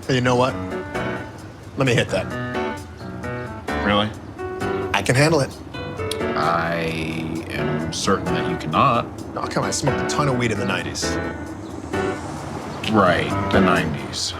Hey, you know what? Let me hit that. Really? I can handle it. I am certain that you cannot. Oh, come on. I smoked a ton of weed in the 90s. Right, the 90s.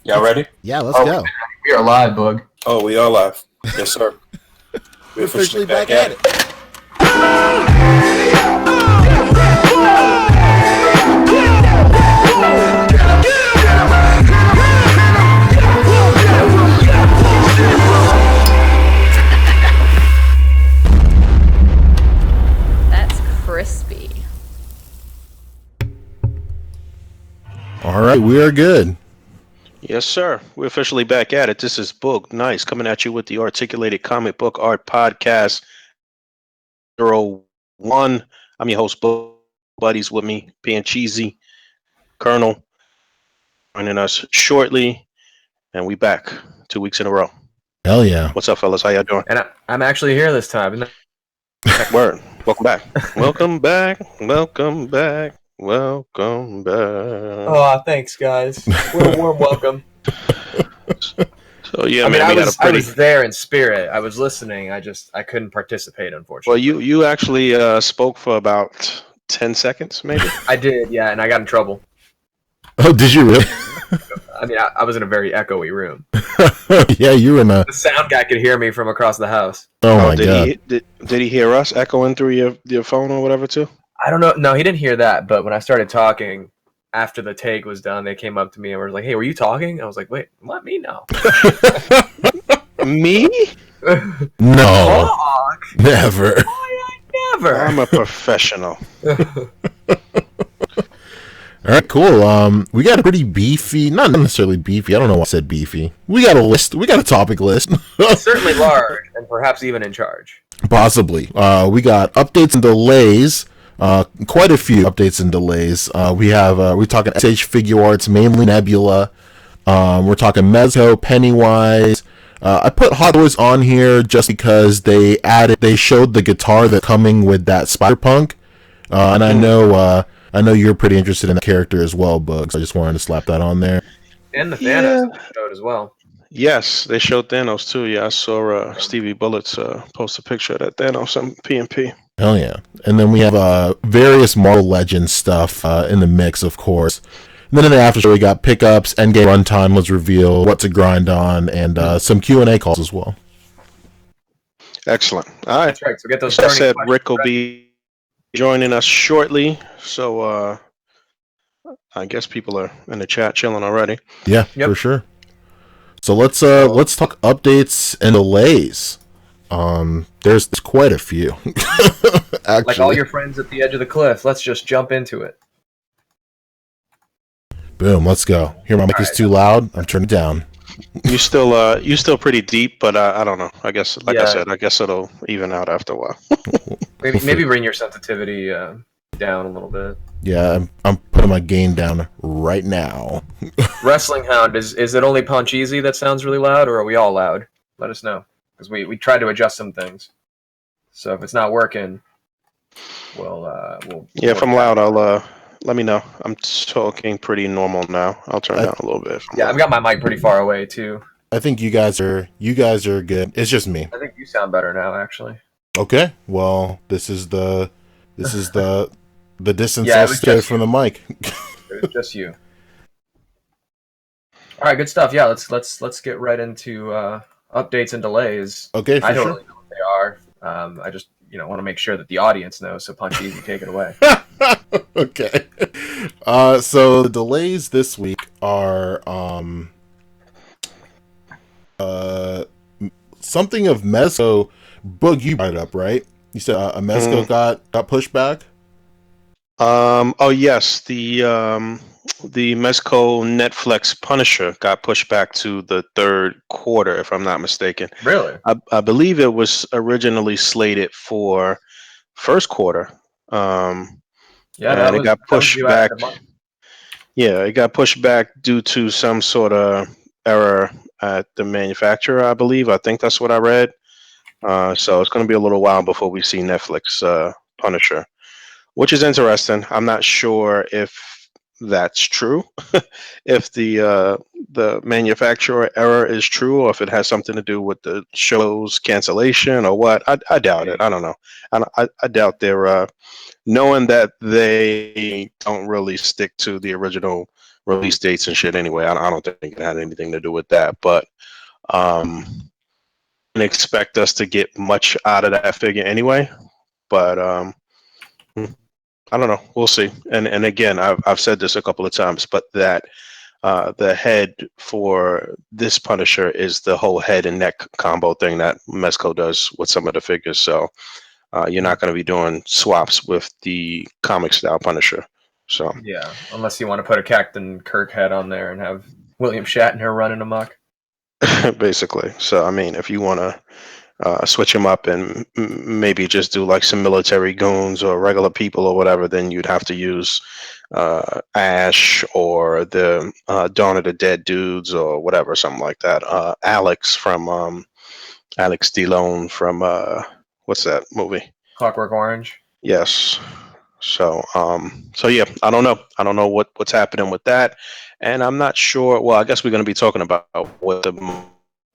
Y'all ready? Yeah, let's go. We are live, Bug. Oh, we are live. Yes, sir. We're officially back at it. That's crispy. All right, we are good. Yes, sir. We're officially back at it. This is Boog Nice coming at you with the Articulated Comic Book Art Podcast 01. I'm your host, Boog. Buddies with me, being cheesy, Colonel, joining us shortly, and we back 2 weeks in a row. Hell yeah. What's up, fellas? How y'all doing? And I'm actually here this time. Word. Welcome back. Welcome back. Welcome back. Welcome back. Oh, thanks, guys. What a warm welcome. So yeah, I mean, man, I was there in spirit. I was listening. I couldn't participate, unfortunately. Well, you actually spoke for about 10 seconds, maybe. I did, yeah, and I got in trouble. Oh, did you really? I mean, I was in a very echoey room. Yeah, you were in a... The sound guy could hear me from across the house. Oh my God. Did he hear us echoing through your phone or whatever too? I don't know. No, he didn't hear that. But when I started talking after the take was done, they came up to me and were like, "Hey, were you talking?" I was like, "Wait, let me know." Me? No. Talk? Never. Why I never? I'm a professional. All right, cool. We got a pretty beefy, not necessarily beefy. I don't know why I said beefy. We got a list. We got a topic list. Certainly large and perhaps even in charge. Possibly. We got updates and delays. Quite a few updates and delays. We're talking SH Figure Arts, mainly Nebula. We're talking Mezco, Pennywise. I put Hot Toys on here just because they showed the guitar that's coming with that Spider-Punk. And I know you're pretty interested in the character as well, Bugs. So I just wanted to slap that on there. And the Thanos showed as well. Yes, they showed Thanos too. Yeah, I saw Stevie Bullets post a picture of that Thanos on PNP. Hell yeah. And then we have various Marvel Legends stuff in the mix, of course. And then in the after show, we got pickups, Endgame runtime was revealed, what to grind on, and some Q&A calls as well. Excellent. All right. That's right. So get those. As I said, Rick will be joining us shortly. So I guess people are in the chat chilling already. Yeah, Yep. for sure. So let's talk updates and delays. There's quite a few. Actually, Like all your friends at the edge of the cliff, let's just jump into it. boom. Let's go. Here, my mic is too loud. I'm turning it down. You still pretty deep, but I don't know. I guess, like I Yeah. said, I guess it'll even out after a while. Maybe bring your sensitivity down a little bit. Yeah, I'm putting my gain down right now. Wrestling Hound, is it only Punch Easy that sounds really loud, or are we all loud? Let us know, because we tried to adjust some things. So if it's not working, we'll Yeah, if work I'm it out. loud, I'll let me know. I'm talking pretty normal now. I'll turn down a little bit. Yeah, I've got my mic pretty far away too. I think you guys are good. It's just me. I think you sound better now, actually. Okay. Well, this is the distance Yeah, it I'll was stay just from you. the mic. It was just you. All right, good stuff. Yeah, let's get right into updates and delays. Okay, for I don't sure. really know what they are. I just want to make sure that the audience knows. So Punch Easy, take it away. Okay. So the delays this week are something of Mezco. Boog, you brought it up, right? You said a Mezco got pushed back. Oh yes, the Mezco Netflix Punisher got pushed back to the third quarter, if I'm not mistaken. Really? I believe it was originally slated for first quarter. Yeah, And it got that was pushed due at back. the month. Yeah, it got pushed back due to some sort of error at the manufacturer, I believe. I think that's what I read. So it's going to be a little while before we see Netflix Punisher, which is interesting. I'm not sure if that's true, if the manufacturer error is true, or if it has something to do with the show's cancellation or what. I doubt it. I don't know. I doubt they're knowing that they don't really stick to the original release dates and shit anyway. I don't think it had anything to do with that, but didn't expect us to get much out of that figure anyway. But I don't know. We'll see. And again, I've said this a couple of times, but that the head for this Punisher is the whole head and neck combo thing that Mezco does with some of the figures. So you're not going to be doing swaps with the comic style Punisher. So Yeah, unless you want to put a Captain Kirk head on there and have William Shatner running amok. basically, so I mean, if you want to switch them up and maybe just do like some military goons or regular people or whatever, then you'd have to use Ash or the Dawn of the Dead dudes or whatever, something like that. Alex from Alex Delone from what's that movie? Clockwork Orange. Yes. So yeah, I don't know. I don't know what's happening with that, and I'm not sure. Well, I guess we're going to be talking about what the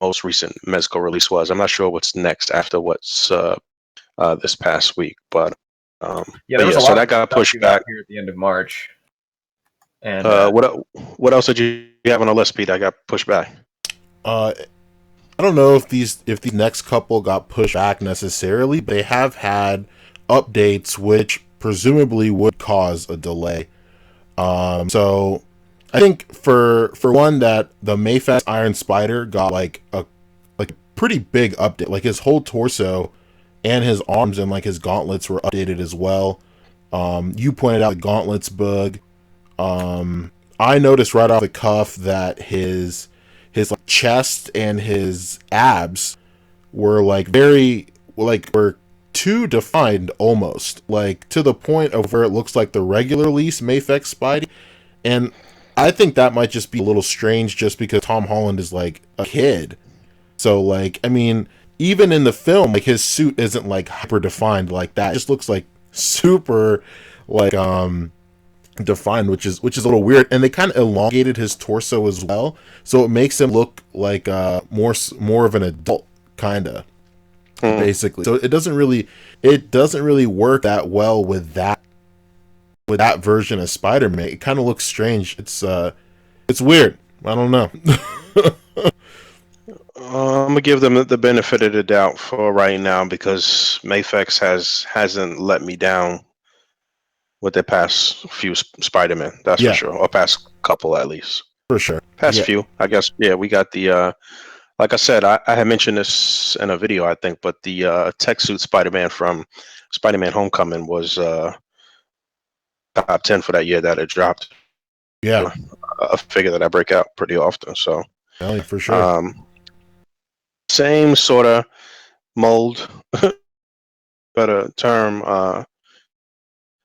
most recent Mezco release was. I'm not sure what's next after what's this past week, but Yeah, there was a so lot that of got stuff pushed you got back. here at the end of March, and What else did you have on the list, Pete? I got pushed back. I don't know if these next couple got pushed back necessarily, but they have had updates which presumably would cause a delay. So I think for one that the Mayfest Iron Spider got like a pretty big update. Like his whole torso and his arms and like his gauntlets were updated as well. You pointed out the gauntlets bug. I noticed right off the cuff that his like chest and his abs were like were too defined almost, like to the point of where it looks like the regular release Mayfex Spidey. And I think that might just be a little strange just because Tom Holland is like a kid. So like, I mean, even in the film, like his suit isn't like hyper defined like that. It just looks like super like defined, which is a little weird. And they kind of elongated his torso as well, so it makes him look like more of an adult kind of basically. So it doesn't really work that well with that version of Spider-Man. It kind of looks strange. It's weird. I don't know. I'm gonna give them the benefit of the doubt for right now because Mayfex hasn't let me down with their past few Spider-Man. That's Yeah. for sure, or past couple at least. For sure. Past Yeah. few, I guess. Yeah, we got the. Like I said, I had mentioned this in a video, I think, but the tech suit Spider-Man from Spider-Man: Homecoming was top 10 for that year that it dropped. Yeah. A figure that I break out pretty often. So, For sure. same sort of mold, better term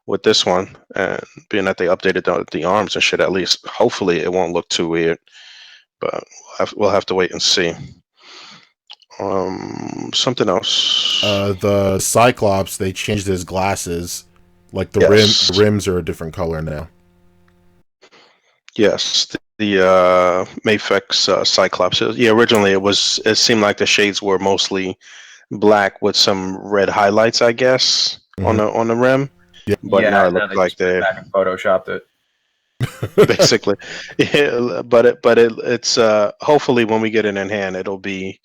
with this one, and being that they updated the arms and shit, at least hopefully it won't look too weird. But we'll have to wait and see. Something else. The Cyclops, they changed his glasses. Like the Yes. rims are a different color now. Yes, the Mafex Cyclops. Yeah, originally it seemed like the shades were mostly black with some red highlights, I guess, on the rim. Yeah. But now Yeah, it now looks they like just went they back and photoshopped it. basically. Yeah, it's hopefully when we get it in hand, it'll be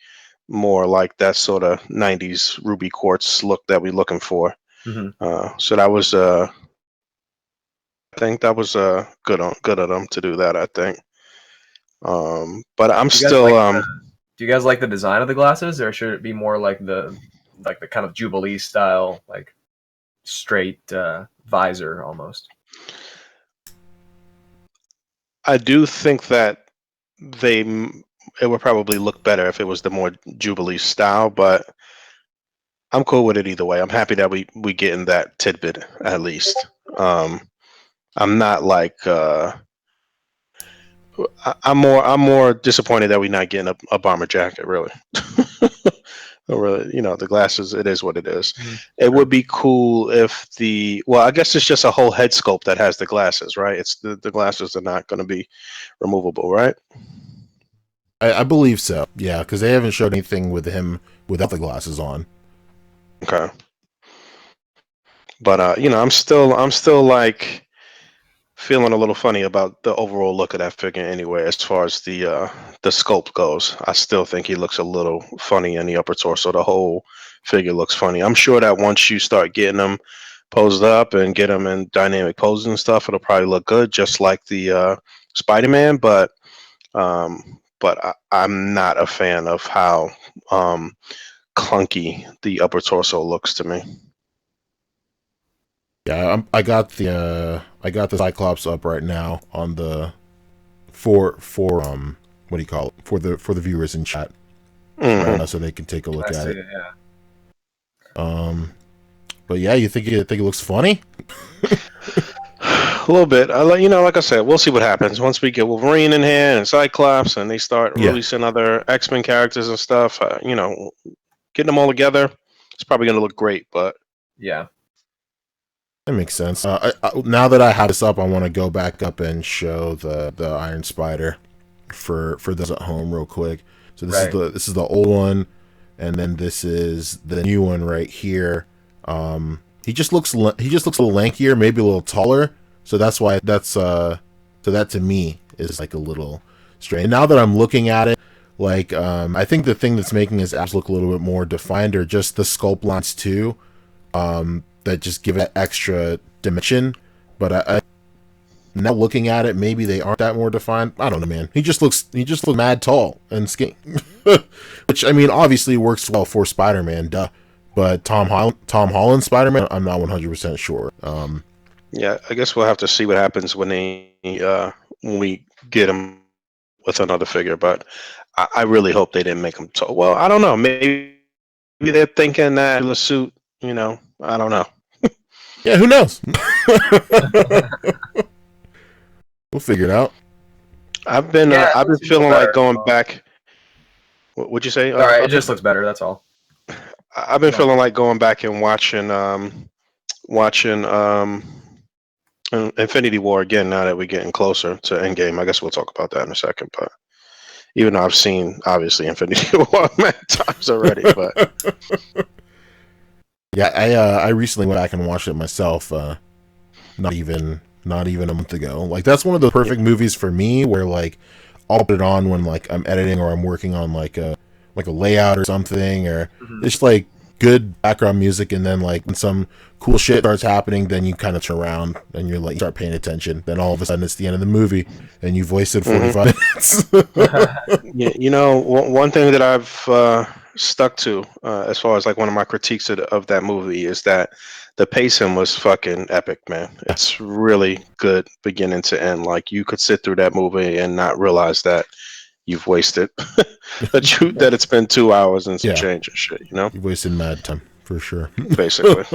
more like that sort of '90s ruby quartz look that we're looking for. Hmm. So that was I think that was good of them to do that. I think. But I'm Do you guys still do you guys like the design of the glasses, or should it be more like the kind of Jubilee style, like straight visor almost? I do think that it would probably look better if it was the more Jubilee style, but I'm cool with it either way. I'm happy that we getting that tidbit at least. Um, I'm not like I'm more disappointed that we're not getting a bomber jacket. Really, really, the glasses. It is what it is. Mhm. It would be cool if I guess it's just a whole head sculpt that has the glasses, right? It's the glasses are not going to be removable, right? I believe so. Yeah, because they haven't showed anything with him without the glasses on. Okay. But I'm still like feeling a little funny about the overall look of that figure anyway, as far as the sculpt goes. I still think he looks a little funny in the upper torso. The whole figure looks funny. I'm sure that once you start getting them posed up and get them in dynamic poses and stuff, it'll probably look good, just like the Spider-Man. But I'm not a fan of how clunky the upper torso looks to me. Yeah, I got the Cyclops up right now on the for what do you call it, for the viewers in chat Mhm. right now, so they can take a look I at see it. it, yeah. But yeah, you think it looks funny? A little bit. Like I said, we'll see what happens once we get Wolverine in here and Cyclops, and they start Yeah. releasing other X-Men characters and stuff. Getting them all together, it's probably going to look great. But Yeah. That makes sense. Now that I have this up, I want to go back up and show the Iron Spider for those at home real quick. So this is the old one, and then this is the new one right here. He just looks a little lankier, maybe a little taller. So that's why so that to me is like a little strange. Now that I'm looking at it, like I think the thing that's making his abs look a little bit more defined are just the sculpt lines too. That just give it extra dimension. But I now looking at it, maybe they aren't that more defined. I don't know, man. He just looks mad tall and skinny, which I mean obviously works well for Spider-Man, duh. But Tom Holland Spider-Man, I'm not 100% sure. yeah, I guess we'll have to see what happens when we get him with another figure. But I really hope they didn't make him tall. Well, I don't know. Maybe they're thinking that the suit. I don't know. Yeah, who knows? We'll figure it out. I've been feeling like going back. What'd you say? All right, it just looks better. That's all. I've been feeling like going back and watching Infinity War again. Now that we're getting closer to Endgame, I guess we'll talk about that in a second. But even though I've seen obviously Infinity War many times already, but yeah, I recently went back and watched it myself. Not even a month ago. Like that's one of the perfect movies for me, where like I'll put it on when like I'm editing or I'm working on like a layout or something, or just like good background music, and then like when some cool shit starts happening, then you kind of turn around and you're like, you start paying attention. Then all of a sudden it's the end of the movie and you've wasted 45 minutes. Yeah, one thing that I've stuck to as far as like one of my critiques of that movie is that the pacing was fucking epic, man. It's really good beginning to end. Like you could sit through that movie and not realize that you've wasted that it's been 2 hours and some Yeah. change and shit, You've wasted mad time for sure. basically.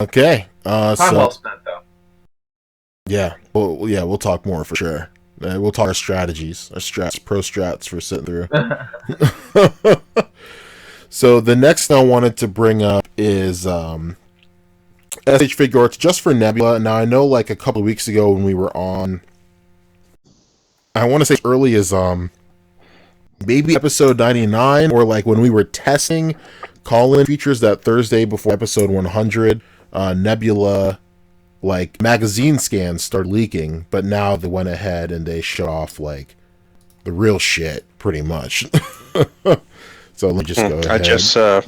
Okay. Time So well spent, though. yeah, we'll talk more for sure. We'll talk our strategies, pro strats for sitting through. So the next thing I wanted to bring up is SH figure arts just for Nebula. Now I know like a couple of weeks ago when we were on, I want to say as early as maybe episode 99, or like when we were testing call-in features that Thursday before episode 100, Nebula like magazine scans started leaking, but now they went ahead and they shut off like the real shit pretty much. So let me just go ahead.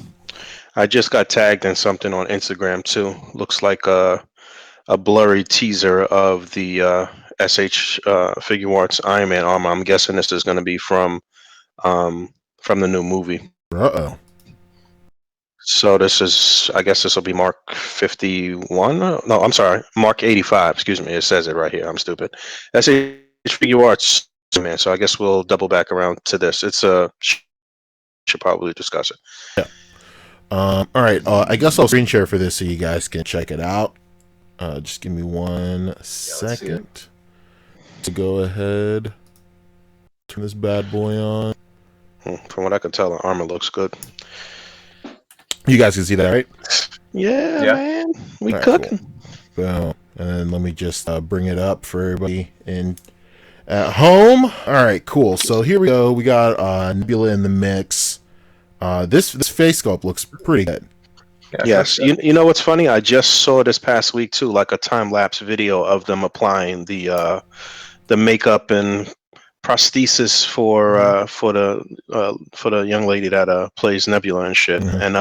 I just got tagged in something on Instagram too. Looks like a blurry teaser of the SH Figure Arts Iron Man armor. I'm guessing this is going to be from the new movie. Uh-oh. So I guess this will be Mark 51. No, I'm sorry, Mark 85. Excuse me. It says it right here. I'm stupid. SH Figure Arts, man. So I guess we'll double back around to this. Should probably discuss it. Yeah. All right. I guess I'll screen share for this so you guys can check it out. Just give me 1 second to go ahead. Turn this bad boy on. From what I can tell, the armor looks good. You guys can see that, right? Yeah. Man. We All right, cooking. Cool. Boom. And then let me just bring it up for everybody at home. All right, cool. So here we go. We got Nebula in the mix. This face sculpt looks pretty good. Yes. You know what's funny? I just saw this past week too, like a time lapse video of them applying the makeup and prosthesis for the young lady that plays Nebula and shit. Mhm. And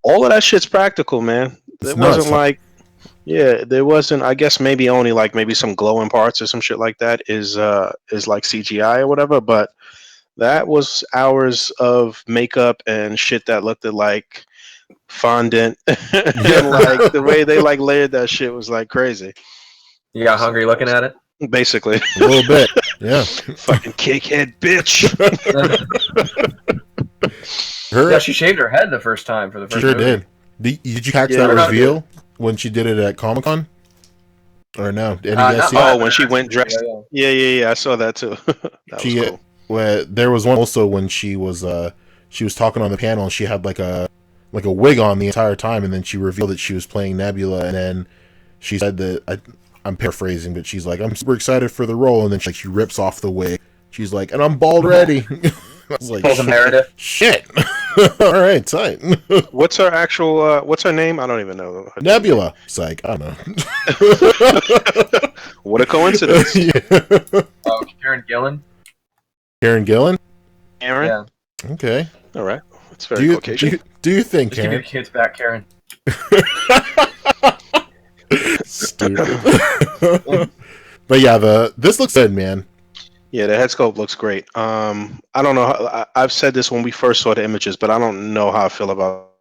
all of that shit's practical, man. It's It nuts, wasn't like, yeah, there wasn't. I guess maybe only like maybe some glowing parts or some shit like that is like CGI or whatever. But that was hours of makeup and shit that looked like fondant. And like the way they like layered that shit was like crazy. You got hungry looking at it? Basically. A little bit. Yeah. Fucking cakehead bitch. Yeah, she shaved her head the first time for the first She sure movie. did. Did you catch Yeah, that not reveal when she did it at Comic-Con? Or no? Any Not guys see mine, it? Oh, when she but went dressed. Yeah. I saw that too. That was cool. Where there was one also when she was talking on the panel and she had like a wig on the entire time, and then she revealed that she was playing Nebula, and then she said that I'm paraphrasing, but she's like, I'm super excited for the role, and then she rips off the wig. She's like, and I'm bald ready. I was like, Pulls a Meredith. shit. All right, tight. What's her actual? What's her name? I don't even know. Nebula. It's like, I don't know. What a coincidence. Yeah. Oh, Karen Gillan. Karen Gillan? Aaron. Yeah. Okay. All right. It's very Caucasian. Do you think, Just give me Karen? the kids back, Karen. Stupid. But yeah, this looks good, man. Yeah, the head sculpt looks great. I don't know. I've said this when we first saw the images, but I don't know how I feel about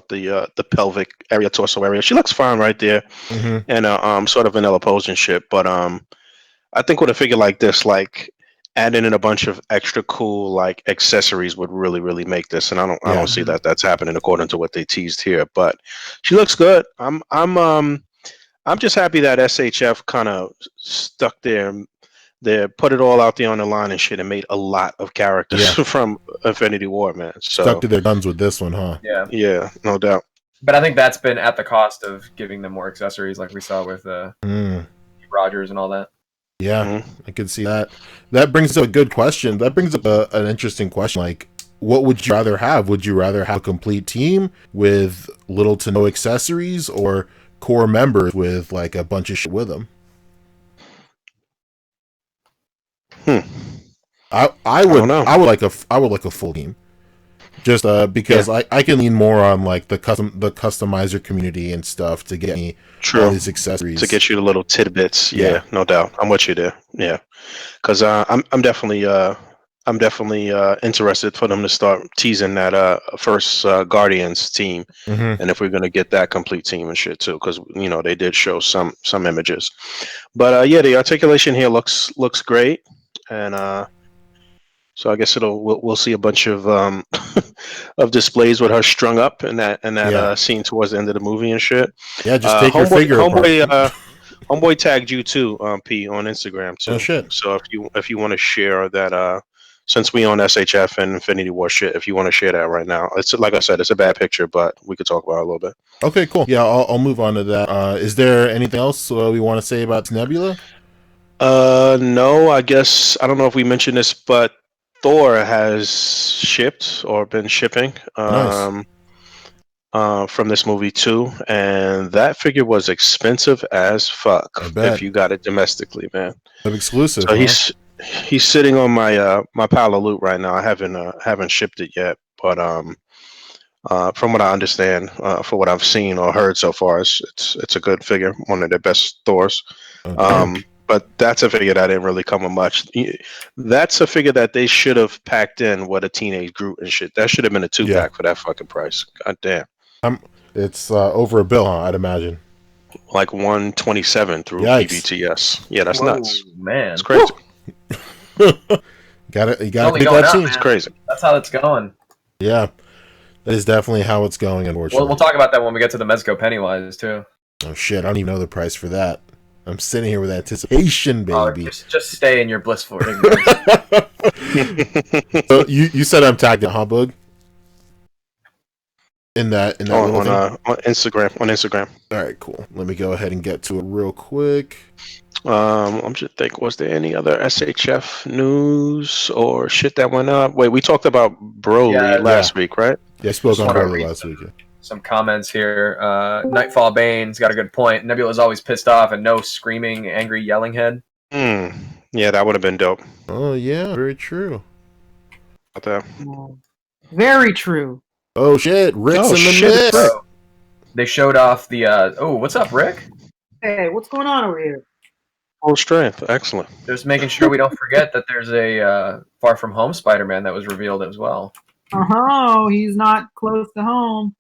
the pelvic area, torso area. She looks fine right there, Mm-hmm. and sort of vanilla pose and shit. But I think with a figure like this, like adding in a bunch of extra cool like accessories would really make this. And I don't see that that's happening according to what they teased here. But she looks good. I'm just happy that SHF kind of stuck there. They put it all out there on the line and shit, and made a lot of characters from Infinity War, man. So Stuck to their guns with this one, huh? Yeah, no doubt. but I think that's been at the cost of giving them more accessories, like we saw with Rogers and all that. Yeah, I could see that. That brings up a good question. That brings up an interesting question. Like, what would you rather have? Would you rather have a complete team with little to no accessories, or core members with like a bunch of shit with them? I would like a full team. Just because I can lean more on like the customizer community and stuff to get me all these accessories to get you the little tidbits. Yeah, no doubt. I'm with you there. Yeah, because I'm definitely interested for them to start teasing that first Guardians team, Mm-hmm. and if we're gonna get that complete team and shit too, because they did show some images, but yeah, the articulation here looks great, and so I guess we'll see a bunch of of displays with her strung up in that scene towards the end of the movie and shit. Yeah, just take your figure apart. Homeboy tagged you too, P, on Instagram too. Oh shit! So if you want to share that, since we on SHF and Infinity War shit, if you want to share that right now, it's like I said, it's a bad picture, but we could talk about it a little bit. Okay, cool. Yeah, I'll move on to that. Is there anything else we want to say about Nebula? No, I guess I don't know if we mentioned this, but Thor has shipped or been shipping. Nice. From this movie too, and that figure was expensive as fuck. I bet. If you got it domestically, man. An exclusive. So he's sitting on my my pile of loot right now. I haven't shipped it yet, but from what I understand, for what I've seen or heard so far, it's a good figure, one of the best Thors. Okay. But that's a figure that didn't really come with much. That's a figure that they should have packed in with a teenage Groot and shit. That should have been a 2-pack for that fucking price. God damn. It's over a bill, huh? I'd imagine. Like 127 through Yikes. PBTS. Yeah, that's nuts. Man, It's crazy. You gotta only pick going that up, scene. man. It's crazy. that's how it's going. Yeah, that is definitely how it's going. Unfortunately. We'll talk about that when we get to the Mezco Pennywise too. Oh shit! I don't even know the price for that. I'm sitting here with anticipation, baby. Just stay in your blissful ignorance. So you said I'm tagged in, huh, Bug? In that little thing? On Instagram. All right, cool. Let me go ahead and get to it real quick. I'm just think, was there any other SHF news or shit that went up? Wait, we talked about Broly last week, right? Yeah, I spoke Just on wanna Broly read last week. Yeah. Some comments here. Nightfall Bane's got a good point. Nebula's always pissed off and no screaming, angry, yelling head. Yeah, that would have been dope. Oh yeah, very true. About that. Very true. Oh shit, Rick's in the shit, mix. Rick. They showed off the. Oh, what's up, Rick? Hey, what's going on over here? Full strength. Excellent. Just making sure we don't forget that there's a Far From Home Spider-Man that was revealed as well. Oh, he's not close to home.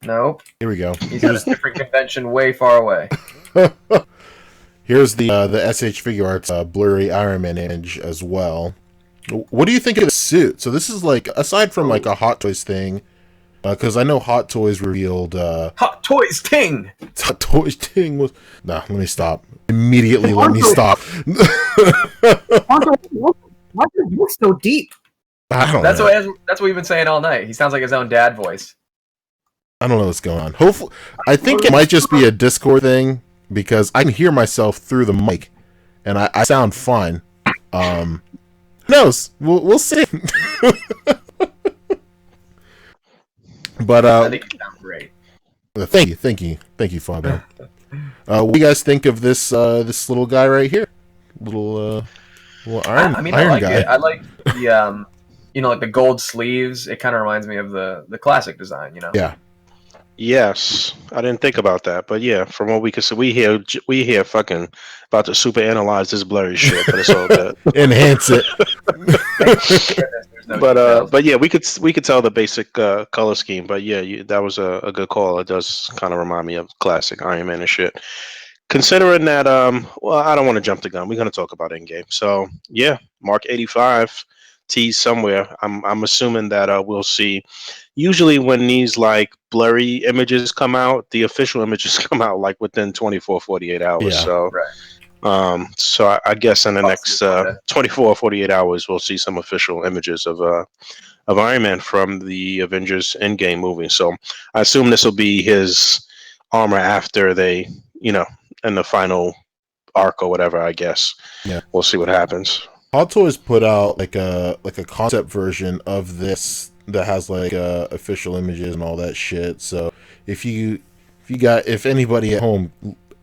Nope. Here we go. He's at a different convention way far away. Here's the SH Figure Arts blurry Iron Man image as well. What do you think of the suit? So this is like, aside from like a Hot Toys thing, because I know Hot Toys revealed Hot Toys Ting! Hot Toys thing was... Nah, let me stop. Immediately let me stop. Why does it look so deep? I don't know. That's what we've been saying all night. He sounds like his own dad voice. I don't know what's going on. Hopefully, I think it might just be a Discord thing, because I can hear myself through the mic, and I sound fine. Who knows? We'll see. But I think you sound great. thank you, Father. What do you guys think of this this little guy right here? Little iron. I mean, iron I like guy. it. I like the like the gold sleeves. It kind of reminds me of the classic design. Yeah. Yes, I didn't think about that, but yeah, from what we can see, we hear fucking about to super analyze this blurry shit, but it's all good. Enhance it. But yeah, we could tell the basic color scheme, but yeah, that was a good call. It does kind of remind me of classic Iron Man and shit. Considering that, well, I don't want to jump the gun. We're gonna talk about Endgame, so yeah, Mark 85 teased somewhere. I'm assuming that we'll see. Usually, when these like blurry images come out, the official images come out like within 24, 48 hours. Yeah. So, Right. so I guess in the next 24 or 48 hours, we'll see some official images of Iron Man from the Avengers Endgame movie. So I assume this will be his armor after they, in the final arc or whatever. I guess. Yeah. We'll see what happens. Hot Toys put out like a concept version of this that has like official images and all that shit. So if anybody at home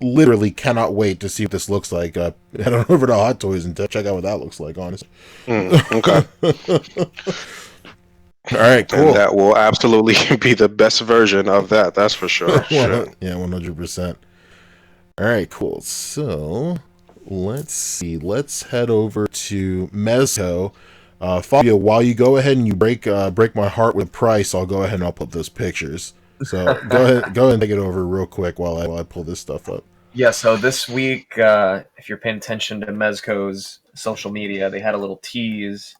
literally cannot wait to see what this looks like, head on over to Hot Toys and check out what that looks like. Honestly. Okay. All right, cool. And that will absolutely be the best version of that. That's for sure. Shit. Yeah, 100%. All right, cool. So let's see. Let's head over to Mezco. Fabio, while you go ahead and you break my heart with price, I'll go ahead and upload those pictures. So go ahead and take it over real quick while I pull this stuff up. Yeah, so this week, if you're paying attention to Mezco's social media, they had a little tease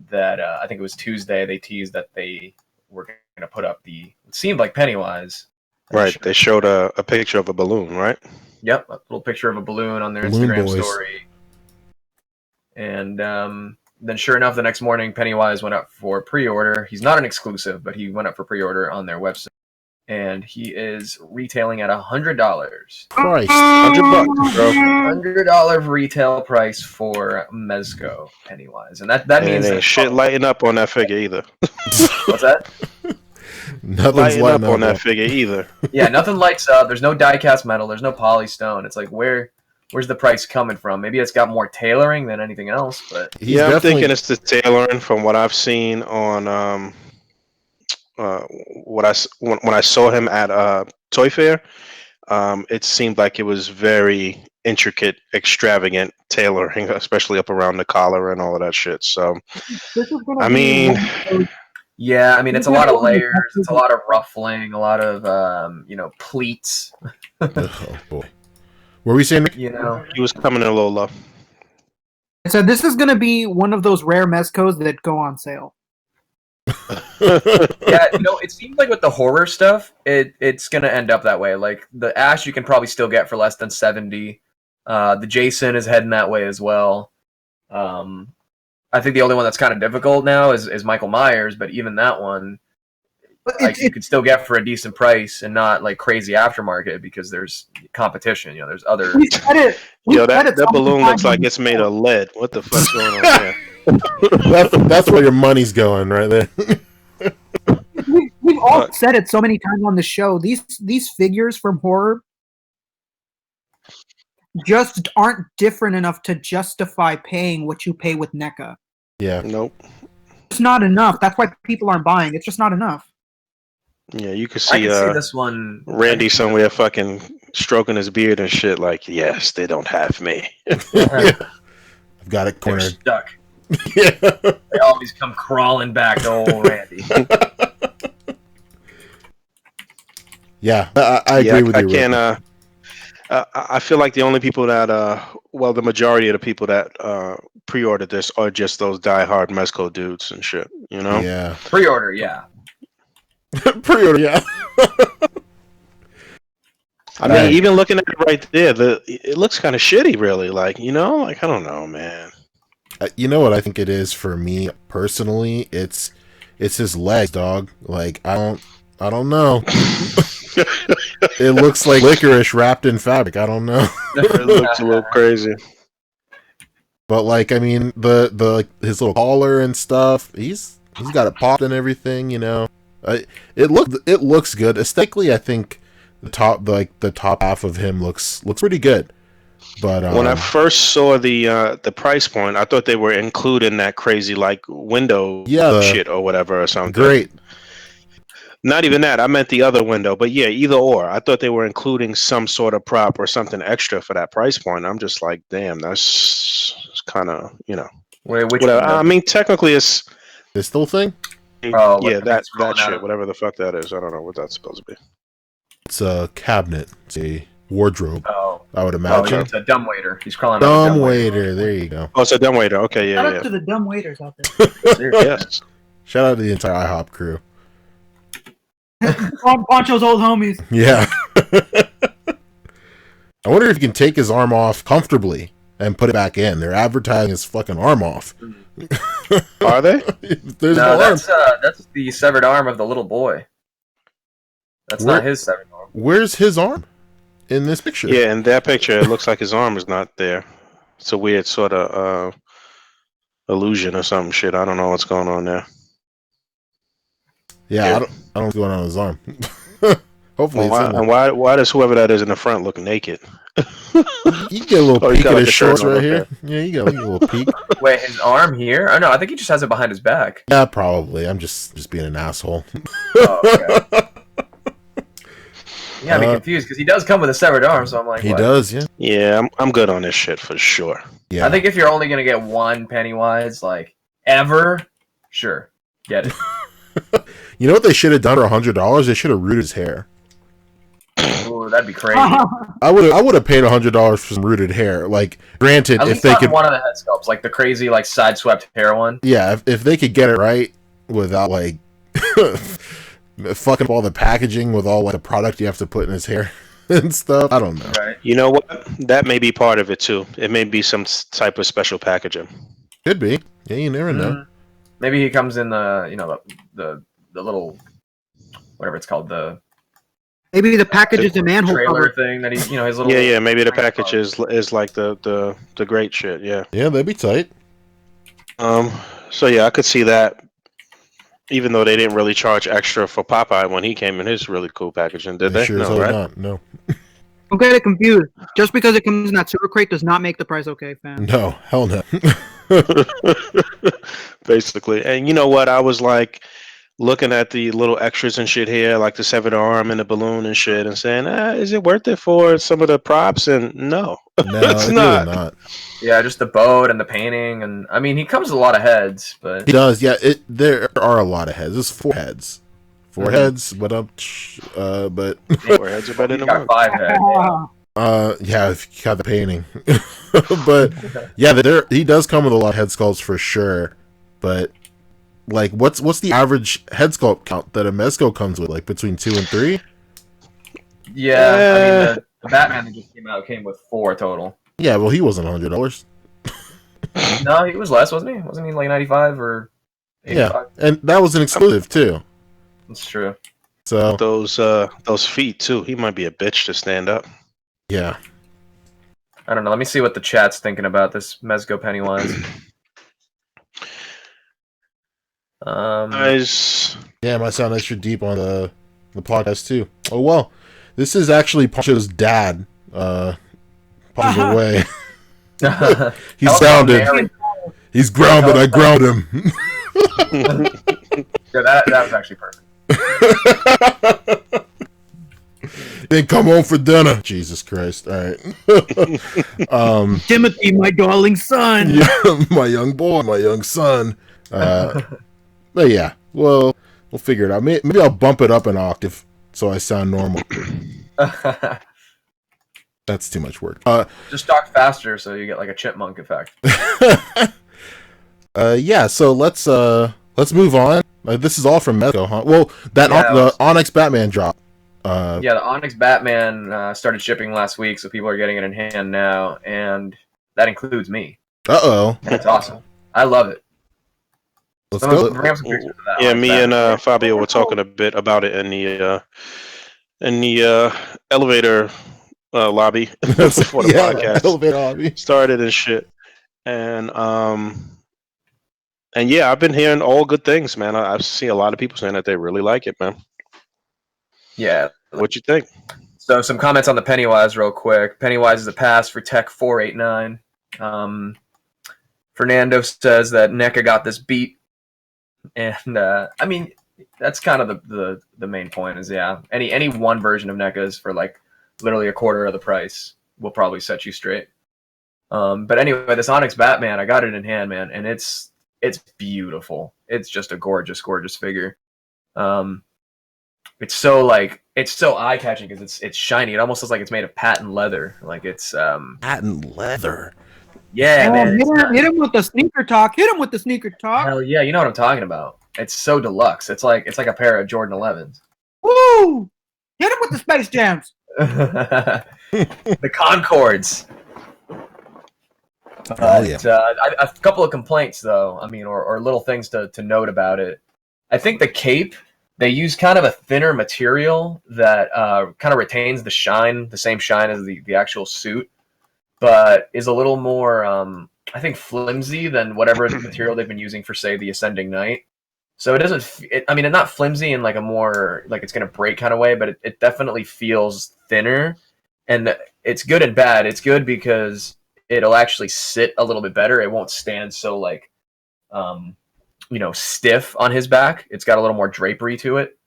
that I think it was Tuesday. They teased that they were going to put up it seemed like Pennywise. Right. They showed a picture of a balloon, right? Yep, a little picture of a balloon on their Balloon Instagram boys. story. And then sure enough, the next morning, Pennywise went up for pre-order. He's not an exclusive, but he went up for pre-order on their website. And he is retailing at $100. Christ. $100, bro. $100 retail price for Mezco Pennywise. And that And means it ain't shit lighting up on that figure either. What's that? Nothing's Lighting up on up. that figure either. Yeah, nothing lights up. There's no die-cast metal. There's no polystone. It's like, where's the price coming from? Maybe it's got more tailoring than anything else, but... He's Yeah, I'm definitely- thinking it's the tailoring from what I've seen on when I saw him at Toy Fair. It seemed like it was very intricate, extravagant tailoring, especially up around the collar and all of that shit. So, This is gonna I be mean, one of those- Yeah, I mean, it's a lot of layers. It's a lot of ruffling, a lot of, pleats, Oh boy. What were we saying? you know? he was coming in a little low. So this is gonna be one of those rare Mezcos that go on sale. Yeah, it seems like with the horror stuff, it's going to end up that way. Like, the Ash you can probably still get for less than $70. The Jason is heading that way as well. I think the only one that's kind of difficult now is Michael Myers, but even that one, But like, you could still get for a decent price and not like crazy aftermarket because there's competition. There's other. we said it. We Yo, said that it so many balloon times looks like on it's the made show. of lead. What the fuck's going on there? That's where your money's going right there. We've all said it so many times on the show. These figures from horror just aren't different enough to justify paying what you pay with NECA. Yeah. Nope. It's not enough. That's why people aren't buying. It's just not enough. Yeah, you can I see, can see this one. Randy somewhere fucking stroking his beard and shit like, yes, they don't have me. I've got it They're cornered. stuck. Yeah. They always come crawling back to old Randy. Yeah, I agree with you. I can't. I feel like the only people that, the majority of the people that pre-ordered this are just those diehard Mezco dudes and shit. You know? Yeah. Pre-order, yeah. Pre-order, yeah. I mean, even looking at it right there, it looks kind of shitty, really. Like, I don't know, man. You know what I think it is for me personally? It's his legs, dog. Like, I don't know. It looks like licorice wrapped in fabric. I don't know. It looks a little crazy. But like, I mean, the his little collar and stuff, he's got it popped and everything. It looks good aesthetically. I think the top half of him looks pretty good. But when I first saw the price point, I thought they were including that crazy like window shit or whatever or something. Great. Not even that. I meant the other window. But yeah, either or. I thought they were including some sort of prop or something extra for that price point. I'm just like, damn, that's kind of, Wait, which whatever. window? I mean, technically, it's this little thing. Oh, yeah, that scrolling shit, out. whatever the fuck that is. I don't know what that's supposed to be. It's a cabinet. It's a wardrobe. Oh, I would oh, imagine. it's a dumbwaiter. He's crawling out a Dumbwaiter. There you go. Oh, it's a dumbwaiter. Okay, Shout yeah, out to the dumb waiters out there. yes. Shout out to the entire IHOP crew. Poncho's old homies. Yeah. I wonder if you can take his arm off comfortably and put it back in. They're advertising his fucking arm off. Are they? There's No, no arm. that's the severed arm of the little boy. That's not his severed arm. Where's his arm in this picture? Yeah, in that picture, it looks like his arm is not there. It's a weird sort of illusion or some shit. I don't know what's going on there. Yeah, Yeah. I don't know what's going on with his arm. Hopefully Well, it's in there. why does whoever that is in the front look naked? You get a little Oh, he's peek got at like his a shirt shorts on, right okay. here. Yeah, you get a little peek. Wait, his arm here? Oh no, I think he just has it behind his back. Yeah, probably. I'm just being an asshole. Oh, okay. Yeah, I'm confused because he does come with a severed arm, so I'm like, He what? does, yeah. Yeah, I'm good on this shit for sure. Yeah. I think if you're only gonna get one Pennywise, like ever, sure, get it. You know what they should have done for $100? They should have rooted his hair. Ooh, that'd be crazy. I would have paid $100 for some rooted hair. Like, granted, At if least they on could, one of the head sculpts, like the crazy, like side swept hair one. yeah, if they could get it right without like fucking up all the packaging with all like the product you have to put in his hair and stuff. I don't know. Right. You know what? That may be part of it too. It may be some type of special packaging. Could be. Yeah, you never know. Maybe he comes in the little whatever it's called, the Maybe the package is a manhole trailer cover. thing that he, his little Yeah, maybe the trailer package car. is like the great shit. Yeah. Yeah, that'd be tight. So yeah, I could see that. Even though they didn't really charge extra for Popeye when he came in his really cool packaging, did they? Sure as No, hell right? not. No. Don't get it confused. Just because it comes in that sewer crate does not make the price okay, fam. No, hell no. Basically. And you know what? I was like looking at the little extras and shit here, like the severed arm and the balloon and shit, and saying, is it worth it for some of the props? And no, No, it's it's not. really not. Yeah, just the boat and the painting, and I mean, he comes with a lot of heads, but He does, yeah. There are a lot of heads. There's 4 heads. 4 heads, but but Four heads are better he's than got one. 5 heads. Yeah. yeah, if you got the painting. But yeah, he does come with a lot of head sculpts for sure. But like, what's the average head sculpt count that a Mezco comes with? Like between 2 and 3? Yeah, I mean, the Batman that just came with 4 total. Yeah, well, he wasn't $100. No, he was less, wasn't he? Wasn't he like 95 or 85? Yeah, and that was an exclusive too. That's true. So Those feet too. He might be a bitch to stand up. yeah, I don't know. Let me see what the chat's thinking about this Mezco Pennywise. Guys, yeah, might sound extra deep on the podcast too. Oh well, this is actually Poncho's dad. Poncho's away. He's grounded. He's grounded. I ground him. Yeah, that was actually perfect. Then come home for dinner. Jesus Christ! All right. Timothy, my darling son. Yeah, my young boy, my young son. But yeah, well, we'll figure it out. Maybe I'll bump it up an octave so I sound normal. That's too much work. Just talk faster so you get like a chipmunk effect. Yeah. So let's move on. This is all from Mezco, huh? Well, Yeah, the Onyx Batman drop. Yeah, the Onyx Batman started shipping last week, so people are getting it in hand now, and that includes me. Uh-oh. And it's awesome. I love it. Let's Bring go. up some pictures of that. yeah, Onyx me Batman. and Fabio were talking a bit about it in the elevator lobby before the podcast elevator hobby. started and shit. And yeah, I've been hearing all good things, man. I see a lot of people saying that they really like it, man. Yeah. What you think? So some comments on the Pennywise real quick. Pennywise is a pass for Tech 489. Fernando says that NECA got this beat. And I mean, that's kind of the main point is, yeah, any one version of NECA's for like literally a quarter of the price will probably set you straight. But anyway, this Onyx Batman, I got it in hand, man, and it's beautiful. It's just a gorgeous figure. It's so eye catching because it's shiny. It almost looks like it's made of patent leather. Like it's Patent leather. yeah, man. Hit him with the sneaker talk. Hit him with the sneaker talk. Hell yeah, you know what I'm talking about. It's so deluxe. It's like a pair of Jordan 11s. Woo! Hit him with the Space Jams. The Concords. Oh yeah. A couple of complaints though. I mean, or little things to note about it. I think the cape, they use kind of a thinner material that kind of retains the shine, the same shine as the actual suit, but is a little more, I think, flimsy than whatever material they've been using for, say, the Ascending Knight. So it doesn't, I mean, it's not flimsy in like a more, like it's going to break kind of way, but it definitely feels thinner. And it's good and bad. It's good because it'll actually sit a little bit better. It won't stand so like, stiff on his back. It's got a little more drapery to it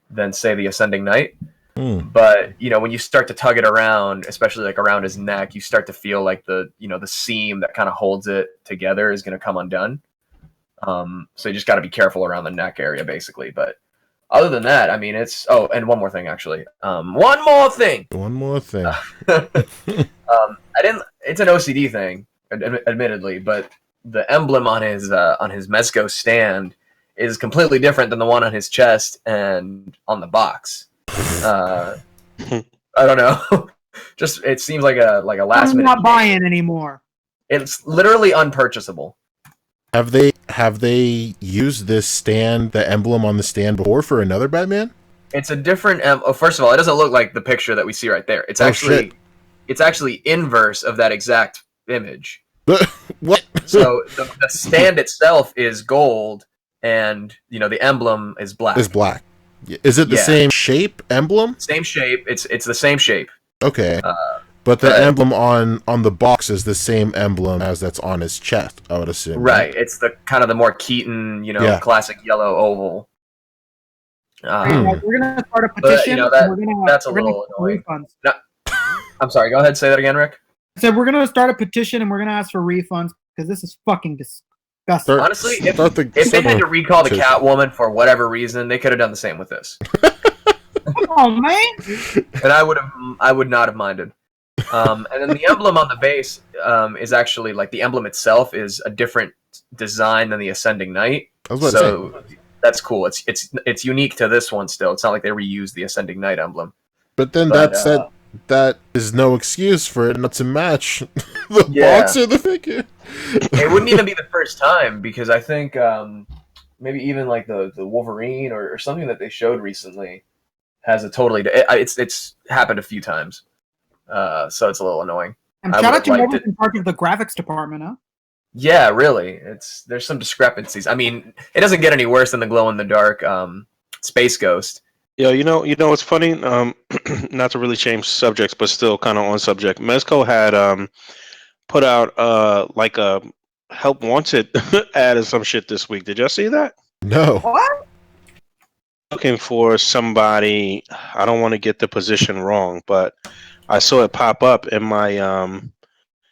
than say the Ascending Knight. But when you start to tug it around, especially like around his neck, you start to feel like the seam that kind of holds it together is going to come undone. So you just got to be careful around the neck area, basically. But other than that, I mean, it's and one more thing actually. One more thing. It's an OCD thing, admittedly, but the emblem on his Mezco stand is completely different than the one on his chest and on the box. I don't know. Just it seems like a last minute. I'm not buying anymore. It's literally unpurchasable. Have they used this stand, the emblem on the stand before for another Batman? It's a different. First of all, it doesn't look like the picture that we see right there. It's actually inverse of that exact image. What? So the stand itself is gold, and the emblem is black. Is black. Is it the same shape emblem? Same shape. It's the same shape. Okay. But the emblem on the box is the same emblem as that's on his chest, I would assume. Right. It's the kind of the more Keaton, classic yellow oval. We're gonna start a petition. That's a little annoying. No, I'm sorry. Go ahead. Say that again, Rick. I said we're gonna start a petition and we're gonna ask for refunds because this is fucking disgusting. Honestly, if they had to recall the Catwoman for whatever reason, they could have done the same with this. Oh man! And I would not have minded. And then the emblem on the base is actually like the emblem itself is a different design than the Ascending Knight. So that's cool. It's unique to this one still. It's not like they reused the Ascending Knight emblem. But that said, that is no excuse for it not to match the box or the figure. It wouldn't even be the first time because I think maybe even like the Wolverine or something that they showed recently has a totally. It's happened a few times. So it's a little annoying. And shout out to whoever's in charge of the graphics department, huh? Yeah, really. There's some discrepancies. I mean, it doesn't get any worse than the glow in the dark Space Ghost. Yeah, you know what's funny? Not to really change subjects, but still kind of on subject. Mezco had put out like a help wanted ad or some shit this week. Did y'all see that? No. What? Looking for somebody. I don't want to get the position wrong, but I saw it pop up in my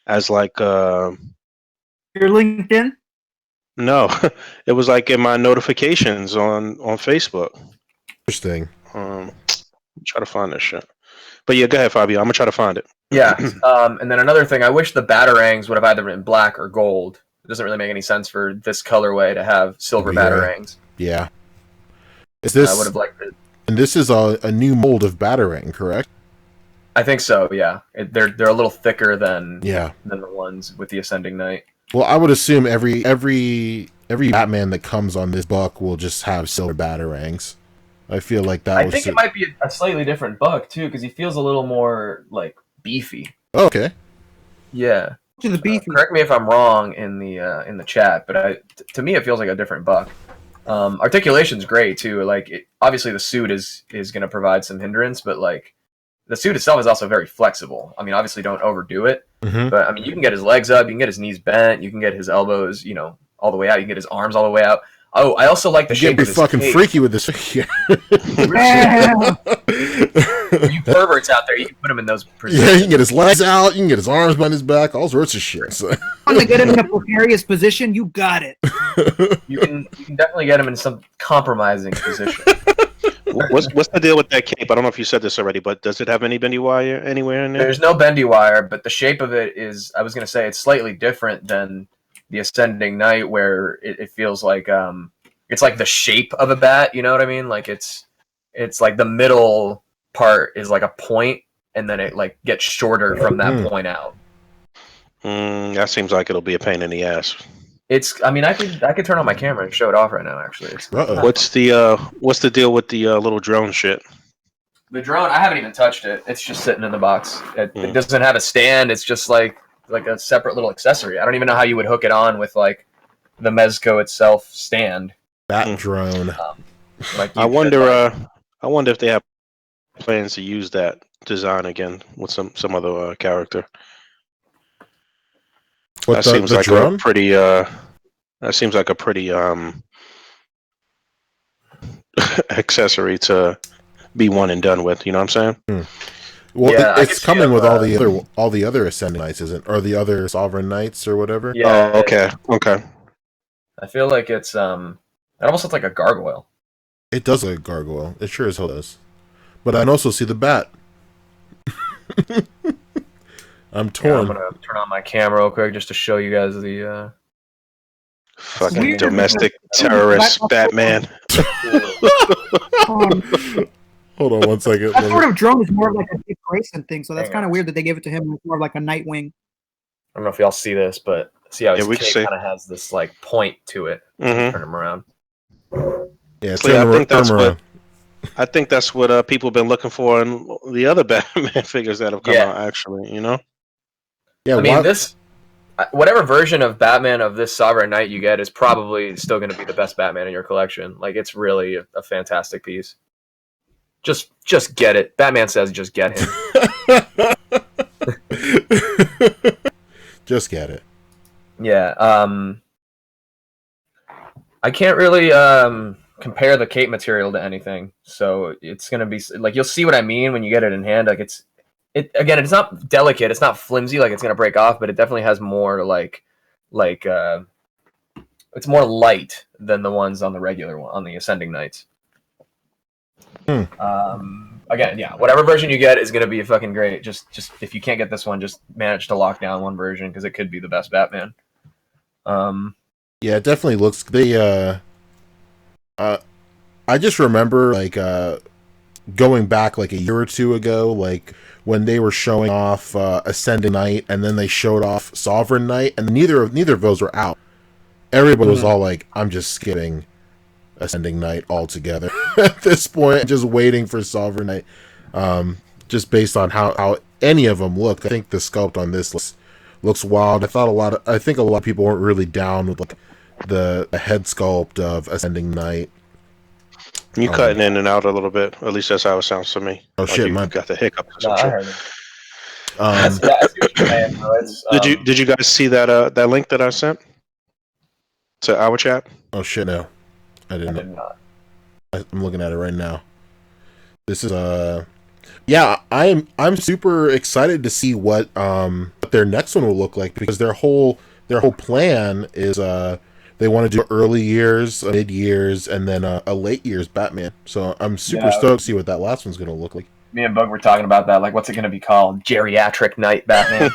as like your LinkedIn? No, it was like in my notifications on Facebook. Interesting. Try to find this shit. But yeah, go ahead, Fabio. I'm gonna try to find it. Yeah. And then another thing, I wish the batarangs would have either been black or gold. It doesn't really make any sense for this colorway to have silver batarangs. Yeah. Is this? I would have liked it. And this is a new mold of batarang, correct? I think so. Yeah, they're a little thicker than the ones with the Ascending Knight. Well, I would assume every Batman that comes on this book will just have silver batarangs. I feel like that. I think it might be a slightly different buck too, because he feels a little more like beefy. Oh, okay. Yeah. To the beefy. Correct me if I'm wrong in the chat, but to me it feels like a different buck. Articulation's great too. Like obviously the suit is going to provide some hindrance, but like the suit itself is also very flexible. I mean, obviously don't overdo it, but I mean you can get his legs up, you can get his knees bent, you can get his elbows, all the way out. You can get his arms all the way out. Oh, I also like the shape of his fucking cape. freaky with this figure. You perverts out there, you can put him in those positions. Yeah, you can get his legs out, you can get his arms behind his back, all sorts of shit. So. Want to get him in a precarious position? You got it. You can definitely get him in some compromising position. What's the deal with that cape? I don't know if you said this already, but does it have any bendy wire anywhere in there? There's no bendy wire, but the shape of it is, I was going to say, it's slightly different than the Ascending Knight, where it feels like it's like the shape of a bat. You know what I mean? Like it's like the middle part is like a point, and then it like gets shorter from that point out. That seems like it'll be a pain in the ass. I mean, I could turn on my camera and show it off right now. Actually, what's the deal with the little drone shit? The drone, I haven't even touched it. It's just sitting in the box. It doesn't have a stand. It's just like a separate little accessory. I don't even know how you would hook it on with like the Mezco itself stand. Bat drone. I wonder if they have plans to use that design again with some other character. What That the, seems the like drone? a pretty that seems like a pretty accessory to be one and done with. You know what I'm saying? Well, Yeah, I could it's see coming him, with all the other Ascending Knights, isn't? Or the other Sovereign Knights or whatever. Yeah, Oh, okay. I feel like it's it almost looks like a gargoyle. It does look like a gargoyle. It sure as hell does. But I can also see the bat. I'm Yeah, torn. I'm gonna turn on my camera real quick just to show you guys the. Fucking Weird domestic because- terrorist Batman. Hold on one second. That sort of drone is more of like a Dick Grayson thing, so that's Hang kind on. of weird that they gave it to him. It's more of like a Nightwing. I don't know if y'all see this, but see how Yeah, his we can cape see. kind of has this like point to it. Mhm. Turn him around. Yeah, So, yeah, I think that's turn what around. I think that's what people have been looking for in the other Batman figures that have come Yeah. out. Actually, you know. Yeah, I mean, why- this whatever version of Batman of this Sovereign Knight you get is probably still going to be the best Batman in your collection. Like, it's really a fantastic piece. Just get it. Batman says, just get him. Just get it. Yeah. I can't really compare the cape material to anything, so it's gonna be like you'll see what I mean when you get it in hand. Like it's not delicate, it's not flimsy, like it's gonna break off, but it definitely has more like it's more light than the ones on the regular one on the Ascending Knights. Again, yeah, whatever version you get is gonna be fucking great. Just if you can't get this one, just manage to lock down one version because it could be the best Batman. Yeah, it definitely looks. I just remember like going back like a year or two ago, like when they were showing off Ascending Knight, and then they showed off Sovereign Knight, and neither of those were out. Everybody was all like, "I'm just skipping Ascending Knight altogether." At this point, just waiting for Sovereign Knight. Just based on how any of them look, I think the sculpt on this looks wild. I think a lot of people weren't really down with like the head sculpt of Ascending Knight. You cutting in and out a little bit. At least that's how it sounds to me. Oh, shit, you my- got the hiccup. No, I heard it. Um, I see what you're saying, though. It's, Did you guys see that that link that I sent to our chat? oh shit, no, I I didn't. did not. I'm looking at it right now. This is yeah, I'm super excited to see what their next one will look like, because their whole plan is they want to do early years, mid years, and then a late years Batman. So I'm super stoked to see what that last one's gonna look like. Me and Bug were talking about that. Like, what's it going to be called? Geriatric Knight Batman.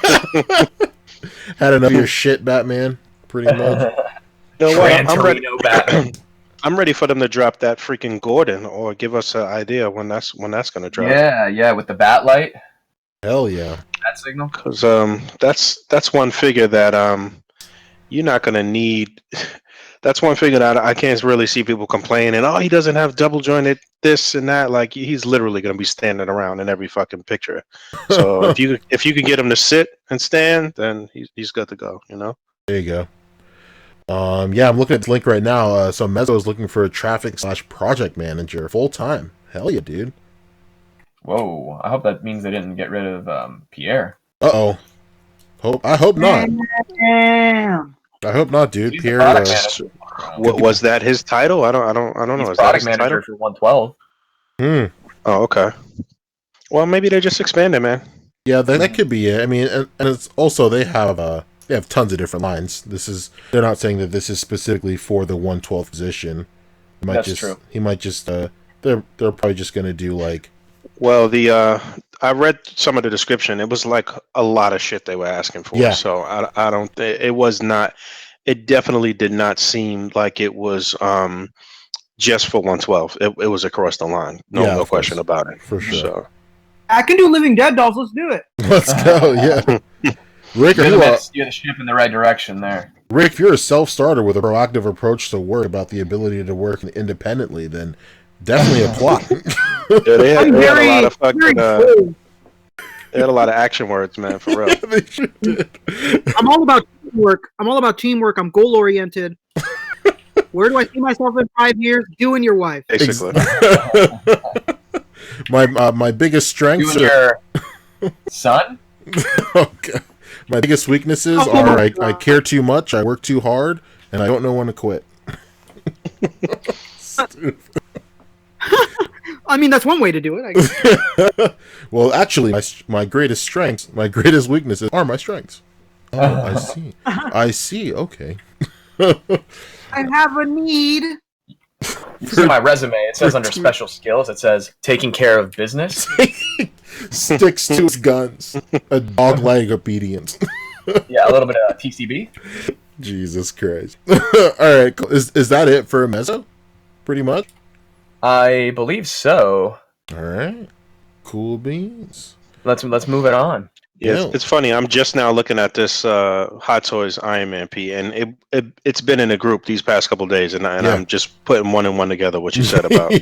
Had enough of your shit, Batman. Pretty much. You know what? I'm ready. Torino Batman. I'm ready for them to drop that freaking Gordon, or give us an idea when that's going to drop. Yeah, with the bat light. Hell yeah. Bat signal. Because that's one figure that you're not going to need. That's one figure that I can't really see people complaining. Oh, he doesn't have double jointed this and that. Like, he's literally going to be standing around in every fucking picture. So if you can get him to sit and stand, then he's good to go. You know. There you go. Yeah, I'm looking at this link right now. So Mezzo is looking for a traffic/project manager full time. Hell yeah, dude. Whoa! I hope that means they didn't get rid of Pierre. I hope not. Damn. I hope not, dude. He's the Pierre. product manager. What was that? His title? I don't know. He's Is that product his manager title? for 112. Oh, okay. Well, maybe they just expanded, man. Yeah, that could be it. I mean, and it's also they have tons of different lines. They're not saying that this is specifically for the 112th position. That's true. He might just they're probably just gonna do like. Well, I read some of the description. It was like a lot of shit they were asking for. Yeah. So I don't. It was not. It definitely did not seem like it was just for 112. It was across the line. No question about it. For sure. So. I can do Living Dead dolls. Let's do it. Let's go. Yeah. Rick, You're the ship in the right direction there. Rick, if you're a self-starter with a proactive approach to work about the ability to work independently, then definitely apply. Yeah, they had a lot of very fucking. cool. They had a lot of action words, man, for real. They sure did. I'm all about teamwork. I'm goal oriented. Where do I see myself in 5 years? You and your wife. Basically. My biggest strengths You and are your son? okay. My biggest weaknesses Oh, are my I care too much, I work too hard, and I don't know when to quit. I mean, that's one way to do it. I guess. Well, actually, my greatest strengths, my greatest weaknesses are my strengths. Oh, I see. I see. Okay. I have a need. You see my resume. It says under special skills, it says taking care of business. Sticks to his guns. A dog-like obedience. Yeah, a little bit of TCB. Jesus Christ. All right. Cool. Is that it for a mezzo? Pretty much. I believe so. All right. Cool beans. Let's move it on. Yeah, Yeah. it's funny. I'm just now looking at this Hot Toys Iron Man P, and it's been in a group these past couple of days, and Yeah. I'm just putting one and one together. What you said about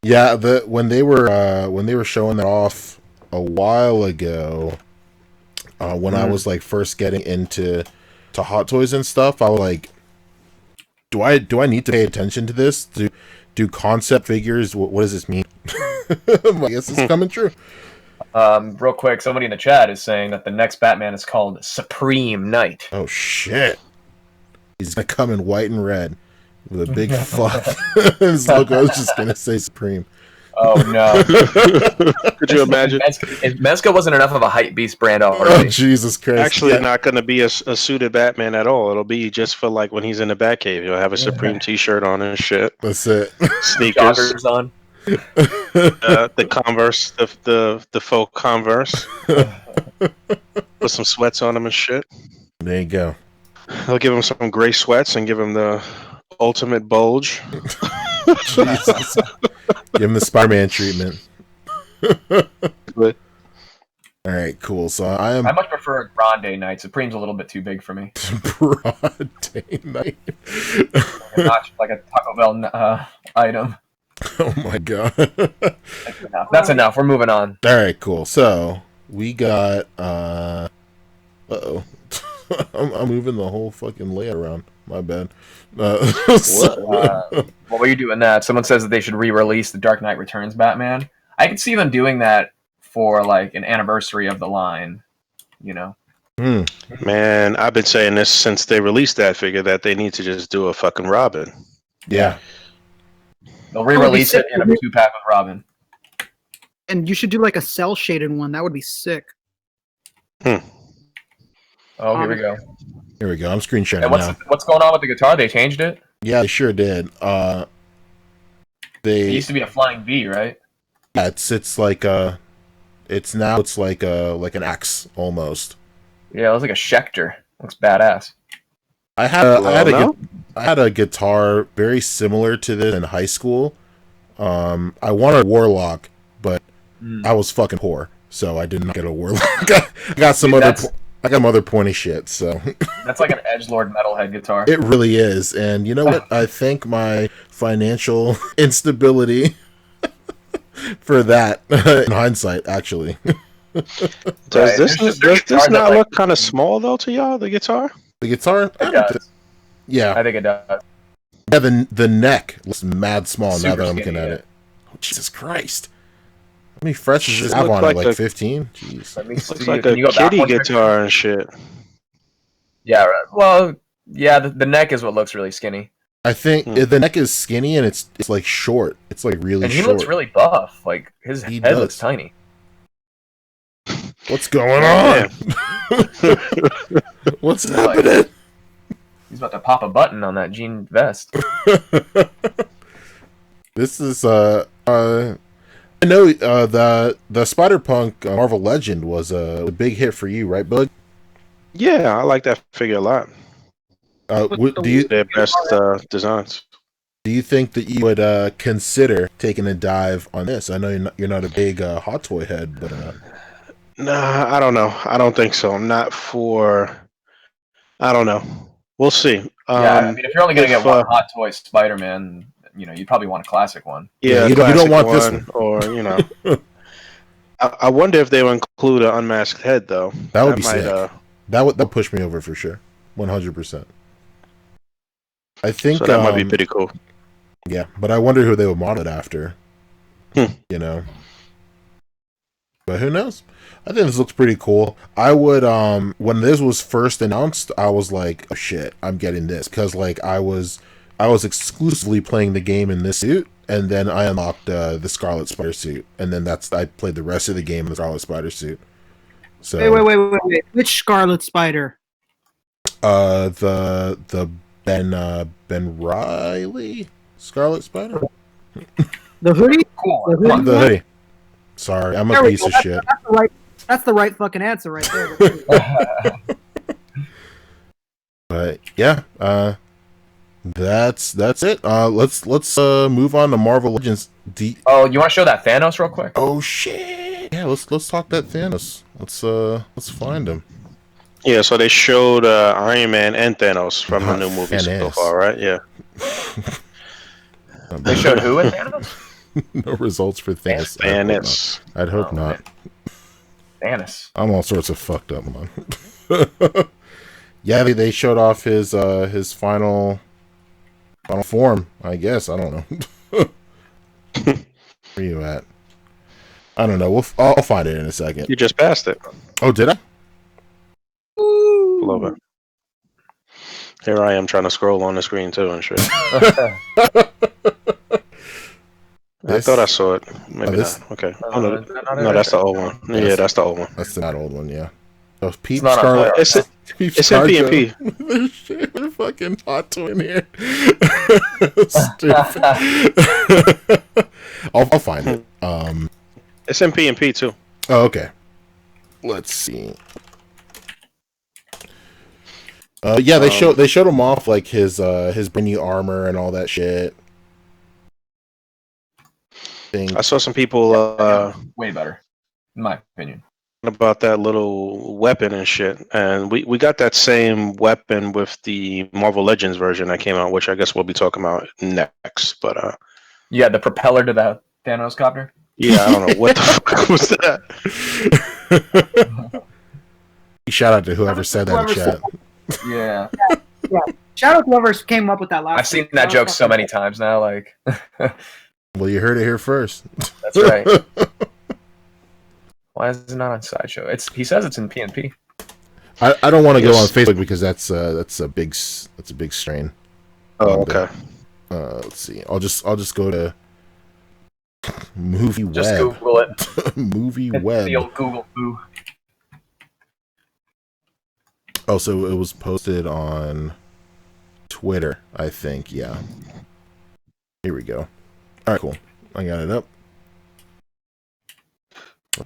Yeah. When they were showing that off a while ago, when I was like first getting into Hot Toys and stuff, I was like, do I need to pay attention to this? Do concept figures? What does this mean? I guess it's coming true. Real quick, somebody in the chat is saying that the next Batman is called Supreme Knight. Oh shit! He's gonna come in white and red with a big fuck. His logo. I was just gonna say Supreme. Oh no! Could you imagine? If Mezco wasn't enough of a hype beast brand Oh already. Jesus Christ! Actually, Yeah. not going to be a suited Batman at all. It'll be just for like when he's in the Batcave. He'll have a Supreme T-shirt on and shit, That's it. sneakers, Joggers on. the Converse, the faux Converse, put some sweats on him and shit. There you go. He'll give him some gray sweats and give him the ultimate bulge. Jesus. Give him the Spider-Man treatment. But All right, cool. So I I am much prefer Grande Knight. Supreme's a little bit too big for me. broad day night. Not like a Taco Bell item. Oh my god. That's enough. That's enough. We're moving on. All right, cool. So we got uh-oh. I'm moving the whole fucking layout around. My bad. What were you doing that? Someone says that they should re-release the Dark Knight Returns Batman. I could see them doing that for like an anniversary of the line. You know. man, I've been saying this since they released that figure that they need to just do a fucking Robin. Yeah. They'll re-release it in a 2-pack with Robin. And you should do like a cell shaded one. That would be sick. Oh, here we go. Here we go. I'm screenshotting And now. what's going on with the guitar? They changed it. Yeah, they sure did. It used to be a flying V, right? Yeah, it's like it's like an X almost. Yeah, it looks like a Schecter. Looks badass. I had a guitar very similar to this in high school. I wanted a Warlock, but I was fucking poor, so I did not get a Warlock. I got some other pointy shit. So That's like an edgelord metalhead guitar. it really is, and you know what? I thank my financial instability for that. In hindsight, actually. Does this There's does guitars this that, not like- look kind of small though to y'all? The guitar? The guitar, It does. yeah, I think it does. yeah. The neck looks mad small now Super that I'm looking skinny, at yeah. it. Oh, Jesus Christ! How many frets does It this have looks on it? like Like a- 15? Jeez. Let me Looks see. like Can a you go back kitty one picture? guitar and shit. Yeah. Right. Well, yeah. The neck is what looks really skinny, I think the neck is skinny and it's like short. It's like really and he short. looks really buff. Like his He head does. looks tiny. What's going Yeah. on? What's happening? He's about to pop a button on that jean vest. This is I know the Spider-Punk Marvel Legend was a big hit for you, right, Bud? Yeah, I like that figure a lot. Do Their best designs. you think that you would consider taking a dive on this? I know you're not a big Hot Toy head, but Nah, I don't know. I don't think so. I'm not for. I don't know. We'll see. Yeah, I mean, if you're only gonna if, get one Hot Toy Spider-Man, you know, you'd probably want a classic one. Yeah, you don't classic want this one, or you know. I wonder if they will include an unmasked head though. that would be might, sick. That push me over for sure, 100%. I think so that might be pretty cool. yeah, but I wonder who they would model it after. You know. But who knows? I think this looks pretty cool. I would when this was first announced, I was like, oh shit, I'm getting this because like I was exclusively playing the game in this suit, and then I unlocked the Scarlet Spider suit, and then I played the rest of the game in the Scarlet Spider suit. So Wait. Which Scarlet Spider? the Ben Riley Scarlet Spider, The hoodie? Cool. The Come on. the hoodie. Sorry, I'm a There we piece go. of shit. That's the right fucking answer right there. But yeah, that's it. Let's move on to Marvel Legends. Oh, you want to show that Thanos real quick? Oh shit! Yeah, let's talk that Thanos. Let's find him. Yeah, so they showed Iron Man and Thanos from the new movie so Thanos. far, right? Yeah. They showed who in Thanos? No results for Thanos. Thanos. I'd hope Oh, not. Thanos. I'm all sorts of fucked up, man. Yeah, they showed off his final form. I guess I don't know. Where are you at? I don't know. I'll find it in a second. You just passed it. Oh, did I? Love it. Here I am trying to scroll on the screen too and shit. I thought I saw it. Maybe this- not. Okay. No, That's the old one. Yeah, that's the old one. That's the not old one. Yeah. Oh, Pete not on Scarlet. fire. It's in P&P. They're fucking hot to in here. Stupid. I'll find it. It's in P&P too. Oh, okay. Let's see. Yeah, they showed him off like his brand new armor and all that shit. I saw some people Way better, in my opinion. about that little weapon and shit, and we got that same weapon with the Marvel Legends version that came out, which I guess we'll be talking about next. But Yeah, the propeller to the Thanos copter. yeah, I don't know what the fuck was that. Shout out to whoever said that in chat. Yeah, Shout out to whoever came up with that last. I've seen that joke so many times now. Like, Well, you heard it here first. that's right. Why is it not on Sideshow? He says it's in PNP. I don't want to go on Facebook because that's a big strain. Oh, okay. Let's see. I'll just go to Movie Just Web. Google it. Movie It's Web. the old Google foo. Oh, so it was posted on Twitter, I think. Yeah. Here we go. All right, cool. I got it up.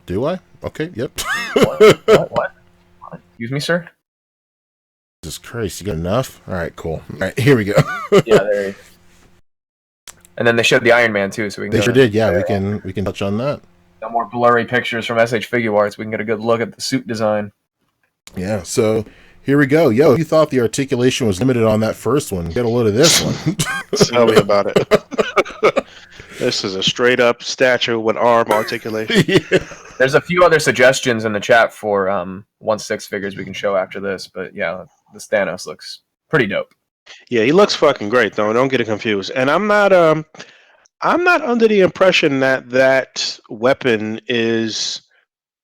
Do I? Okay. Yep. What? Excuse me, sir? Jesus Christ, you got enough? All right, cool. All right, here we go. Yeah, there. He... And then they showed the Iron Man too, so we can. They sure did. Yeah, we can touch on that. No more blurry pictures from SH Figure Arts. We can get a good look at the suit design. Yeah. So here we go. Yo, if you thought the articulation was limited on that first one, get a load of this one. Tell me about it. This is a straight up statue with arm articulation. Yeah. There's a few other suggestions in the chat for 1/6 figures we can show after this, but yeah, this Thanos looks pretty dope. Yeah, he looks fucking great though. Don't get it confused. And I'm not under the impression that weapon is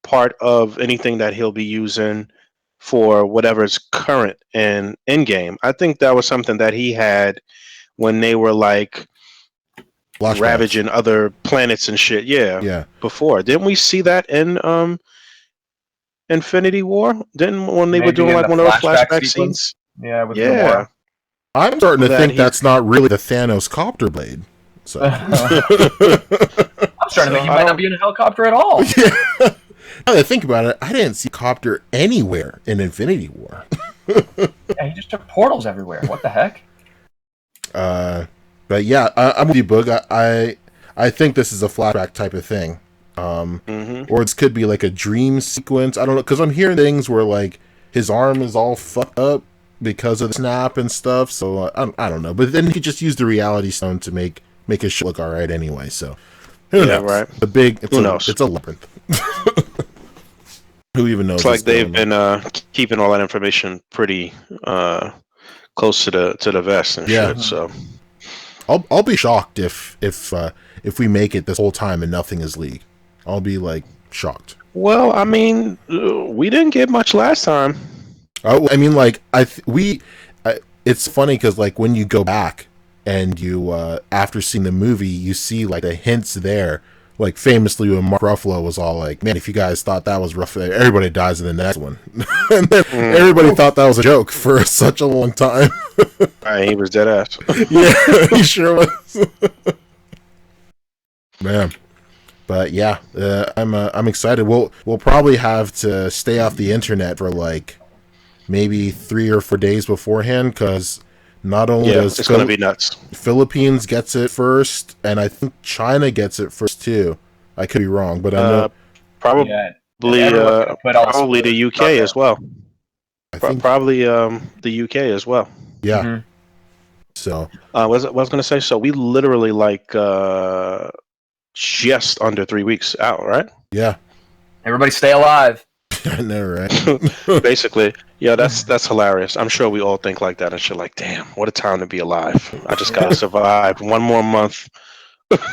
part of anything that he'll be using for whatever's current and in game. I think that was something that he had when they were like Flashbacks. ravaging other planets and shit. Yeah. Before, didn't we see that in Infinity War? Didn't when they were Maybe doing in like the one of those flashback flashback sequence? scenes? Yeah, with Yeah. I'm starting to That think he- that's not really the Thanos copter blade. So I'm starting to think he might not be in a helicopter at all. yeah. Now that I think about it, I didn't see copter anywhere in Infinity War. Yeah, he just took portals everywhere. What the heck? But yeah, I'm with you, Boog. I think this is a flashback type of thing. Or it could be like a dream sequence. I don't know, because I'm hearing things where like his arm is all fucked up because of the snap and stuff. So I don't know. But then he could just use the reality stone to make his shit look all right anyway. So who knows? Right. Who knows? It's a labyrinth. Who even knows? It's like what's they've going on? been keeping all that information pretty close to the vest and Yeah. shit. So I'll be shocked if we make it this whole time and nothing is leaked. I'll be like shocked. Well, I mean, we didn't get much last time. Oh, I mean, like it's funny because like when you go back and you after seeing the movie, you see like the hints there. Like famously, when Mark Ruffalo was all like, "Man, if you guys thought that was rough, everybody dies in the next one," and then everybody thought that was a joke for such a long time. He was dead ass. Yeah, he sure was. Man, but yeah, I'm excited. We'll probably have to stay off the internet for like maybe 3 or 4 days beforehand because not only does it's going to be nuts. Philippines gets it first, and I think China gets it first too. I could be wrong, but I know probably probably the UK as well. I think probably the UK as well. Yeah. Mhm. So what was I going to say? So we literally like just under 3 weeks out, right? yeah, Everybody stay alive. I know, right? Basically, yeah, that's hilarious. I'm sure we all think like that and shit. Like, damn, what a time to be alive! I just gotta survive one more month,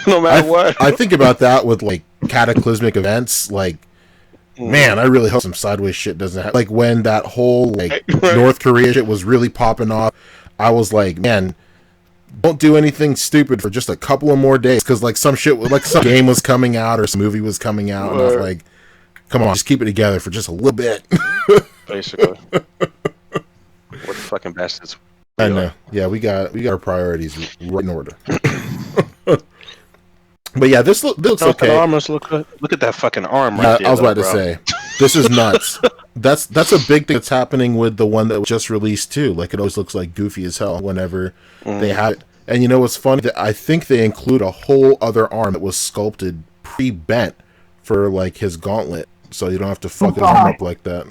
no matter what. I think about that with like cataclysmic events. Like, man, I really hope some sideways shit doesn't happen. Like when that whole like North Korea shit was really popping off, I was like, man, don't do anything stupid for just a couple of more days because like some shit, like some game was coming out or some movie was coming out, and I was like, come on, just keep it together for just a little bit. Basically, what the fucking bastards. I know. Yeah, we got our priorities right in order. But yeah, this looks okay. Look at that fucking arm right there. I was about to say, this is nuts. That's a big thing that's happening with the one that was just released too. Like it always looks like goofy as hell whenever they have it. And you know what's funny? That I think they include a whole other arm that was sculpted pre-bent for like his gauntlet, so you don't have to fuck his arm up like that.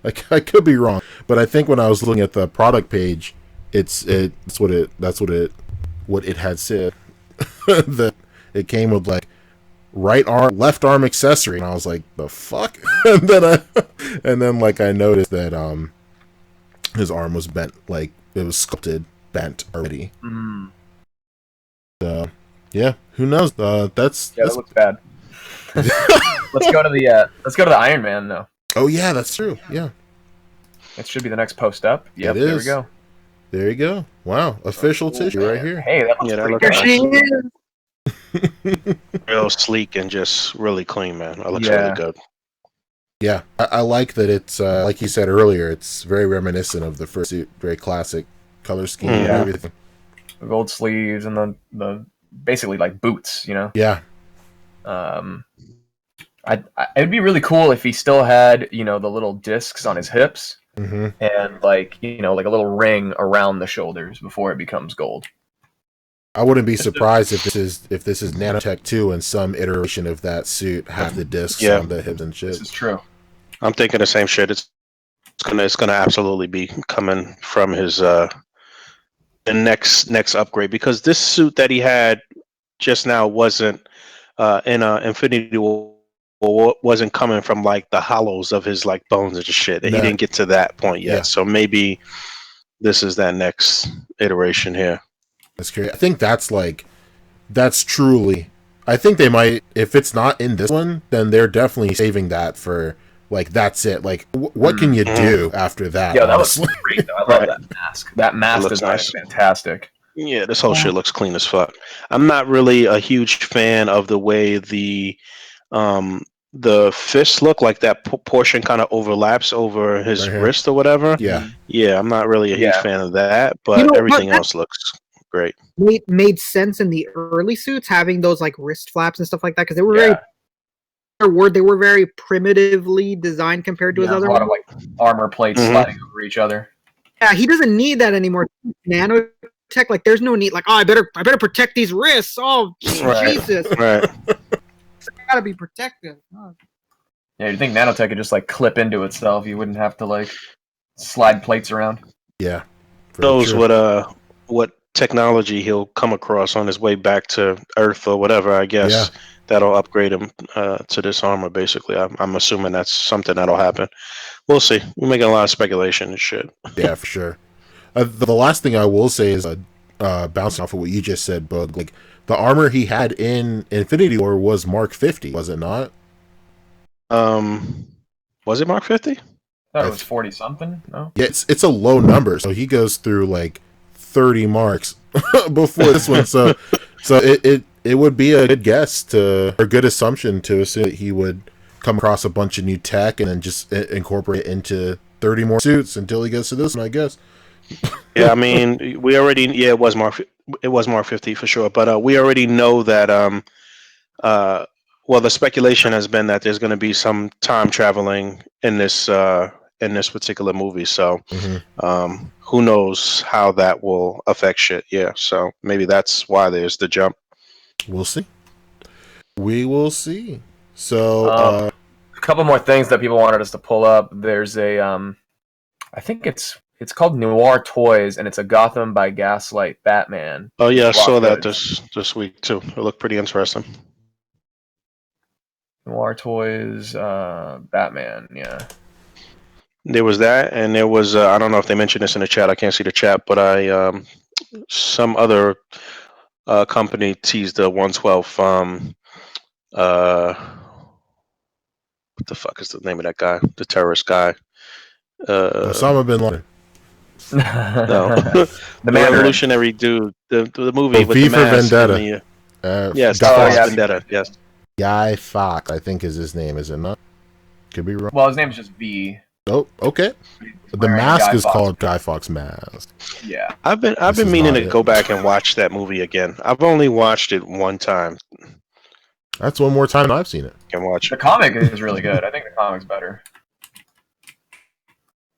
Like I could be wrong, but I think when I was looking at the product page, that's what it had said. That it came with like right arm, left arm accessory, and I was like, the fuck? and then like I noticed that his arm was bent, like it was sculpted bent already. So yeah, who knows? That looks bad. Let's go to the Iron Man though. Oh yeah, that's true. Yeah, It should be the next post up. Yep, it there we is. go. There you go. Wow, official tissue right here. Hey, that looks pretty There good. she is. real sleek and just really clean, man. It looks Yeah. really good. Yeah, I like that it's like you said earlier. It's very reminiscent of the first suit, very classic color scheme and Yeah. everything. The gold sleeves and the basically like boots, you know. Yeah, It'd be really cool if he still had, you know, the little discs on his hips hmm and like, you know, like a little ring around the shoulders before it becomes gold. I wouldn't be surprised if this is Nanotech 2 and some iteration of that suit have the discs on the hips and shit. This is true. I'm thinking the same shit. It's gonna absolutely be coming from his the next upgrade, because this suit that he had just now wasn't in Infinity War, wasn't coming from like the hollows of his like bones and shit. No. He didn't get to that point yet. Yeah. So maybe this is that next iteration here. That's curious. I think that's truly. I think they might, if it's not in this one, then they're definitely saving that for like that's it. Like what can you do after that? Yeah, that was honestly? great. Though. I love that mask. That mask looks design nice. is fantastic. Yeah, this whole shit looks clean as fuck. I'm not really a huge fan of the way the fists look, like that portion kind of overlaps over his Right here. wrist or whatever. Yeah, Yeah, I'm not really a huge Yeah. fan of that, but You know what? everything else looks great. Made sense in the early suits having those like wrist flaps and stuff like that because they were Yeah. they were very primitively designed compared to his Yeah, other a lot of ones. like armor plates Mhm. sliding over each other. Yeah, he doesn't need that anymore. Nanotech, like, there's no need. Like, oh, I better protect these wrists. Oh, Right. Jesus, Right. gotta be protected. Oh. Yeah, you'd think Nanotech could just like clip into itself. You wouldn't have to like slide plates around. yeah. For Knows sure. what technology he'll come across on his way back to Earth or whatever. I guess Yeah. that'll upgrade him to this armor. Basically, I'm assuming that's something that'll happen. We'll see. We're making a lot of speculation and shit. Yeah, for sure. The last thing I will say is bouncing off of what you just said, Bug, like the armor he had in Infinity War was Mark 50, was it not? Was it Mark 50? I thought it was 40 something. No. Yeah, it's a low number, so he goes through like 30 marks before this one. So it would be a good guess or a good assumption to assume that he would come across a bunch of new tech and then just incorporate it into 30 more suits until he gets to this one, I guess. Yeah, I mean, it was Mark 50 for sure, but we already know that well, the speculation has been that there's going to be some time traveling in this particular movie. So, who knows how that will affect shit? Yeah, so maybe that's why there's the jump. We'll see. We will see. So, a couple more things that people wanted us to pull up. There's a, I think it's called Noir Toys, and it's a Gotham by Gaslight Batman. Oh yeah, I saw that this week too. It looked pretty interesting. Noir Toys, Batman, yeah. There was that, and there was I don't know if they mentioned this in the chat. I can't see the chat, but some other company teased the 112. What the fuck is the name of that guy? The terrorist guy. Osama bin Laden. No, the Mandarin. revolutionary dude. The movie with V the for mask. Vendetta. Yes, Guy Vendetta. Yes. Guy Fawkes, I think is his name, is it not? Could be wrong. Well, his name's just V. Oh, okay. The Wearing mask Guy is Fawkes. called Guy Fawkes Mask. Yeah. I've been is meaning not to it. go back and watch that movie again. I've only watched it one time. That's one more time I've seen it. Can watch The it. comic is really good. I think the comic's better.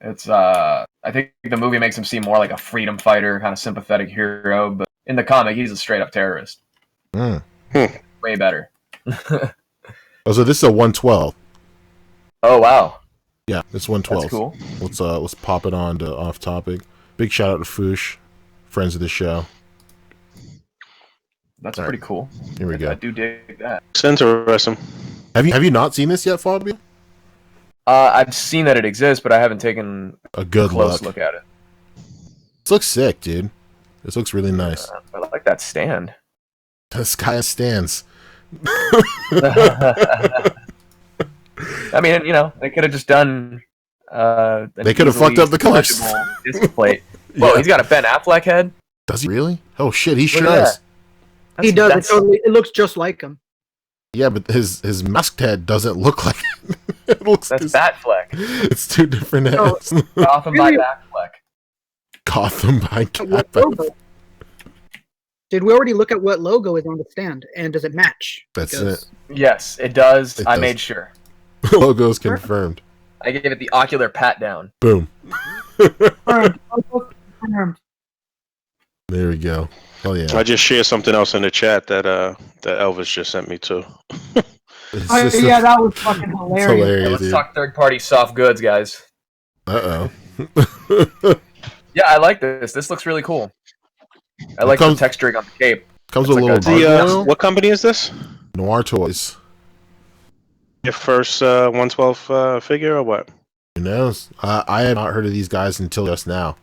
It's I think the movie makes him seem more like a freedom fighter, kind of sympathetic hero, but in the comic he's a straight up terrorist. Way better. Oh, so this is a 112. Oh wow. Yeah, it's 112. That's cool. Let's pop it on to off topic. Big shout out to Foosh, friends of the show. That's All pretty right. cool. Here we go. I do dig that. It's interesting. Have you not seen this yet, Fabio? I've seen that it exists, but I haven't taken A a good close look. look at it. This looks sick, dude. This looks really nice. I like that stand. The sky stands. I mean, you know, they could have just done. They could have fucked up the colors. Disc plate. Whoa, he's got a Ben Affleck head. Does he really? Oh shit, he sure Look at does. that. He does. That's- It looks just like him. Yeah, but his masked head doesn't look like it. It looks. That's Batfleck. It's two different Oh. heads. Gotham by Batfleck. Gotham by What Cat. logo? Did we already look at what logo is on the stand, and does it match? That's Because- it. Yes, it does. It I does. made sure. Logo's confirmed. I gave it the ocular pat down. Boom. Confirmed. There we go. Hell yeah. I just shared something else in the chat that Elvis just sent me too. It's Oh, just yeah, that was fucking it's hilarious. Hey, hilarious, let's dude. talk third-party soft goods, guys. Uh-oh. Yeah, I like this. This looks really cool. I like the comes- texturing on the cape. Comes It's with a like little a- gargoyle. What company is this? Noir Toys. Your first 112 figure or what? Who knows? I had not heard of these guys until just now.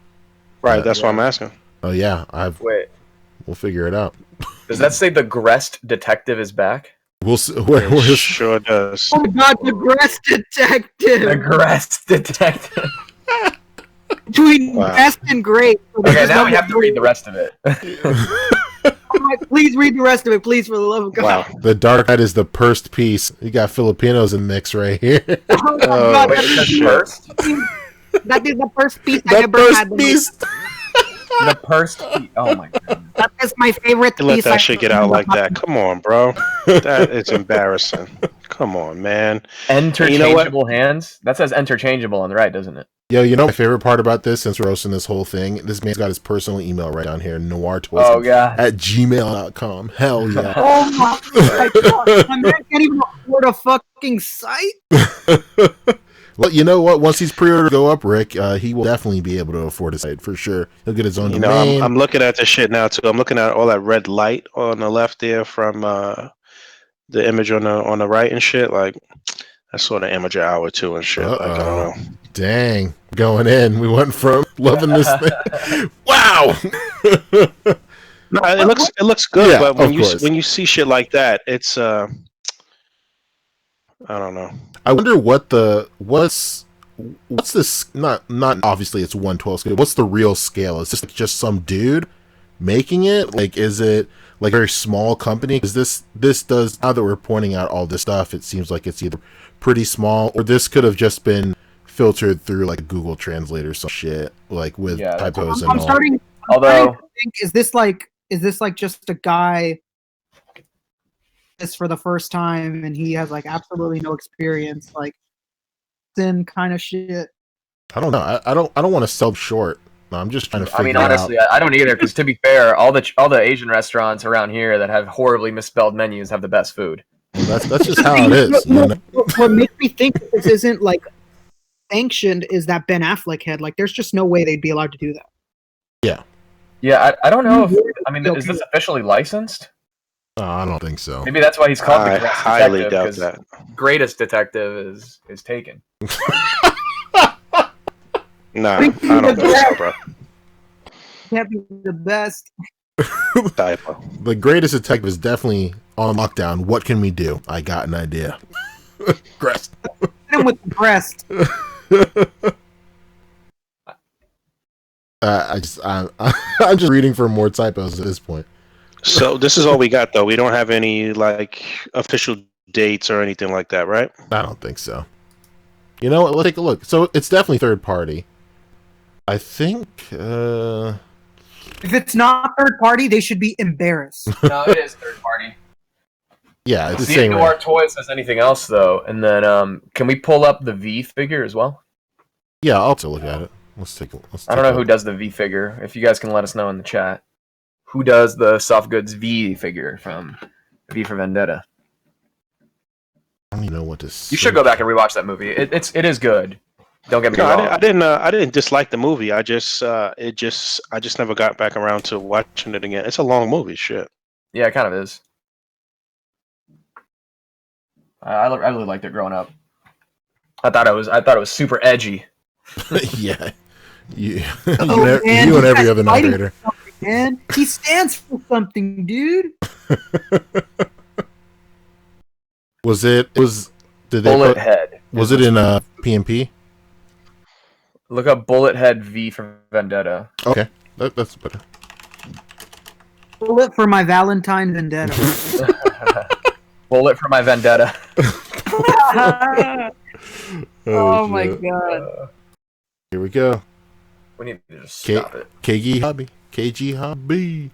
Right, that's what I'm asking. Oh yeah, Wait, we'll figure it out. does that say the Grest detective is back? We'll see. It sure does. Oh my god, the Grest The detective! Grest detective. Between Wow. best and great. Okay, now we have to read the rest of it. Please read the rest of it, please, for the love of God. Wow. The dark side is the pursed piece. You got Filipinos in the mix right here. Oh my Oh, god, Wait, it says first? that is the first piece I The ever pursed had. piece. The pursed piece. Oh my god. That is my favorite You let piece. that shit get out like that. Come on, bro. That is embarrassing. Come on, man. Interchangeable hands? That says interchangeable on the right, doesn't it? Yo, you know my favorite part about this, since we're hosting this whole thing, this man's got his personal email right down here, noirtoys Oh god. at gmail.com. Hell yeah. Oh my god, my man can't even afford a fucking site. Well, you know what? Once these pre-orders go up, Rick, he will definitely be able to afford a site for sure. He'll get his own You know, domain. I'm looking at this shit now too. I'm looking at all that red light on the left there from the image on the right and shit. Like that's sort of amateur hour too and shit. Like, I don't know. Dang, going in. We went from loving this thing. Wow. No, it looks good, Yeah, but of course. when you see shit like that, it's I don't know. I wonder what's this? Not obviously it's 1/12 scale. What's the real scale? Is this like just some dude making it? Like, is it like a very small company? Because this does, now that we're pointing out all this stuff, it seems like it's either pretty small, or this could have just been filtered through like Google Translate or some shit, like with typos and I'm all. starting. Although, to think, is this like just a guy this for the first time and he has like absolutely no experience, like thin kind of shit? I don't know. I don't want to sell short. I'm just trying to figure I mean, out. honestly, I don't either. Because to be fair, all the Asian restaurants around here that have horribly misspelled menus have the best food. That's just how it is. You know? What makes me think that this isn't like sanctioned is that Ben Affleck had like. There's just no way they'd be allowed to do that. Yeah, I don't know if I mean, is this officially licensed? I don't think so. Maybe that's why he's called I the Greatest highly Detective, doubt 'cause that. Greatest Detective is taken. Nah, I don't think so, bro. Can't be the best. Typo. The Greatest Detective is definitely on lockdown. What can we do? I got an idea. Crest. Hit him with the breast. I'm just reading for more typos at this point. So this is all we got, though. We don't have any like official dates or anything like that, right? I don't think so. You know what? Let's take a look. So it's definitely third party. I think. If it's not third party, they should be embarrassed. No, it is third party. Yeah, it's the See same. if Noir Toys has anything else though, and then can we pull up the V figure as well? Yeah, I'll take a look at it. I don't know who does the V figure. If you guys can let us know in the chat, who does the soft goods V figure from V for Vendetta? I don't even know what to say. You should go back and rewatch that movie. It is good. Don't get me No, wrong. I didn't dislike the movie. I just never got back around to watching it again. It's a long movie, shit. Yeah, it kind of is. I really liked it growing up. I thought it was super edgy. Yeah. You Oh, man, and every he's other fighting narrator. for something, man. He stands for something, dude. Did they Bullet Head. was it in PMP? Look up Bullet Head V for Vendetta. Okay. That's better. Bullet for my Valentine vendetta. Bullet for my Vendetta. Oh my shit. god. Here we go. We need to just stop it. KG Hobby. KG Hobby.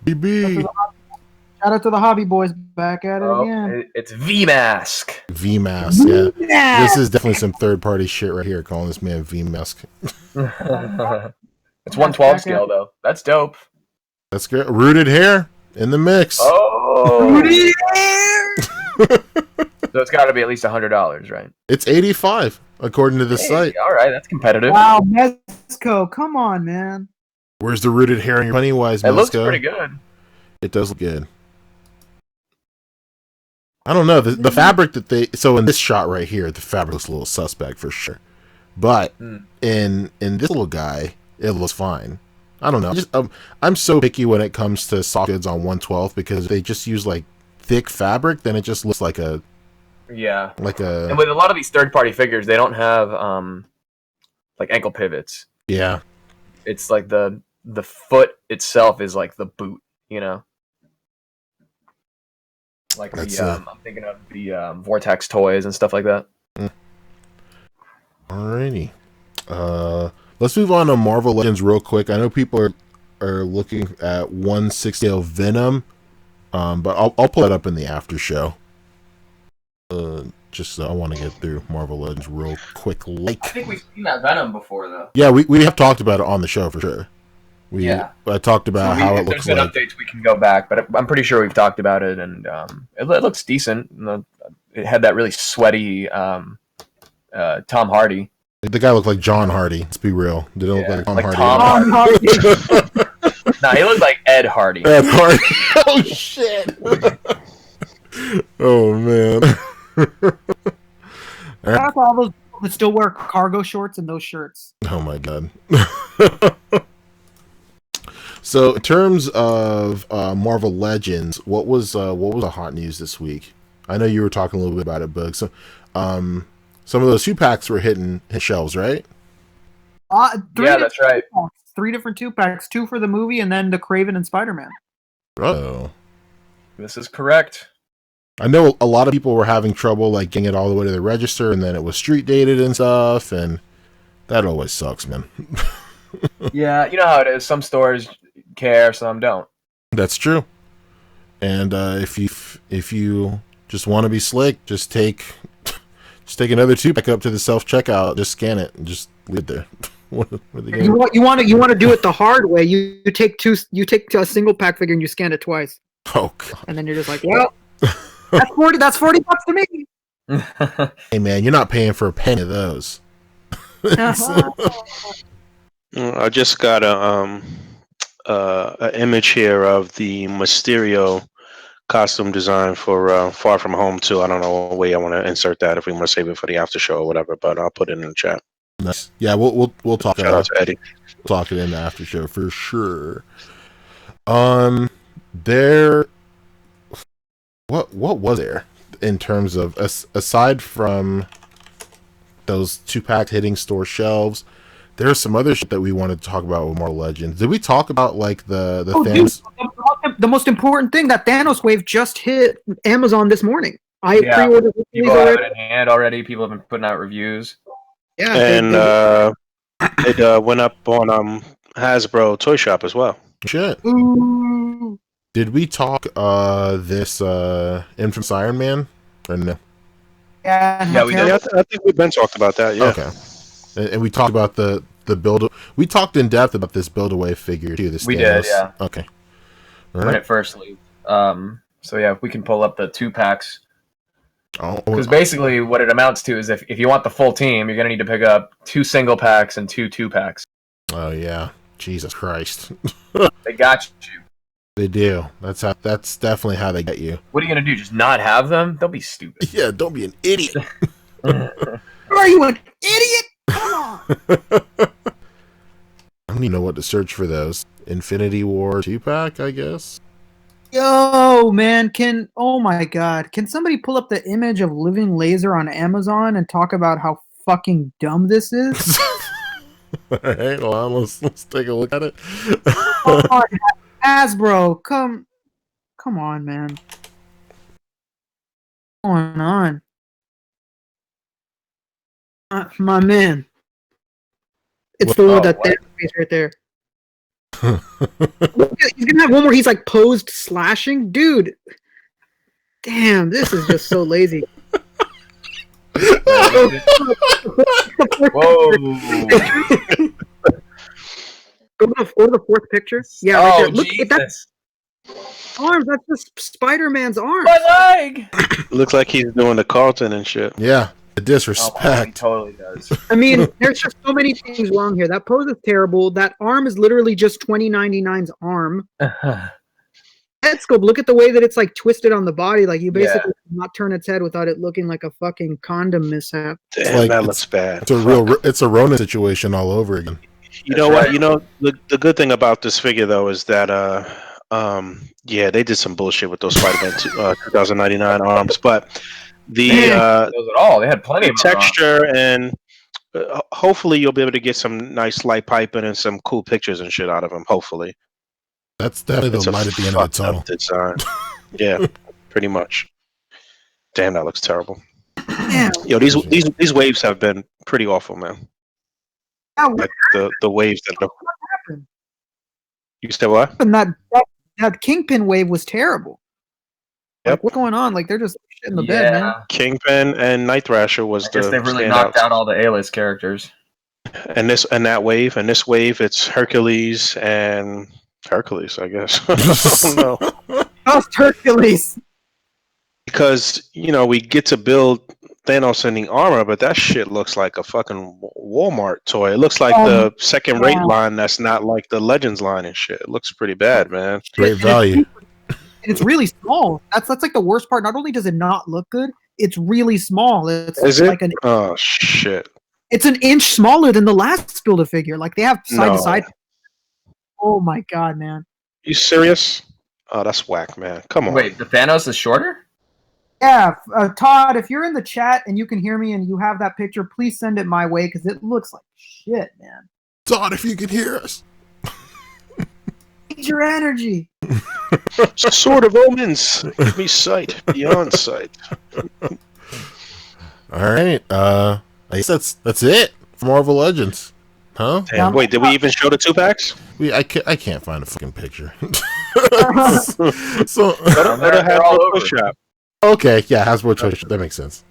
BB. Shout out to the Hobby Boys back at it again. It's V-Mask. VMask, yeah. This is definitely some third party shit right here, calling this man VMask. It's 112 scale though. That's dope. That's great. Rooted hair in the mix. Oh. So it's got to be at least $100, right? It's 85 according to the site. All right, that's competitive. Wow, Mezco, come on, man. Where's the rooted hair in your Pennywise, It looks Mezco? pretty good. It does look good. I don't know. The fabric that they... So in this shot right here, the fabric looks a little suspect for sure. But in this little guy, it looks fine. I don't know. I'm so picky when it comes to soft goods on 112 because if they just use like thick fabric, then it just looks like a... Yeah. Like a... And with a lot of these third-party figures, they don't have like ankle pivots. Yeah. It's like the foot itself is like the boot, you know? Like I'm thinking of the Vortex toys and stuff like that. Alrighty. Let's move on to Marvel Legends real quick. I know people are looking at 160 Venom, but I'll pull that up in the after show. Just I want to get through Marvel Legends real quick. I think we've seen that Venom before, though. Yeah, we have talked about it on the show for sure. I talked about how it looks like. If there's been updates, we can go back, but I'm pretty sure we've talked about it, and it looks decent. It had that really sweaty Tom Hardy. The guy looked like John Hardy. Let's be real. Did it look like Tom Hardy? Tom Hardy. Nah, he looked like Ed Hardy. Ed Hardy. Oh shit. Oh man. That's all those people that still wear cargo shorts and those shirts. Oh my god. So in terms of Marvel Legends, what was the hot news this week? I know you were talking a little bit about it, Bug. So, some of those 2-packs were hitting shelves, right? Yeah, that's right. 3 different 2-packs, 2 for the movie, and then the Kraven and Spider-Man. Oh, This is correct. I know a lot of people were having trouble like getting it all the way to the register, and then it was street dated and stuff, and that always sucks, man. Yeah, you know how it is. Some stores care, some don't. That's true. And if you just want to be slick, just take another 2-pack up to the self checkout, just scan it, and just leave it there. You want to do it the hard way. You take a single pack figure and you scan it twice. Oh, God. And then you're just like, well, that's $40 to me. Hey man, you're not paying for a penny of those. I just got a image here of the Mysterio costume design for Far From Home too. I don't know what way I want to insert that, if we want to save it for the after show or whatever, but I'll put it in the chat. Nice. Yeah, we'll talk. Shout out to Eddie. We'll talk it in the after show for sure. What was there in terms of aside from those 2-packs hitting store shelves? There's some other shit that we wanted to talk about with Marvel Legends. Did we talk about like the Thanos? Dude, the most important thing, that Thanos wave just hit Amazon this morning. I pre-ordered. People have it in hand already. People have been putting out reviews. Yeah, And it went up on Hasbro Toy Shop as well. Shit. Ooh. Did we talk this Infamous Iron Man or no? Yeah, we did. Yeah, I think we've been talked about that. Yeah. Okay. And we talked about the build. We talked in depth about this build away figure too. This We Thanos. did, yeah. Okay. All When right. it first leaked. So yeah, we can pull up the 2-packs. Oh, Because basically what it amounts to is if you want the full team, you're going to need to pick up 2 single packs and 2 2-packs. oh yeah. Jesus Christ. They got you. They do. That's definitely how they get you. What are you going to do? Just not have them? Don't be stupid. Yeah. Don't be an idiot. Are you an idiot? Come on. I don't even know what to search for those. Infinity War 2-pack, I guess. Yo, man, oh my god, can somebody pull up the image of Living Laser on Amazon and talk about how fucking dumb this is? All right, well, let's take a look at it. Oh, Hasbro, come on, man. What's going on? My man. It's the one that face right there. He's gonna have one where he's like posed slashing, dude. Damn, this is just so lazy. Whoa. Go to the 4th picture. Yeah, right there. Look at that arms. That's just Spider-Man's arms. My leg! Looks like he's doing the Carlton and shit. Yeah, the Oh, disrespect. he totally does. I mean, there's just so many things wrong here. That pose is terrible. That arm is literally just 2099's arm. Headscope, look at the way that it's like twisted on the body. Like you basically cannot turn its head without it looking like a fucking condom mishap. Damn, like- that looks bad. It's a Ronin situation all over again. You know what? You know the good thing about this figure though is that yeah, they did some bullshit with those Spider-Man 2099 arms, but the those at all. They had plenty of texture and hopefully you'll be able to get some nice light piping and some cool pictures and shit out of them. Hopefully, That's definitely it's the light at the end of the fucked up tunnel. design. Yeah, pretty much. Damn, that looks terrible. Damn. Yo, these waves have been pretty awful, man. Yeah, Like the waves that what happened? you said what? And that Kingpin wave was terrible. Like, Yep. what's going on? Like they're just shit in the bed, man. Kingpin and Night Thrasher was I guess the they've really standouts. knocked out all the A-list characters. And this wave, it's Hercules, I guess. I don't know. How's Hercules? Because, we get to build Thanos in the armor, but that shit looks like a fucking Walmart toy. It looks like the second rate line that's not like the Legends line and shit. It looks pretty bad, man. Great value. And it's really small. That's like the worst part. Not only does it not look good, it's really small. It's Is it? like Oh, shit. it's an inch smaller than the last Build-A-Figure. Like they have side to side. Oh my god, man. You serious? Oh, that's whack, man. Come on. Wait, the Thanos is shorter? Yeah, Todd, if you're in the chat and you can hear me and you have that picture, please send it my way because it looks like shit, man. Todd, if you could hear us. Need your energy. Sword of Omens. Give me sight beyond sight. All right. I guess that's it for Marvel Legends, huh? Damn, wait, did we even show the 2-packs? I can't find a fucking picture. So Go to They're all Hasbro over. Push Shop. okay, yeah, Hasbro Toy Shop, that makes sense.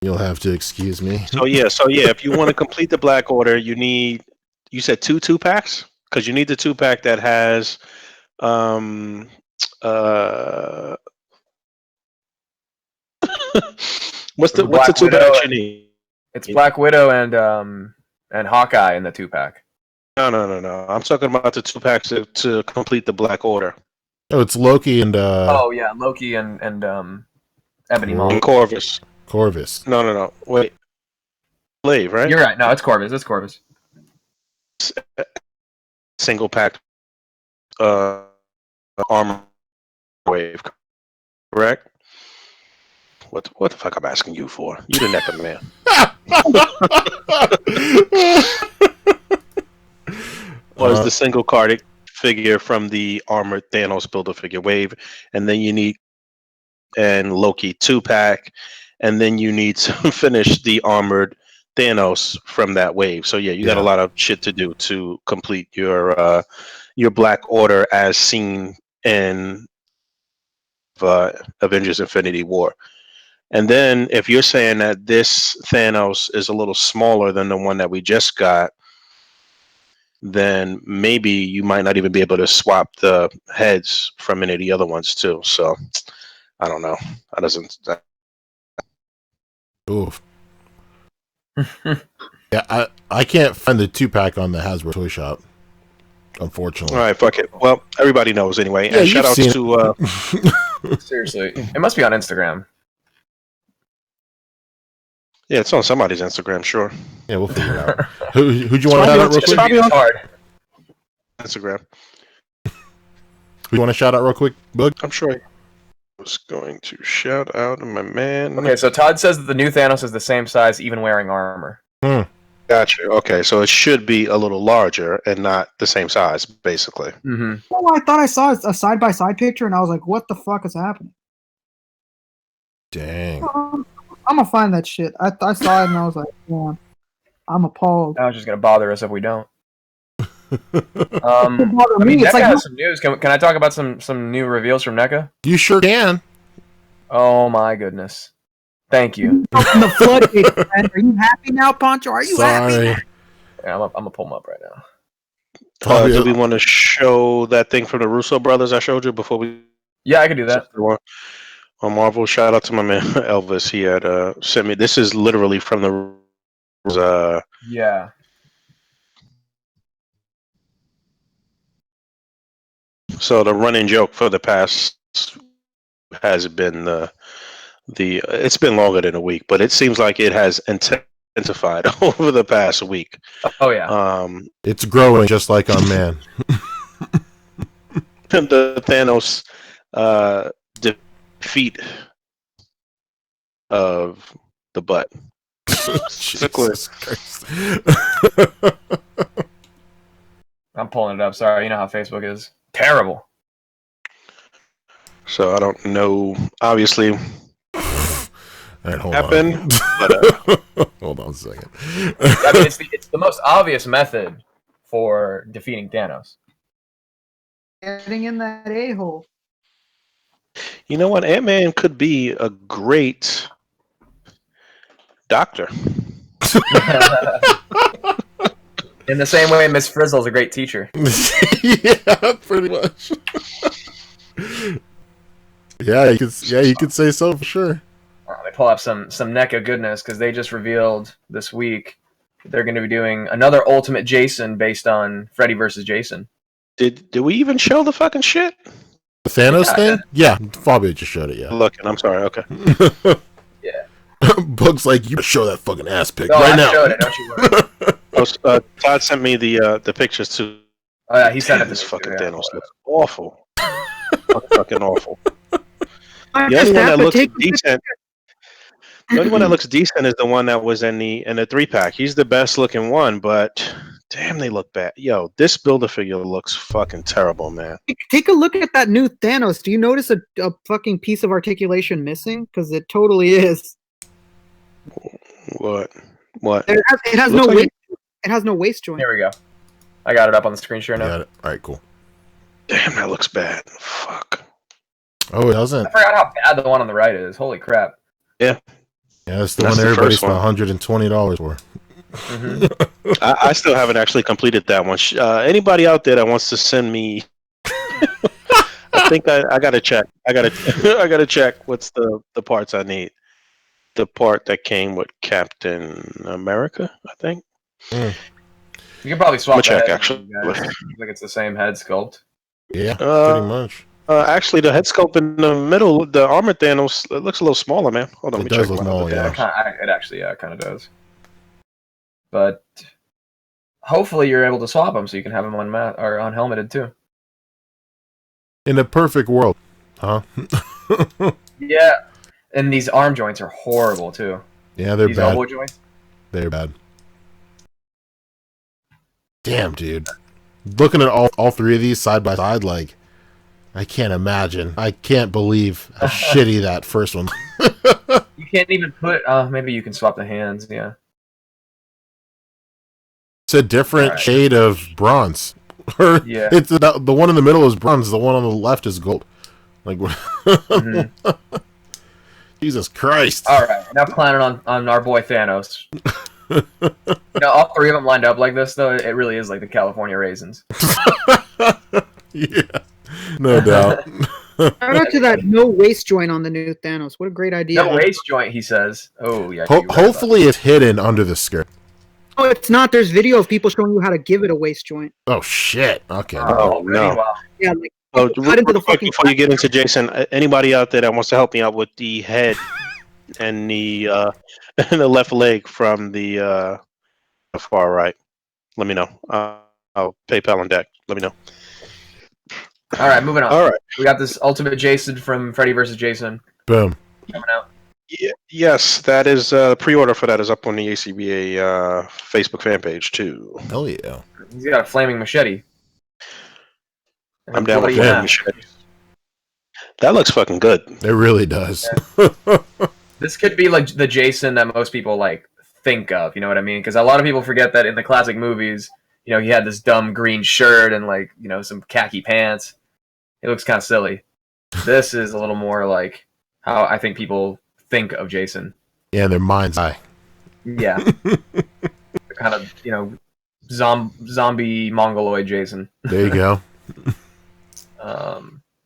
You'll have to excuse me. So yeah, if you want to complete the Black Order, you said 2-packs? Because you need the 2-pack that has what's the Black 2-pack Widow you need? It's Black Widow and Hawkeye in the 2-pack. No. I'm talking about the 2-packs to complete the Black Order. Oh, it's Loki and Oh yeah, Loki and Ebony Cool. Maw. And Corvus. Corvus. No. Wait. Slave, right? You're right. No, it's Corvus. It's Corvus. Single pack armor wave, correct? What the fuck I'm asking you for? You the NECA man. Was the single card figure from the armored Thanos Build-A-Figure wave, and then you need and Loki 2-pack, and then you need to finish the armored Thanos from that wave. So yeah, you got a lot of shit to do to complete your Black Order as seen in Avengers Infinity War. And then if you're saying that this Thanos is a little smaller than the one that we just got, then maybe you might not even be able to swap the heads from any of the other ones too. So I don't know. That doesn't. Oof. Yeah, I can't find the 2-pack on the Hasbro Toy Shop, unfortunately. All right, fuck it. Well, everybody knows anyway. Yeah, And shout out to Seriously, it must be on Instagram. yeah, it's on somebody's Instagram, sure. Yeah, we'll figure it out. Who'd you want to shout out real It's quick? probably on hard. Instagram. Who you want to shout out real quick, Boog? I'm sure I was going to shout out my man. Okay, so Todd says that the new Thanos is the same size, even wearing armor. Gotcha. Okay, so it should be a little larger and not the same size, basically. Mm-hmm. Oh, I thought I saw a side-by-side picture, and I was like, what the fuck is happening? Dang. I'm gonna find that shit. I saw it, and I was like, man, I'm appalled. Now it's just gonna bother us if we don't. Bother I mean, me. It's NECA like, has some news. Can I talk about some new reveals from NECA? You sure can. Oh my goodness! Thank you. open the floodgates, man. Are you happy now, Poncho? Are you Sorry. happy? Yeah, I'm gonna pull them up right now. Do we want to show that thing from the Russo brothers I showed you before we? Yeah, I can do that. On Marvel, shout out to my man Elvis. He had sent me. This is literally from the. Yeah. So the running joke for the past has been the it's been longer than a week, but it seems like it has intensified over the past week. Oh yeah. It's growing just like our man. The Thanos defeat of the butt. Jesus Christ. I'm pulling it up. Sorry, you know how Facebook is. Terrible. So I don't know. Obviously, All right, hold happened. on. But, Hold on a second. I mean, it's the most obvious method for defeating Thanos. Getting in that a-hole. you know what? Ant-Man could be a great doctor. In the same way, Miss Frizzle's a great teacher. Yeah, pretty much. Yeah, you could say so for sure. They pull up some NECA goodness because they just revealed this week that they're going to be doing another Ultimate Jason based on Freddy versus Jason. Did we even show the fucking shit? The Thanos thing? Yeah, Fabio just showed it, yeah. Looking, I'm sorry. Okay. Yeah. Book's like, you show that fucking ass pic No, right I now. showed it. Don't you worry. Todd sent me the pictures too. Oh yeah, he sent it Damn, to this me. fucking too, yeah. Thanos looks awful. Fucking awful. I The only one that but looks take a decent. The only one that looks decent is the one that was in the 3-pack. He's the best looking one, but damn, they look bad. Yo, this Build-A-Figure looks fucking terrible, man. Take a look at that new Thanos. Do you notice a fucking piece of articulation missing? Because it totally is. What? It has Looks no like waist. It has no waist joint. Here we go. I got it up on the screen share now. Got it. All right, cool. Damn, that looks bad. Fuck. Oh, it doesn't. I forgot how bad the one on the right is. Holy crap. Yeah, it's the That's one the everybody first spent one. $120 for. Mm-hmm. I still haven't actually completed that one. Anybody out there that wants to send me? I think I gotta check. I gotta check. What's the parts I need? The part that came with Captain America, I think. You can probably swap I'ma check, the head. actually. Guys. I think it's the same head sculpt. Yeah, pretty much. Actually, the head sculpt in the middle, the armor Thanos, it looks a little smaller, man. Hold on, It let me does check. look my other smaller, tab. yeah. It actually kind of does. But hopefully you're able to swap them so you can have them on helmeted too. In a perfect world, huh? Yeah, and these arm joints are horrible too. Yeah, they're These bad. elbow joints. They're bad. Damn, dude. Looking at all three of these side by side, like, I can't imagine. I can't believe how shitty that first one. You can't even put. Maybe you can swap the hands. Yeah. It's a different Alright. shade of bronze. Or Yeah. it's the one in the middle is bronze. The one on the left is gold. Like, Mhm. Jesus Christ! All right, now planning on our boy Thanos. All three of them lined up like this, though. It really is like the California raisins. Yeah, no doubt. Shout out to that no waist joint on the new Thanos. What a great idea. No waist joint, he says. Oh yeah. you're right about Hopefully, it's hidden under the skirt. Oh, it's not. There's video of people showing you how to give it a waist joint. Oh shit! Okay. that. Oh, really? no. Wow. Yeah, like Oh, cut into the quick, fucking. before you get into Jason, anybody out there that wants to help me out with the head and the and the left leg from the far right, let me know. I'll PayPal on deck. Let me know. All right, moving on. All right. We got this Ultimate Jason from Freddy vs. Jason Boom. coming out. Yes, that is pre-order for that is up on the A.C.B.A. Facebook fan page too. Hell yeah. He's got a flaming machete. I'm down with Bloody that. knife. That looks fucking good. It really does. This could be like the Jason that most people like think of. You know what I mean? Because a lot of people forget that in the classic movies, he had this dumb green shirt and like some khaki pants. It looks kind of silly. This is a little more like how I think people think of Jason. Yeah, their mind's eye. Yeah, the kind of zombie mongoloid Jason. There you go.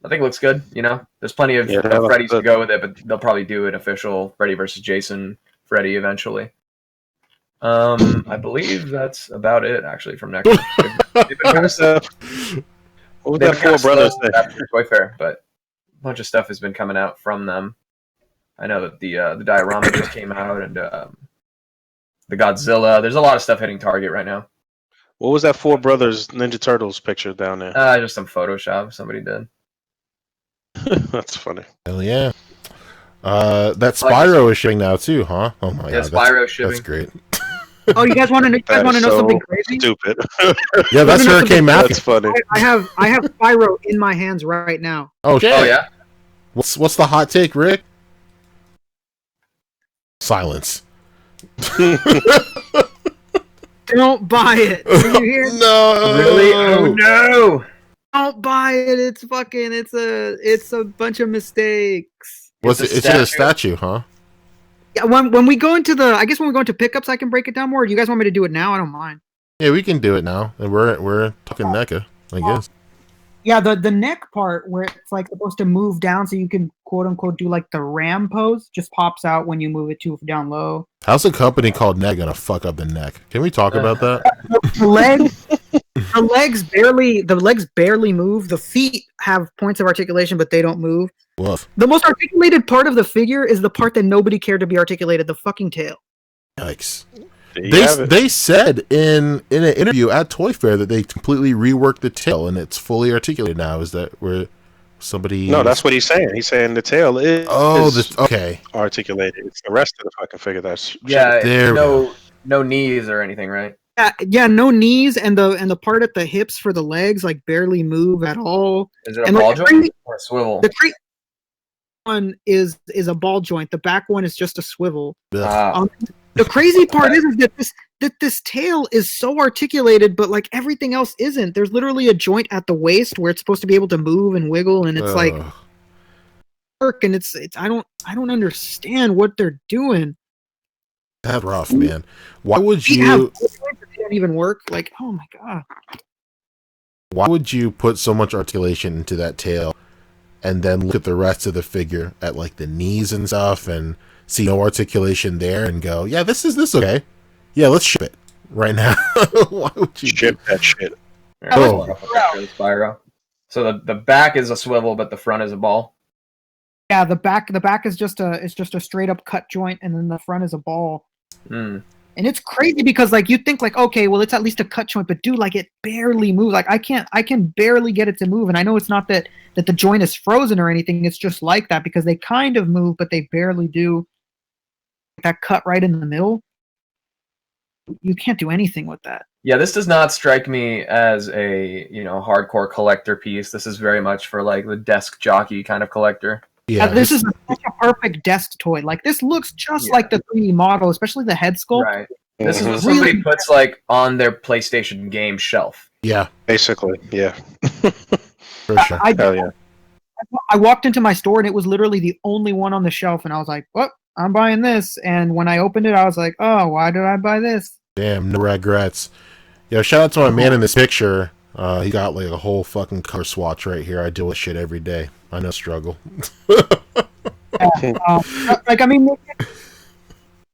I think it looks good. There's plenty of Yeah, that looks Freddy's to good. go with it, but they'll probably do an official Freddy versus Jason Freddy eventually. I believe that's about it actually from next week. They've been What was that? What was they've that been kinda Four Brothers slow thing? after Toy Fair, but a bunch of stuff has been coming out from them. I know that the diorama just came out, and the Godzilla. There's a lot of stuff hitting Target right now. What was that Four Brothers Ninja Turtles picture down there? Just some Photoshop somebody did. That's funny. Hell yeah. That Spyro is shipping now too, huh? Oh my Yeah, god. Spyro That's shipping. great. Oh, you guys want to know? That is so something crazy? stupid. Yeah, that's No, no, no, Hurricane Matthew. That's funny. I have Spyro in my hands right now. Oh shit. Oh yeah. What's the hot take, Rick? Silence. Don't buy it. Did you hear? No. Really? Oh no! Don't buy it. It's fucking. It's a bunch of mistakes. What's It's it? a It's a statue. statue, huh? Yeah, when we go into I guess when we go into pickups, I can break it down more. Do you guys want me to do it now? I don't mind. Yeah, we can do it now. And we're talking NECA, I guess. Yeah, the neck part where it's like supposed to move down so you can quote unquote do like the ram pose just pops out when you move it too down low. How's a company called NEC gonna fuck up the neck? Can we talk about that? The legs barely move. The feet have points of articulation, but they don't move. Woof. The most articulated part of the figure is the part that nobody cared to be articulated, the fucking tail. Yikes. There you have it. They said in an interview at Toy Fair that they completely reworked the tail and it's fully articulated now. Is that where somebody? No, that's what he's saying. He's saying the tail is okay. articulated. It's the rest of the fucking figure that's Yeah, There we no knees or anything, right? Yeah, no knees, and the part at the hips for the legs like barely move at all. Is it a And ball the joint or a swivel? The one is a ball joint. The back one is just a swivel. Ugh. The crazy part is that this tail is so articulated, but like everything else isn't. There's literally a joint at the waist where it's supposed to be able to move and wiggle, and it's like work, and it's I don't understand what they're doing. That's rough, man. Why would They you? don't even work. Like, oh my god. Why would you put so much articulation into that tail, and then look at the rest of the figure at like the knees and stuff, and see no articulation there, and go, yeah, this okay. Yeah, let's ship it right now. Why would you ship that shit? Yeah, Spyro. So the back is a swivel, but the front is a ball. Yeah, the back is just a straight up cut joint, and then the front is a ball. Mm. And it's crazy because like you think like, okay, well it's at least a cut joint, but dude, like it barely moves. Like I can barely get it to move, and I know it's not that the joint is frozen or anything. It's just like that because they kind of move, but they barely do. That cut right in the middle, you can't do anything with that. Yeah, this does not strike me as a hardcore collector piece. This is very much for like the desk jockey kind of collector. Yeah, this is such a perfect desk toy. Like this looks just like the 3D model, especially the head sculpt. Right. This is what somebody puts like on their PlayStation game shelf. Yeah, basically. Yeah. For sure. Hell yeah. I walked into my store and it was literally the only one on the shelf, and I was like, "Well, I'm buying this." And when I opened it, I was like, "Oh, why did I buy this?" Damn, no regrets. Yo, shout out to my man in this picture. He got like a whole fucking color swatch right here. I deal with shit every day. I know struggle. Like I mean,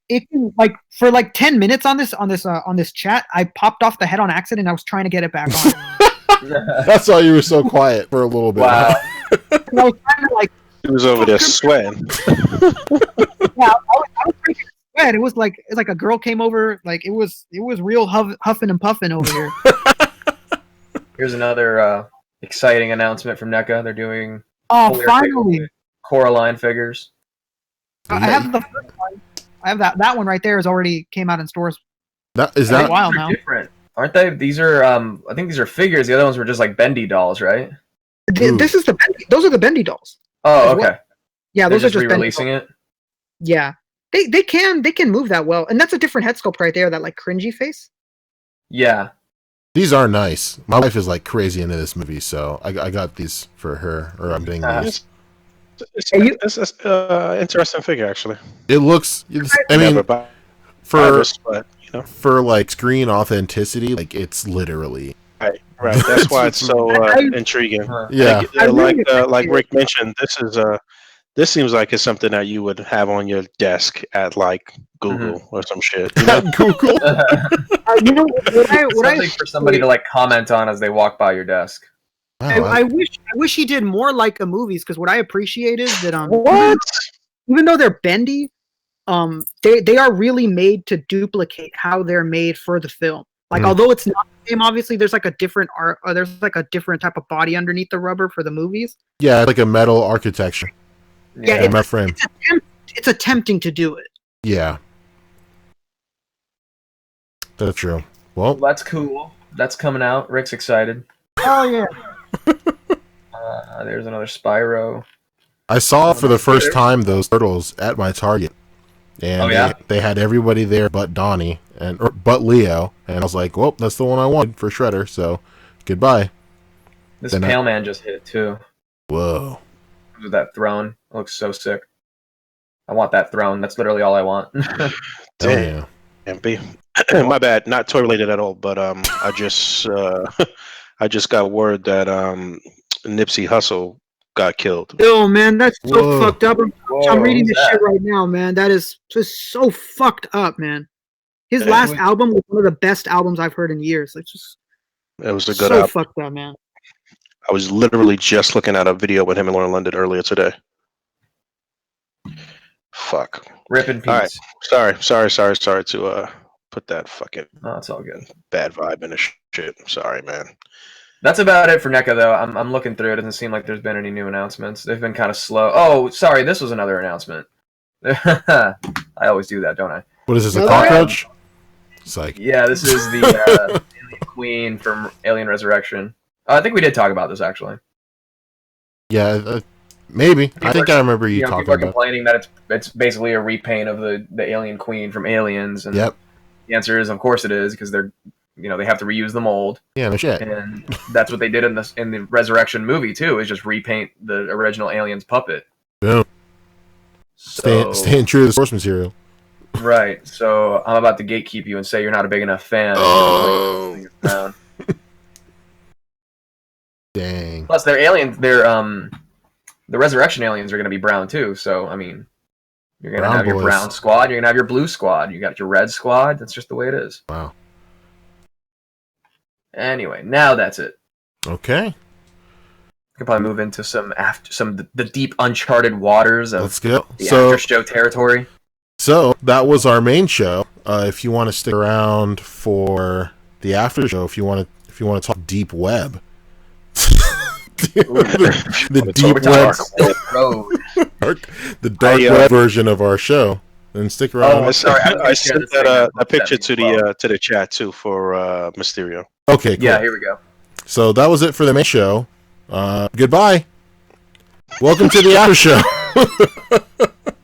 it can like for like 10 minutes on this chat, I popped off the head on accident. I was trying to get it back on. That's why you were so quiet for a little bit. Wow. And I was trying to like. He was over there sweating. Yeah, I was freaking sweat. It was like a girl came over. Like it was real huffing and puffing over here. Here's another exciting announcement from NECA. They're doing finally Coraline figures. I have the first one. I have that one right there. Is already came out in stores. That is that a while now. Different, aren't they? These are I think these are figures. The other ones were just like bendy dolls, right? This is those are the bendy dolls. Oh, okay. Yeah, They're those are just re-releasing it. Yeah, they can move that well, and that's a different head sculpt right there. That like cringy face. Yeah. These are nice. My wife is like crazy into this movie, so I got these for her, or I'm getting these. It's an interesting figure, actually. It looks. I mean, but for like screen authenticity, like it's literally right. That's why it's so intriguing. Yeah, like Rick mentioned, this seems like it's something that you would have on your desk at like Google or some shit. You know? Google. Something for somebody to like comment on as they walk by your desk. Wow, I wish he did more like a movies, because what I appreciate is that what? Even though they're bendy, they are really made to duplicate how they're made for the film. Like although it's not the same, obviously there's like a different art, or there's like a different type of body underneath the rubber for the movies. Yeah, like a metal architecture. Yeah, my friend. It's attempting to do it. Yeah, that's true. Well, that's cool. That's coming out. Rick's excited. Oh yeah. There's another Spyro. I saw for the first time those turtles at my Target, and they had everybody there but Donnie but Leo, and I was like, "Well, that's the one I wanted for Shredder." So, goodbye. This Pale Man just hit too. Whoa! With that throne, it looks so sick. I want that throne. That's literally all I want. Damn. MP. My bad. Not toy related at all. But I just got word that Nipsey Hussle got killed. Oh man, that's so fucked up. I'm reading this shit right now, man. That is just so fucked up, man. His last album was one of the best albums I've heard in years. It's just it was a good so album. Fucked up, man. I was literally just looking at a video with him and Lauren London earlier today. fuck. Rip in peace. All right. Sorry to put that fucking No, it's all good. bad vibe in the shit. Sorry, man. That's about it for NECA, though. I'm looking through. It doesn't seem like there's been any new announcements. They've been kind of slow. Oh, sorry. This was another announcement. I always do that, don't I? What is this, a No, cockroach? Psych. Yeah, this is the Alien Queen from Alien Resurrection. I think we did talk about this, actually. Yeah, maybe. I think I remember you People talking are about. complaining that it's basically a repaint of the Alien Queen from Aliens, and Yep. the answer is, of course, it is, because they're they have to reuse the mold, Yeah, no shit. and that's what they did in the Resurrection movie too. Is just repaint the original Aliens puppet. Boom. So, Staying true to the source material. right. So I'm about to gatekeep you and say you're not a big enough fan. Oh. Dang. Plus, their aliens, the Resurrection aliens are going to be brown too. So I mean, you're going to Brown have your boys. brown squad. You're going to have your blue squad. You got your red squad. That's just the way it is. Wow. Anyway, now that's it. Okay. We could probably move into the deep uncharted waters of Let's go. the after show territory. So that was our main show. If you want to stick around for the after show, if you want to talk deep web, the deep web, the dark web version of our show, then stick around. I sent that picture to the chat too for Mysterio. Okay, cool. Yeah, here we go. So that was it for the main show. Goodbye. Welcome to the after show.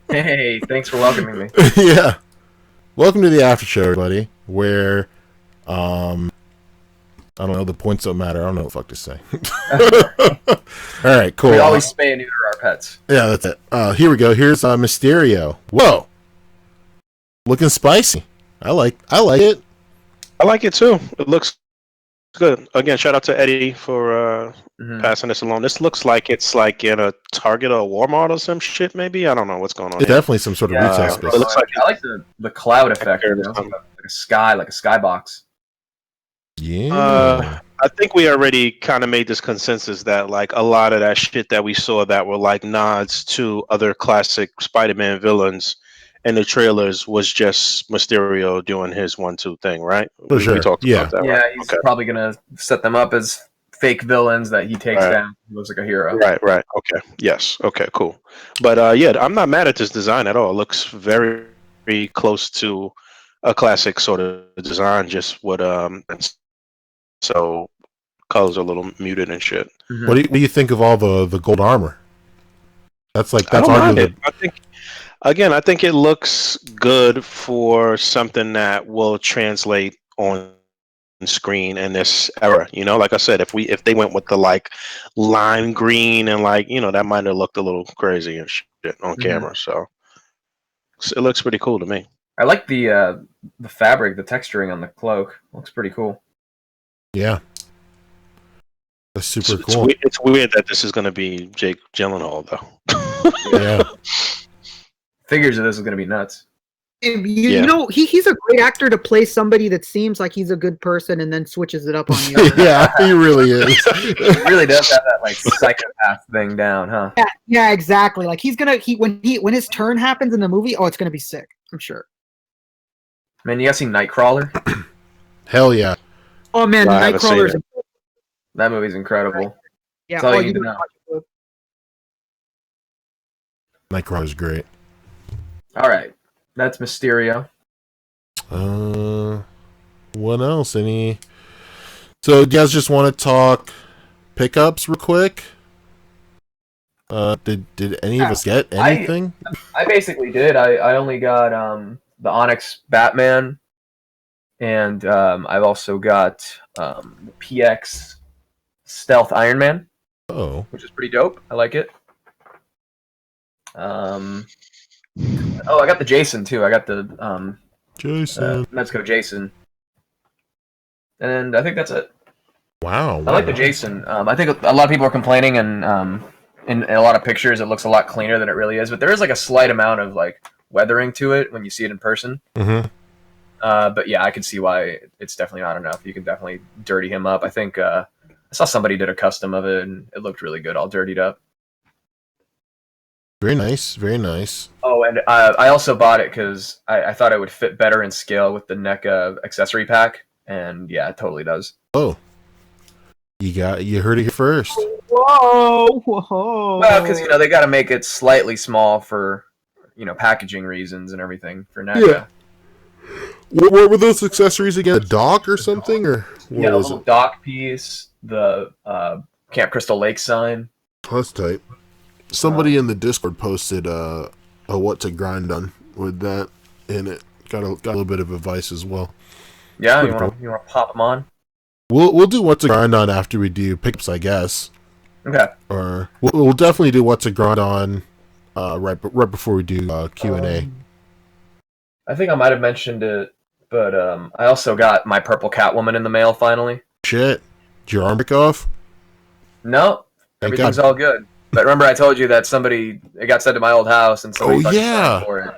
Hey, thanks for welcoming me. Yeah. Welcome to the after show, everybody, where I don't know, the points don't matter. I don't know what the fuck to say. All right, cool. We always spay and neuter our pets. Yeah, that's it. Here we go. Here's Mysterio. Whoa. Looking spicy. I like it. I like it too. It looks good. Again, shout out to Eddie for passing this along. This looks like it's like in a Target or Walmart or some shit, maybe. I don't know what's going on. It's definitely some sort of retail space. It looks like I like the cloud effect, like a skybox. Yeah. I think we already kind of made this consensus that like a lot of that shit that we saw that were like nods to other classic Spider-Man villains in the trailers was just Mysterio doing his 1-2 thing, right? For sure. We talked about that. Yeah, right? he's probably gonna set them up as fake villains that he takes down. He looks like a hero. Right. Okay. Yes. Okay, cool. But yeah, I'm not mad at this design at all. It looks very, very close to a classic sort of design, just with so colors are a little muted and shit. Mm-hmm. What do you think of all the gold armor? That's I don't mind it. I think it looks good for something that will translate on screen in this era. You know, like I said, if they went with the like lime green and like, you know, that might have looked a little crazy and shit on camera. So it looks pretty cool to me. I like the fabric, the texturing on the cloak. Looks pretty cool. Yeah. That's super cool. It's weird that this is going to be Jake Gyllenhaal, though. Yeah. Figures of this is going to be nuts. You know, he's a great actor to play somebody that seems like he's a good person and then switches it up on you. Yeah, he really is. He really does have that like psychopath thing down, huh? Yeah, exactly. Like when his turn happens in the movie, it's gonna be sick. I'm sure. Man, you guys seen Nightcrawler? Hell yeah. Oh man, No, I haven't seen Nightcrawler's it. That movie's incredible. yeah. That's all you need to gotta know. watch it. Nightcrawler's great. All right, that's Mysterio. What else? So, do you guys just want to talk pickups real quick? Did any of us get anything? I basically did. I only got the Onyx Batman, and I've also got the PX Stealth Iron Man. Oh, Which is pretty dope. I like it. I got the Jason too. I got the Jason. Let's go Jason. And I think that's it. Wow. I like the Jason. I think a lot of people are complaining, and in a lot of pictures it looks a lot cleaner than it really is. But there is like a slight amount of like weathering to it when you see it in person. Mm-hmm. But yeah, I can see why it's definitely not enough. You can definitely dirty him up. I think I saw somebody did a custom of it, and it looked really good, all dirtied up. Very nice. Very nice. Oh, and I also bought it because I thought it would fit better in scale with the NECA accessory pack, and yeah, it totally does. Oh, you heard it here first. Whoa! Whoa! Well, because they got to make it slightly small for packaging reasons and everything for NECA. Yeah. What were those accessories again? A dock or something, or what Yeah, a was little it? dock piece, the Camp Crystal Lake sign. That's tight. Somebody in the Discord posted a what to grind on with that in it. Got a little bit of advice as well. Yeah, Pretty you cool. want to pop them on? We'll do what to grind on after we do pickups, I guess. Okay. Or we'll definitely do what to grind on right before we do Q&A. I think I might have mentioned it, but I also got my purple Catwoman in the mail finally. Shit. Did your arm break off? No, Thank everything's God. all good. But remember, I told you that it got sent to my old house, and somebody fucking signed for it.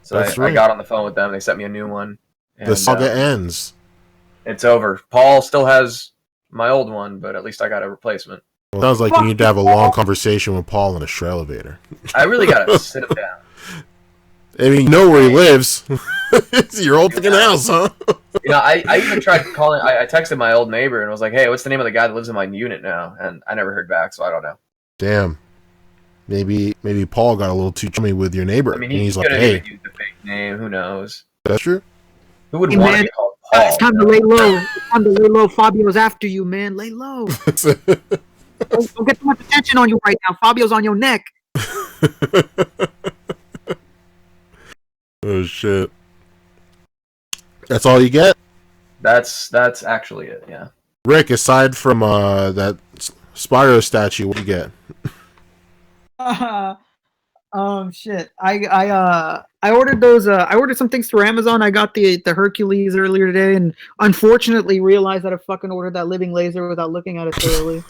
So That's I right. got on the phone with them. They sent me a new one. And, The saga ends. It's over. Paul still has my old one, but at least I got a replacement. Well, sounds like you need to have a long conversation with Paul in a Shred elevator. I really gotta sit him down. I mean, you know where he lives. It's your old fucking house, huh? I even tried calling. I texted my old neighbor and was like, "Hey, what's the name of the guy that lives in my unit now?" And I never heard back, so I don't know. Damn. Maybe Paul got a little too chummy with your neighbor. I mean, and he's like, could have hey, even used a fake name. Who knows? that's true. Who would Hey, want to man, be called Paul? it's time to lay low. It's time to lay low. Fabio's after you, man. Lay low. Don't get too much attention on you right now. Fabio's on your neck. Oh, shit. That's all you get? That's actually it. Yeah. Rick, aside from that Spyro statue, what do you get? Shit. I ordered those. I ordered some things through Amazon. I got the Hercules earlier today, and unfortunately realized that I fucking ordered that living laser without looking at it thoroughly.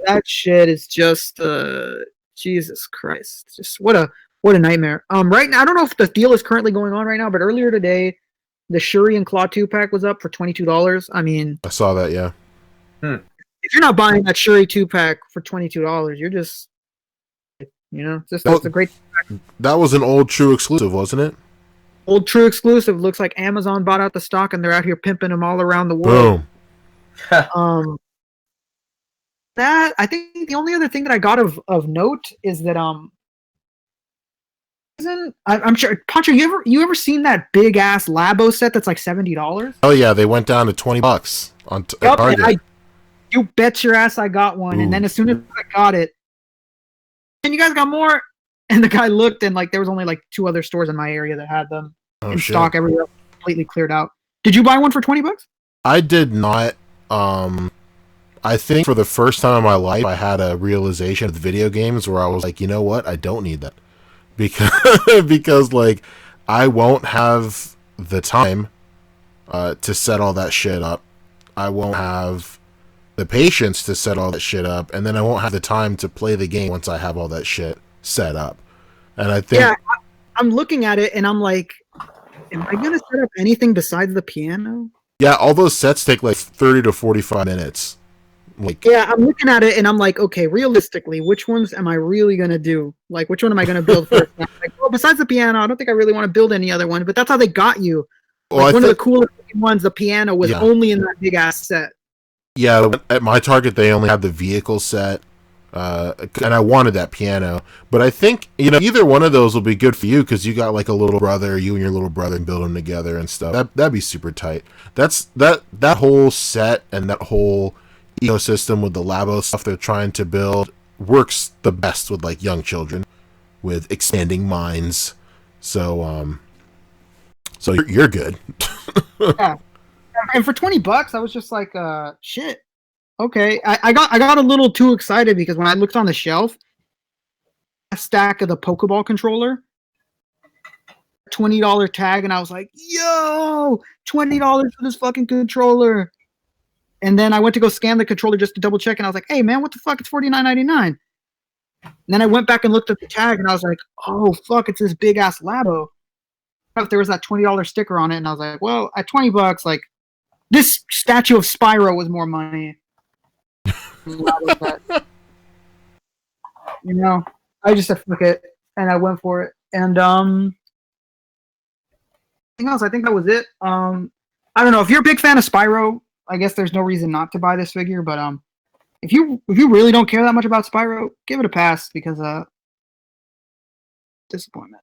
That shit is just Jesus Christ. Just what a nightmare. Right now I don't know if the deal is currently going on right now, but earlier today the Shuri and Claw 2 pack was up for $22. I mean, I saw that, yeah. if you're not buying that Shuri 2 pack for $22, you're just that's a great pack. That was an old true exclusive, wasn't it? Old true exclusive. Looks like Amazon bought out the stock and they're out here pimping them all around the world. Boom. That I think the only other thing that I got of note is that I'm sure Pancho, you ever seen that big ass Labo set that's like $70? Oh yeah, they went down to $20 on Target. You bet your ass I got one. Ooh. And then as soon as I got it, and you guys got more, and the guy looked and like there was only like 2 other stores in my area that had them in stock. Everywhere else completely cleared out. Did you buy one for $20? I did not. I think for the first time in my life, I had a realization of the video games where I was like, you know what? I don't need that. Because like, I won't have the time to set all that shit up. I won't have the patience to set all that shit up. And then I won't have the time to play the game once I have all that shit set up. And I think... Yeah, I'm looking at it and I'm like, am I going to set up anything besides the piano? Yeah, all those sets take like 30 to 45 minutes. Like, yeah, I'm looking at it and I'm like, okay, realistically, which ones am I really gonna do? Like, which one am I gonna build first? Like, well, besides the piano, I don't think I really want to build any other one. But that's how they got you. Like, one of the coolest ones, the piano, was only in that big ass set. Yeah, at my Target, they only had the vehicle set, and I wanted that piano. But I think either one of those will be good for you because you got like a little brother, you and your little brother, and build them together and stuff. That'd be super tight. That whole set and that whole ecosystem with the Labo stuff they're trying to build works the best with like young children with expanding minds. So you're good. Yeah. And for $20 I was just like shit, okay. I got a little too excited because when I looked on the shelf, a stack of the Pokeball controller, $20 tag, and I was like, yo, $20 for this fucking controller. And then I went to go scan the controller just to double check, and I was like, hey, man, what the fuck? It's $49.99. And then I went back and looked at the tag, and I was like, oh, fuck, it's this big-ass Labo. If there was that $20 sticker on it, and I was like, well, at $20, like, this statue of Spyro was more money. You know, I just said fuck it, and I went for it. And anything else? I think that was it. I don't know if you're a big fan of Spyro. I guess there's no reason not to buy this figure, but if you really don't care that much about Spyro, give it a pass because disappointment.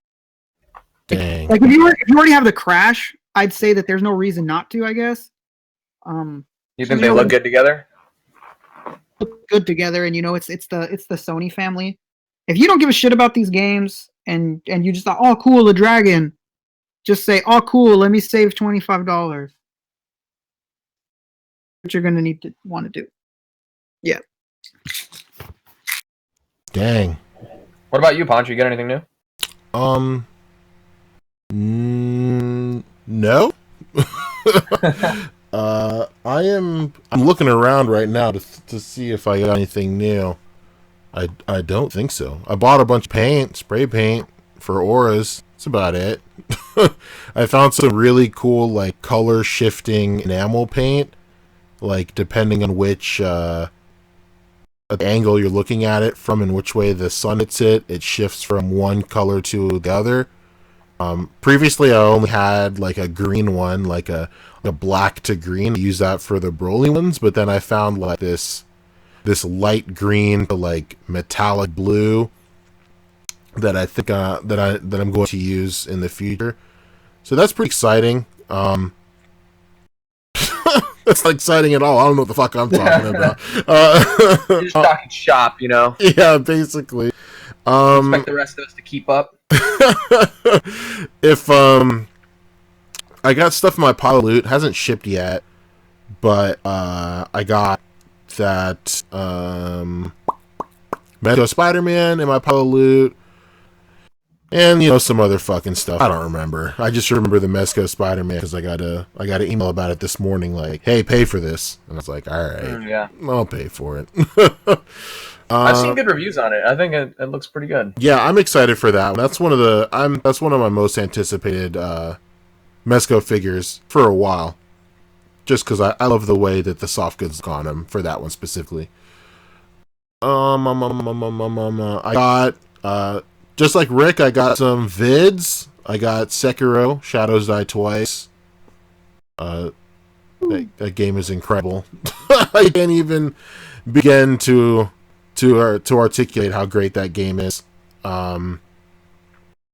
Dang. Like if you already have the Crash, I'd say that there's no reason not to. I guess. You think they look good together? Look good together, and it's the Sony family. If you don't give a shit about these games, and you just thought, oh cool, a dragon, just say, oh cool, let me save $25. What you're gonna need to want to do. Yeah. Dang. What about you, Poncho? You got anything new? No. I'm looking around right now to see if I got anything new. I don't think so. I bought a bunch of paint, spray paint for auras. That's about it. I found some really cool like color shifting enamel paint, like depending on which angle you're looking at it from and which way the sun hits it, it shifts from one color to the other. Previously, I only had like a green one, like a black to green. I use that for the Broly ones, but then I found like this light green to like metallic blue that I think that I'm going to use in the future. So that's pretty exciting. That's not exciting at all. I don't know what the fuck I'm talking about. You're just talking shop, Yeah, basically. Expect the rest of us to keep up. If I got stuff in my pile of loot, hasn't shipped yet, but I got that Metro Spider-Man in my pile of loot, and some other fucking stuff. I don't remember. I just remember the Mezco Spider-Man because I got an email about it this morning, like, "Hey, pay for this," and I was like, "All right, yeah, I'll pay for it." I've seen good reviews on it. I think it looks pretty good. Yeah, I'm excited for that. That's one of my most anticipated Mezco figures for a while. Just because I love the way that the soft goods look on them for that one specifically. I got just like Rick, I got some vids. I got Sekiro, Shadows Die Twice. That game is incredible. I can't even begin to articulate how great that game is.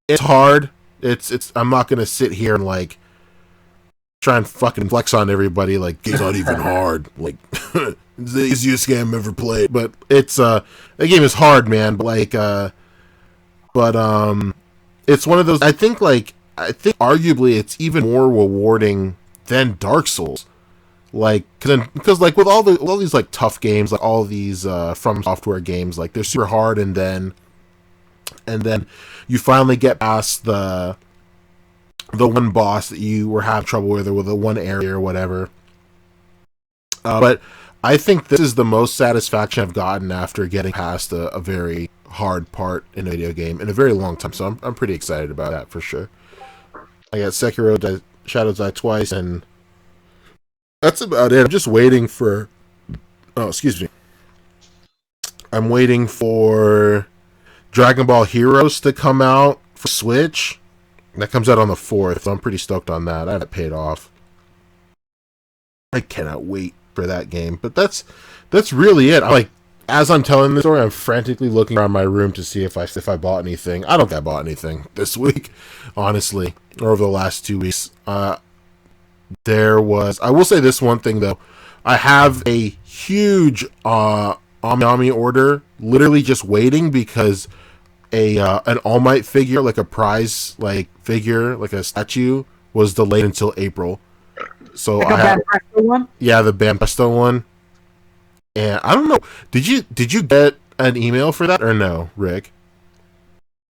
It's hard. It's I'm not gonna sit here and like try and fucking flex on everybody like it's not even hard. Like it's the easiest game I've ever played. But it's that game is hard, man. But like it's one of those I think arguably it's even more rewarding than Dark Souls. Like, because like with all these like tough games, like all these From Software games, like they're super hard, and then you finally get past the one boss that you were having trouble with, or with the one area or whatever. But I think this is the most satisfaction I've gotten after getting past a very hard part in a video game in a very long time. So I'm pretty excited about that for sure. I got Sekiro, Shadows Die Twice, and that's about it. I'm just waiting for... Oh, excuse me. I'm waiting for Dragon Ball Heroes to come out for Switch. That comes out on the 4th, so I'm pretty stoked on that. I had it paid off. I cannot wait for that game. But that's really it. As I'm telling this story, I'm frantically looking around my room to see if I bought anything. I don't think I bought anything this week, honestly, or over the last 2 weeks. I will say this one thing though. I have a huge Ami order, literally just waiting because an All Might figure, like a prize figure, like a statue, was delayed until April. So like Banpresto one? Yeah, the Banpresto one. And I don't know. Did you get an email for that or no, Rick?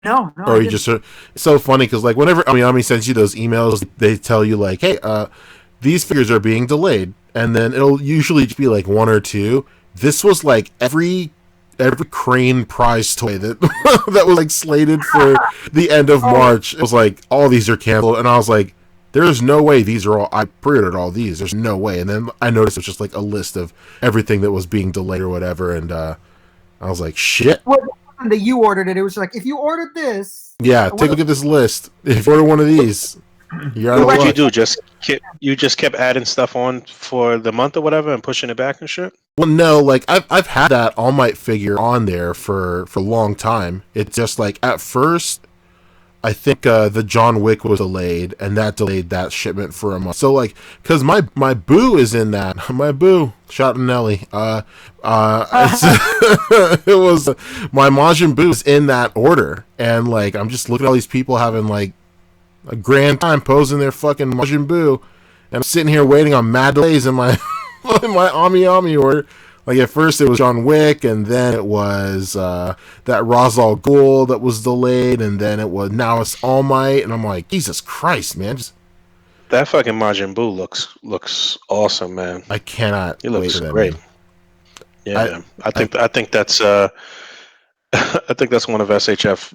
No. Or you just it's so funny because like whenever Ami sends you those emails, they tell you like, hey, these figures are being delayed, and then it'll usually just be like one or two. This was like every Crane prize toy that that was like slated for the end of March. It was like all these are canceled, and I was like, there's no way these are all. I pre-ordered all these. There's no way. And then I noticed it was just like a list of everything that was being delayed or whatever, and I was like, shit. What that you ordered it, it was like, if you ordered this, Yeah, take a look at this list. If you order one of these, you're out of What did you luck. do? You just kept adding stuff on for the month or whatever and pushing it back and shit? Well, no, like I've had that All Might figure on there for a long time. It's just like at first, I think the John Wick was delayed, and that delayed that shipment for a month. So like, cause my boo is in that. My boo, shout to Nelly. It was my Majin Boo's in that order, and like I'm just looking at all these people having like a grand time posing their fucking Majin Buu, and I'm sitting here waiting on mad delays in my in my Ami order. Like at first it was John Wick, and then it was that Ra's al Ghul that was delayed, and then now it's All Might, and I'm like, Jesus Christ, man! That fucking Majin Buu looks awesome, man. I cannot He wait looks for that. great. Man. Yeah, I think that's I think that's one of SHF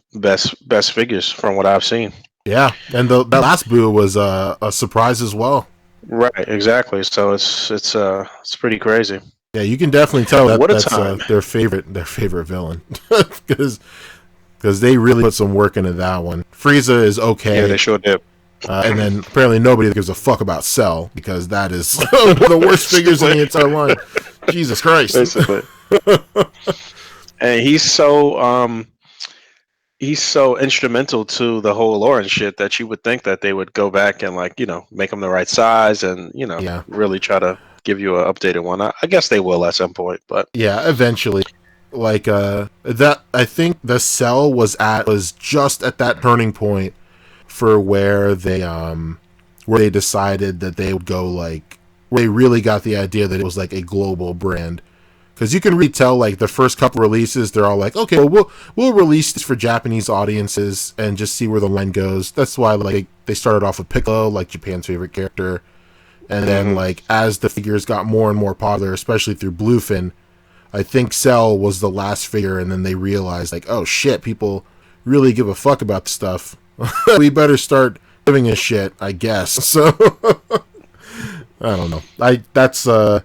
best figures from what I've seen. Yeah, and that last Buu was a surprise as well. Right, exactly. So it's pretty crazy. Yeah, you can definitely tell that's time. their favorite villain because they really put some work into that one. Frieza is okay. Yeah, they sure did. And then apparently nobody gives a fuck about Cell because that is one of the worst figures in the entire line. Jesus Christ! Basically, and he's so instrumental to the whole lore and shit that you would think that they would go back and like make him the right size and really try to give you an updated one. I guess they will at some point, but yeah, eventually. Like that, I think the Cell was just at that turning point for where they decided that they would go like where they really got the idea that it was like a global brand. Because you can really tell, like, the first couple releases, they're all like, okay, well, we'll release this for Japanese audiences and just see where the line goes. That's why, like, they started off with Piccolo, like Japan's favorite character. And then, like, as the figures got more and more popular, especially through Bluefin, I think Cell was the last figure, and then they realized, like, oh, shit, people really give a fuck about the stuff. We better start giving a shit, I guess. So, I don't know. That's the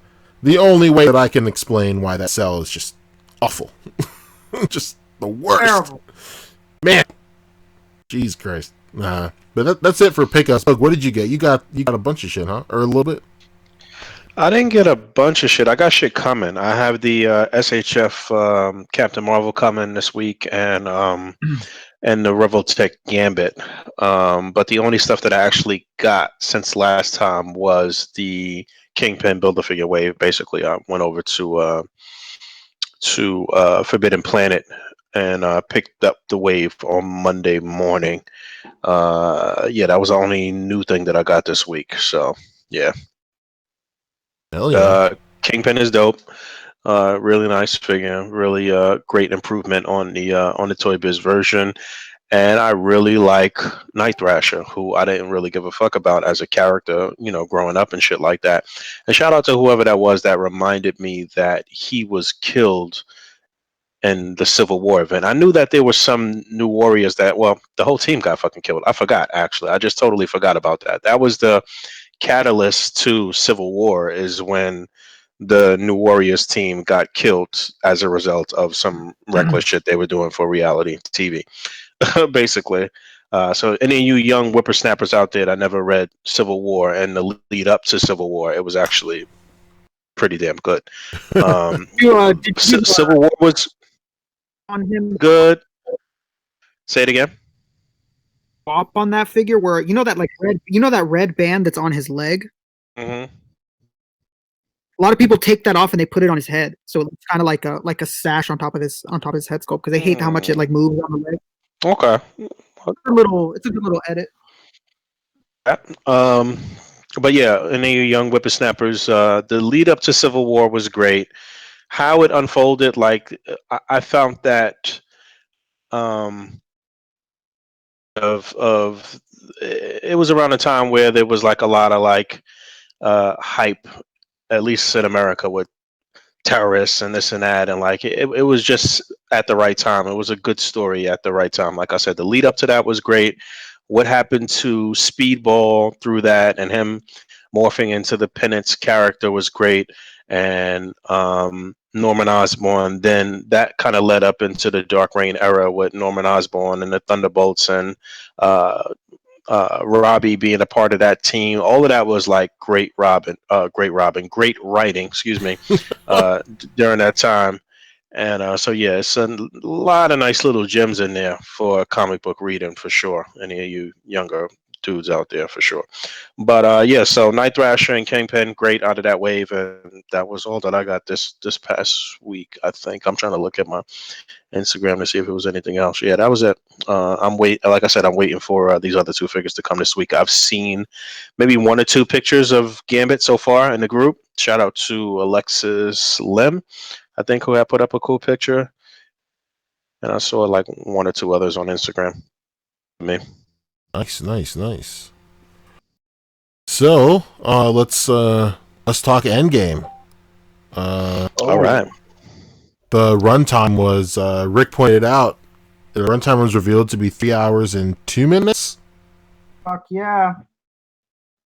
only way that I can explain why that Cell is just awful. Just the worst. Terrible. Man. Jesus Christ. But that's it for pickups. Look, what did you get? You got a bunch of shit, huh? Or a little bit? I didn't get a bunch of shit. I got shit coming. I have the SHF Captain Marvel coming this week, and the Revoltech Gambit. But the only stuff that I actually got since last time was the Kingpin Build-A-Figure wave. Basically, I went over to Forbidden Planet and picked up the wave on Monday morning. That was the only new thing that I got this week. So yeah. Hell yeah. Kingpin is dope. Really nice figure. Really great improvement on the Toy Biz version. And I really like Night Thrasher, who I didn't really give a fuck about as a character, growing up and shit like that. And shout out to whoever that was that reminded me that he was killed in the Civil War event. I knew that there were some new warriors the whole team got fucking killed. I forgot, actually. I just totally forgot about that. That was the catalyst to Civil War, is when the New Warriors team got killed as a result of some reckless shit they were doing for reality TV. Basically. So any of you young whippersnappers out there that never read Civil War and the lead up to Civil War, it was actually pretty damn good. Civil War was on him good. Say it again. Swap on that figure where that red band that's on his leg. Mm-hmm. A lot of people take that off and they put it on his head, so it's kind of like a sash on top of his head sculpt because they hate how much it like moves on the leg. Okay. It's a good little edit. But yeah, any young whippersnappers, the lead up to Civil War was great. How it unfolded, like I found that it was around a time where there was like a lot of like hype, at least in America, with terrorists and this and that, and like it was just at the right time. It was a good story at the right time. Like I said, the lead up to that was great. What happened to Speedball through that, and him morphing into the Penance character was great, and Norman Osborn. Then that kind of led up into the Dark Reign era with Norman Osborn and the Thunderbolts and Robbie being a part of that team. All of that was like great great writing, excuse me, during that time. And so yeah, it's a lot of nice little gems in there for comic book reading for sure. Any of you younger dudes out there for sure. But yeah, so Night Thrasher and Kingpin, great out of that wave, and that was all that I got this past week. I think I'm trying to look at my Instagram to see if it was anything else. Yeah, that was it. Like I said, I'm waiting for these other two figures to come this week. I've seen maybe one or two pictures of Gambit so far in the group. Shout out to Alexis Lim, I think, who had put up a cool picture, and I saw like one or two others on Instagram. Me. Nice. So let's talk Endgame. All right. The runtime was Rick pointed out. The runtime was revealed to be 3 hours and 2 minutes. Fuck yeah.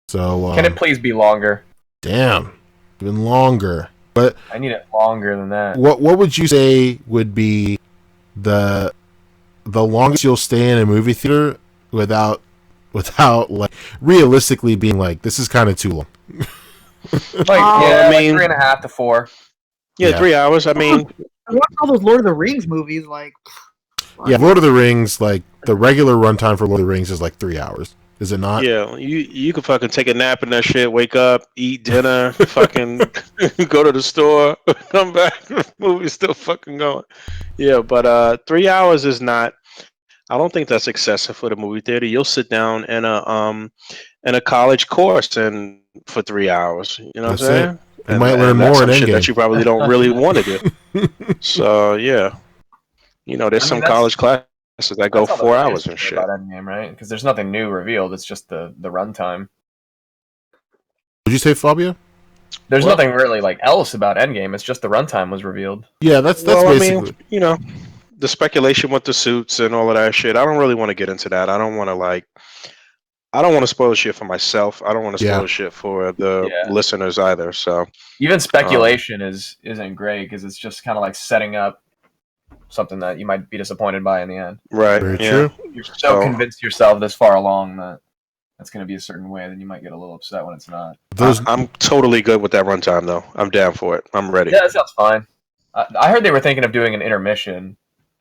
So Can it please be longer? Damn, even longer. But I need it longer than that. What would you say would be the longest you'll stay in a movie theater without like realistically being like, this is kind of too long? I mean, 3.5 to 4. Yeah, 3 hours. I mean, I watched all those Lord of the Rings movies. Like, yeah, Lord of the Rings, like the regular runtime for Lord of the Rings is like 3 hours. Is it not? Yeah, you could fucking take a nap in that shit, wake up, eat dinner, fucking go to the store, come back, the movie's still fucking going. Yeah, but 3 hours is not. I don't think that's excessive for the movie theater. You'll sit down in a college course and for 3 hours. You know what I'm saying? You might learn more in shit that you probably don't really want to do. So yeah, there's some college classes that go 4 hours and shit. About Endgame, right? Because there's nothing new revealed. It's just the runtime. Did you say, Fabio? There's nothing really like else about Endgame. It's just the runtime was revealed. Yeah, that's basically. I mean, the speculation with the suits and all of that shit. I don't really want to get into that. I don't want to spoil shit for myself. I don't want to spoil shit for the listeners either. So even speculation isn't great because it's just kind of like setting up something that you might be disappointed by in the end. Right. Very true. You're so convinced yourself this far along that that's going to be a certain way, then you might get a little upset when it's not. I'm totally good with that runtime, though. I'm down for it. I'm ready. Yeah, that sounds fine. I heard they were thinking of doing an intermission.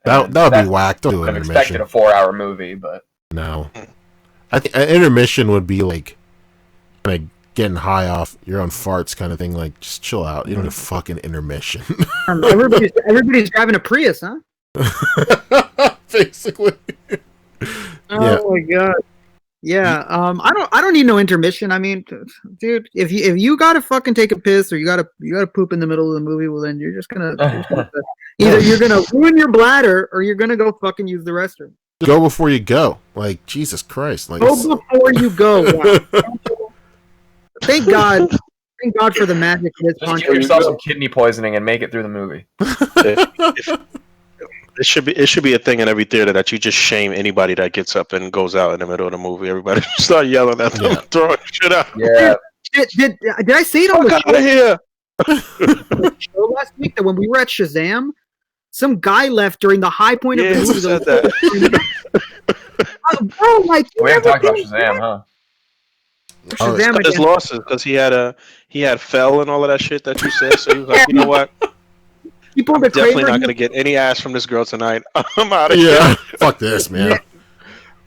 That would be whack. Don't do an I've intermission. expected a 4-hour movie, but no. I think an intermission would be like getting high off your own farts kind of thing. Like, just chill out. You don't need a fucking intermission. everybody's driving a Prius, huh? Basically. Oh my god. Yeah. I don't need no intermission. I mean, dude, if you gotta fucking take a piss or you gotta poop in the middle of the movie, well then you're just gonna either you're gonna ruin your bladder or you're gonna go fucking use the restroom. Go before you go. Like, Jesus Christ. Like, go before you go. Wow. Thank God for the magic of this just punch. give yourself some kidney poisoning and make it through the movie. It should be a thing in every theater that you just shame anybody that gets up and goes out in the middle of the movie. Everybody start yelling at them, throwing shit out. Yeah. Did I say it on the out of here? show last week that when we were at Shazam, some guy left during the high point of the movie. Said that. Bro, like, we haven't talked about Shazam, huh? Shazam His losses because he had fell and all of that shit that you said. So he was like, you know what? I'm definitely not gonna get any ass from this girl tonight. I'm out of here. Fuck this, man.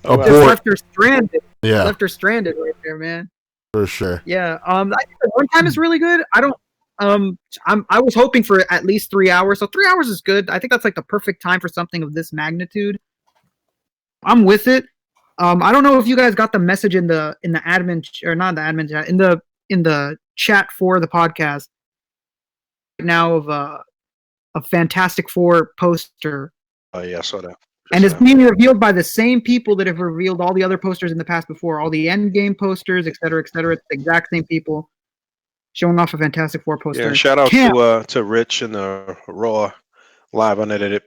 Just left her stranded. Yeah, left her stranded right there, man. For sure. Yeah. I think the runtime is really good. I don't. I was hoping for at least 3 hours. So 3 hours is good. I think that's like the perfect time for something of this magnitude. I'm with it. I don't know if you guys got the message in the admin or not the admin chat in the chat for the podcast now of a Fantastic Four poster. Oh yeah, I saw that. And it's being revealed by the same people that have revealed all the other posters in the past before, all the Endgame posters, et cetera, et cetera. It's the exact same people showing off a Fantastic Four poster. Yeah, shout out to Rich and the Raw live unedited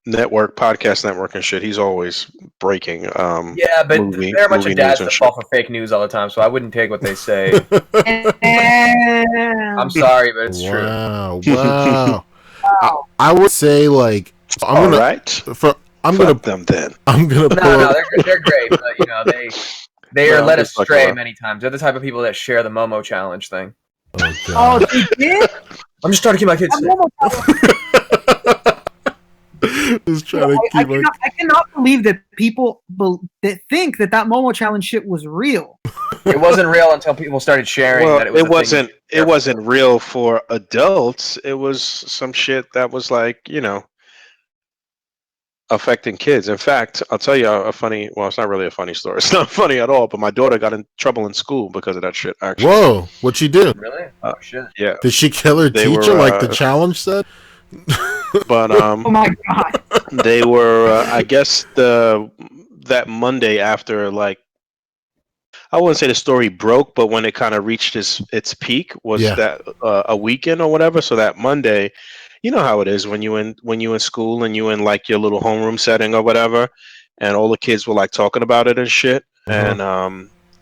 network, podcast network and shit. He's always breaking Yeah, but there are a bunch movie of news dads and that shit. fall for fake news all the time, so I wouldn't take what they say. I'm sorry, but it's true. Wow. I would say like All right. I'm Fuck them then. No, pull they're great, but you know they are No, led I'm just fucking astray around. many times. They're the type of people that share the Momo challenge thing. Oh Oh, god. they did. I'm just trying to keep my kids I'm safe. almost- Just trying to I keep cannot believe that people that think that Momo challenge shit was real. It wasn't real until people started sharing Well, that it was. it wasn't real for adults. It was some shit that was like, you know, affecting kids. In fact, I'll tell you a funny. Well, it's not really a funny story. It's not funny at all. But my daughter got in trouble in school because of that shit. Actually, Whoa, what'd she do? Really? Oh shit. yeah. Did she kill her They teacher were, like the challenge said? But Oh my god! they were. I guess that Monday after, like, I wouldn't say the story broke, but when it kind of reached its peak was Yeah. that a weekend or whatever. So that Monday, you know how it is when you in school and you in like your little homeroom setting or whatever, and all the kids were like talking about it and shit.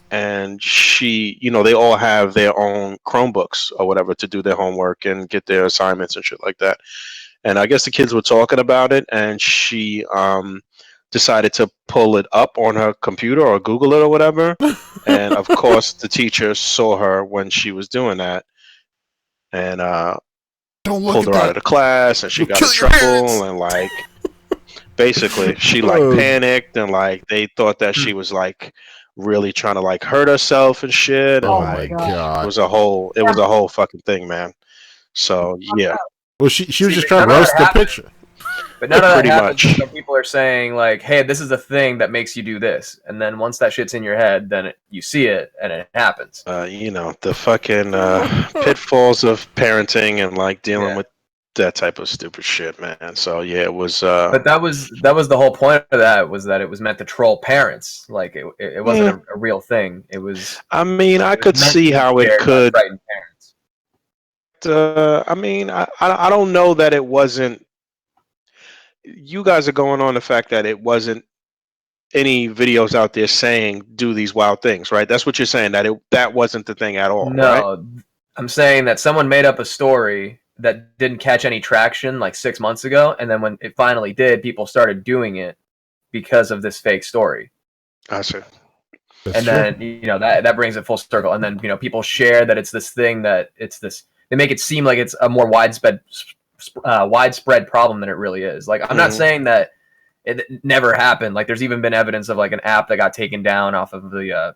And she, you know, they all have their own Chromebooks or whatever to do their homework and get their assignments and shit like that. And I guess the kids were talking about it, and she decided to pull it up on her computer or Google it or whatever. And of course, the teacher saw her when she was doing that, and Don't look pulled at her out that. of the class, and she You'll got kill in your parents. trouble. And like, basically, she like Oh. panicked, and like they thought that she was like really trying to like hurt herself and shit. And Oh like, my god. it was a whole fucking thing, man. So yeah, Well, she was just but trying to none of roast that the happened. picture. But none of that Pretty happens much. until people are saying like, "Hey, this is a thing that makes you do this," and then once that shit's in your head, then you see it and it happens. you know, the fucking pitfalls of parenting and like dealing Yeah. with that type of stupid shit, man. So yeah, it was. But that was the whole point of that, was that it was meant to troll parents. Like it wasn't a real thing. It was. I mean, I It was could meant see to be how it shared by could. frightened parents. I mean, I don't know that it wasn't. You guys are going on the fact that it wasn't any videos out there saying do these wild things, right? That's what you're saying, that wasn't the thing at all, right? No, I'm saying that someone made up a story that didn't catch any traction like 6 months ago, and then when it finally did, people started doing it because of this fake story. I see. That's And true. then that brings it full circle. And then people share that it's this thing, that it's this. They make it seem like it's a more widespread problem than it really is. Like, I'm not saying that it never happened. Like, there's even been evidence of like an app that got taken down off of the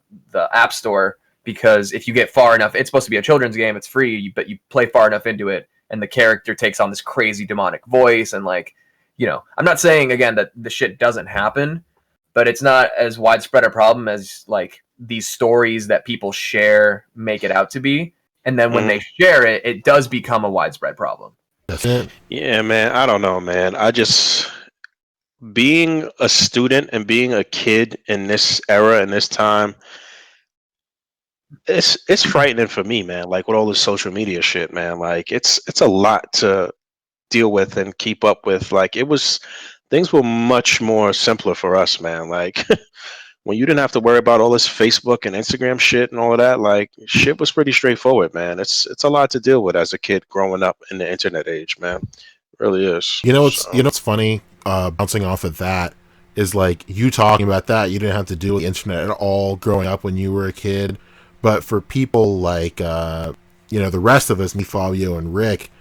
App Store because if you get far enough, it's supposed to be a children's game. It's free, but you play far enough into it, and the character takes on this crazy demonic voice. And like, I'm not saying again that the shit doesn't happen, but it's not as widespread a problem as like these stories that people share make it out to be. And then when they share it, it does become a widespread problem. That's it. Yeah, man. I don't know, man. I just, being a student and being a kid in this era and this time, it's frightening for me, man. Like with all this social media shit, man. Like it's a lot to deal with and keep up with. Like things were much more simpler for us, man. Like when you didn't have to worry about all this Facebook and Instagram shit and all of that, like shit was pretty straightforward, man. It's a lot to deal with as a kid growing up in the internet age, man. It really is. You know what's funny? Bouncing off of that is like you talking about that. You didn't have to deal with the internet at all growing up when you were a kid, but for people like the rest of us, me, Fabio, and Rick,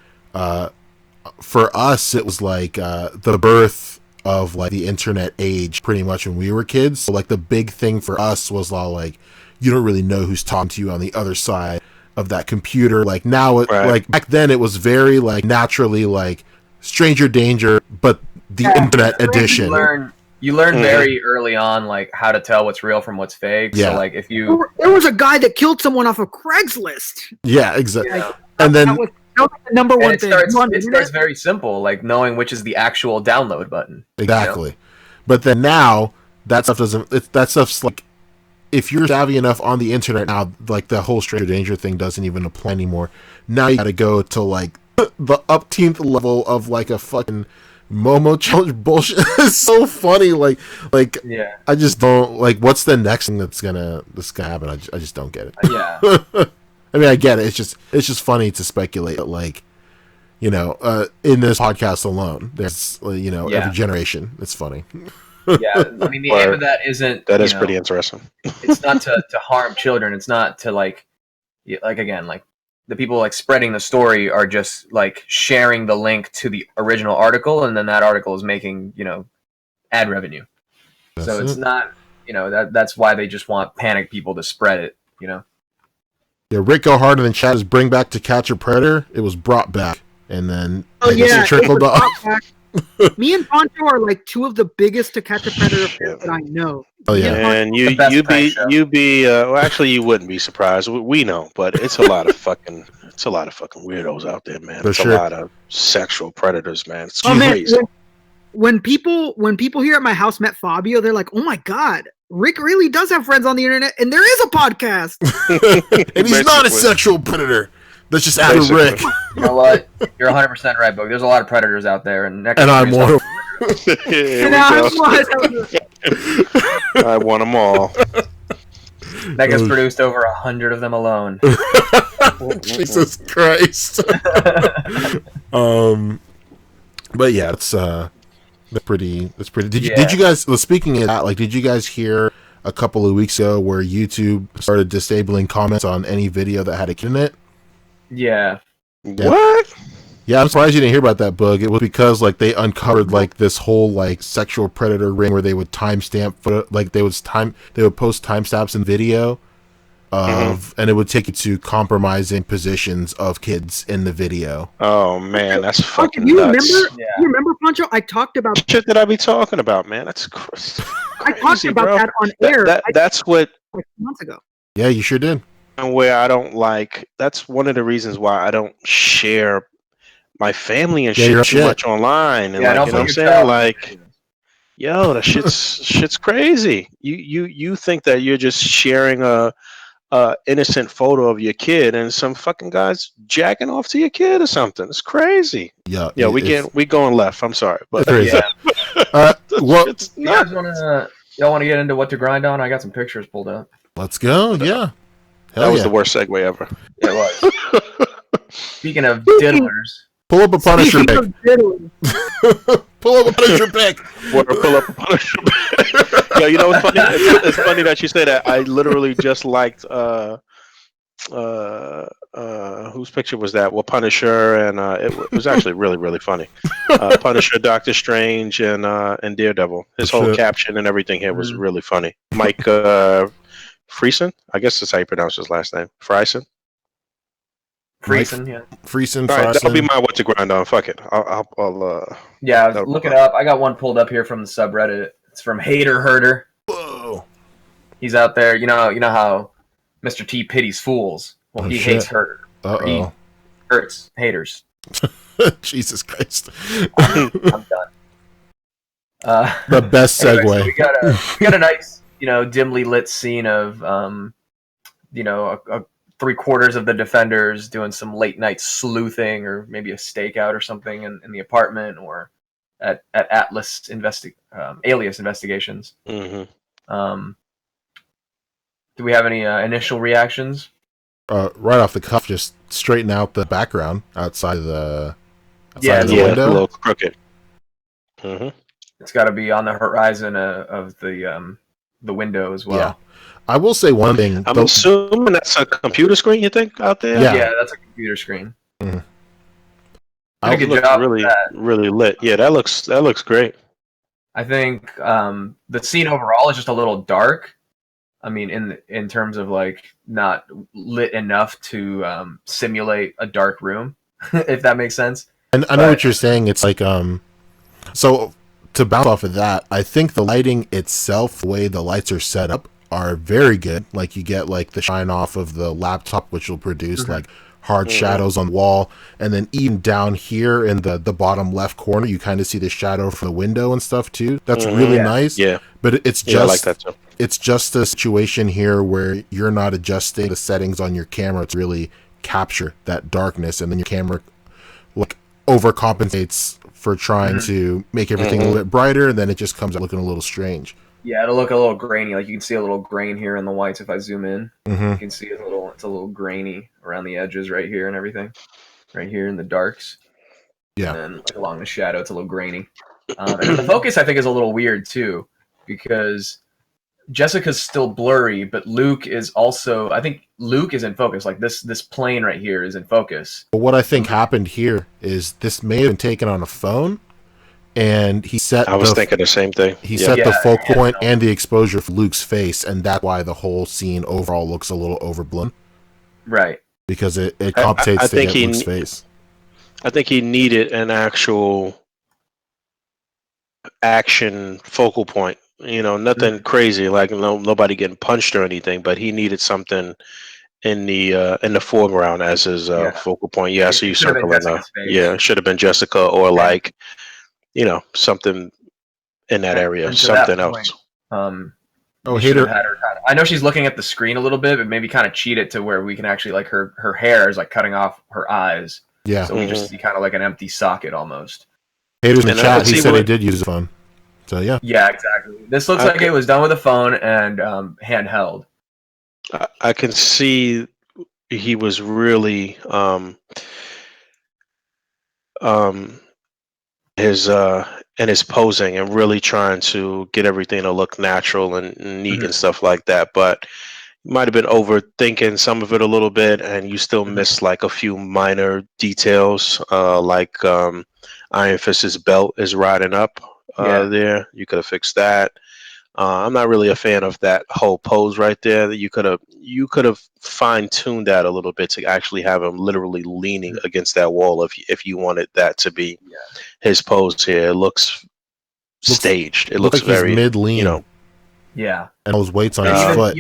for us it was like the birth of like the internet age pretty much when we were kids. So like the big thing for us was all like you don't really know who's talking to you on the other side of that computer. Like now like back then it was very like naturally like stranger danger, but the internet edition. You learn very early on like how to tell what's real from what's fake. Yeah. So like if you There was a guy that killed someone off of Craigslist. Yeah, exactly. Yeah. And then That was the number one it thing. starts very simple, like knowing which is the actual download button. exactly. But then now that stuff that stuff's like if you're savvy enough on the internet now, like the whole stranger danger thing doesn't even apply anymore. Now you got to go to like the upteenth level of like a fucking Momo challenge bullshit. It's so funny. Like Yeah. I just don't like. What's the next thing that's gonna happen? I just don't get it. Yeah. I mean, I get it. It's just funny to speculate that, like, you know, in this podcast alone, there's every generation. It's funny. Yeah. I mean, the aim of that isn't. That is pretty interesting. It's not to harm children. It's not to like again, like the people like spreading the story are just like sharing the link to the original article, and then that article is making ad revenue. So it's not that's why they just want panic people to spread it. Yeah, Rick Go Harder Than Chat is bring back To Catch a Predator. It was brought back, and then it trickled off. Me and Poncho are like two of the biggest To Catch a Predator fans that I know. Oh yeah, and you be well, actually you wouldn't be surprised. We know, but it's a lot of fucking weirdos out there, man. It's a lot of sexual predators, man. It's crazy. When people here at my house met Fabio, they're like, "Oh my god, Rick really does have friends on the internet, and there is a podcast." And he's not a sexual predator. That's just after Rick. You know what? You're 100% right, Boog. There's a lot of predators out there, and I'm one of I want them all. That gets produced over 100 of them alone. Jesus Christ. But yeah, it's that's pretty. Did you guys? Well, speaking of that, like, did you guys hear a couple of weeks ago where YouTube started disabling comments on any video that had a kid in it? Yeah. What? Yeah, I'm surprised you didn't hear about that, Bug. It was because like they uncovered like this whole like sexual predator ring where they would timestamp they would post timestamps in video of and it would take you to compromising positions of kids in the video. Oh man, that's fucking you nuts. You remember, Poncho? I talked about shit that I be talking about, man. That's crazy. I talked about that on air. That's what like months ago. Yeah, you sure did. Where I don't like. That's one of the reasons why I don't share my family and shit too much online. And like, you know what I'm saying? Like, yo, that shit's crazy. You think that you're just sharing a innocent photo of your kid and some fucking guys jacking off to your kid or something. It's crazy. Yeah. We going left. I'm sorry, but yeah. Y'all want to get into what to grind on? I got some pictures pulled up. Let's go. Yeah. That was the worst segue ever. It was. Speaking of diddlers. Pull up a Punisher pick. Pull up a Punisher pick. Pull up a Punisher pick. Yo, you know what's funny? It's funny that you say that. I literally just liked whose picture was that? Well, Punisher, and it was actually really, really funny. Punisher, Doctor Strange, and Daredevil. His whole caption and everything here was really funny. Mike Friesen, I guess that's how you pronounce his last name. Friesen. Friesen, yeah. Friesen. All right, that'll be my what to grind on. Fuck it. I'll look it up. I got one pulled up here from the subreddit. It's from Hater Herder. Whoa. He's out there. You know how Mr. T pities fools. Well, he hates Herder. He hurts haters. Jesus Christ. I'm done. The best segue. Anyway, so we got a nice, dimly lit scene of, 3/4 of the defenders doing some late night sleuthing, or maybe a stakeout or something in the apartment, or at Alias Investigations. Mm-hmm. Do we have any initial reactions? Right off the cuff, just straighten out the background outside of the window. A little crooked. Mm-hmm. It's got to be on the horizon of the window as well. Yeah. I will say one thing. I'm assuming that's a computer screen, you think, out there? Yeah, that's a computer screen. Mm-hmm. I think it looks really lit. Yeah, that looks great. I think the scene overall is just a little dark. I mean, in terms of like not lit enough to simulate a dark room, if that makes sense. And I know what you're saying. It's like so to bounce off of that, I think the lighting itself, the way the lights are set up, are very good. Like you get like the shine off of the laptop, which will produce like hard shadows on the wall, and then even down here in the bottom left corner, you kind of see the shadow from the window and stuff too. That's really nice. Yeah, but it's just I like that too. It's just a situation here where you're not adjusting the settings on your camera to really capture that darkness, and then your camera like overcompensates for trying to make everything a little bit brighter, and then it just comes out looking a little strange. Yeah, it'll look a little grainy. Like you can see a little grain here in the whites if I zoom in. Mm-hmm. You can see it's a little grainy around the edges right here and everything. Right here in the darks. Yeah. And then like along the shadow, it's a little grainy. And then the focus I think is a little weird too, because Jessica's still blurry, but Luke is also. I think Luke is in focus. Like this plane right here is in focus. But what I think happened here is this may have been taken on a phone, and he set. I was thinking the same thing. He set the focal point and the exposure for Luke's face, and that's why the whole scene overall looks a little overblown. Right. Because it compensates to get Luke's face. I think he needed an actual action focal point. You know, nothing crazy, like nobody getting punched or anything, but he needed something in the foreground as his focal point. Yeah, so you circle it. Yeah, it should have been Jessica or like, you know, something in that area, and something that point, else. Hater. I know she's looking at the screen a little bit, but maybe kind of cheat it to where we can actually like her hair is like cutting off her eyes. Yeah. So we just see kind of like an empty socket almost. Haters in the chat, he said he did use a phone. So yeah. Yeah, exactly. This looks like it was done with a phone and handheld. I can see he was really his posing and really trying to get everything to look natural and neat and stuff like that, but you might have been overthinking some of it a little bit, and you still missed like a few minor details, like Iron Fist's belt is riding up there. You could have fixed that. I'm not really a fan of that whole pose right there. That you could have fine-tuned that a little bit to actually have him literally leaning against that wall if you wanted that to be his pose here. It looks staged. It looks like very he's mid-lean. You know. Yeah. And those weights on his foot.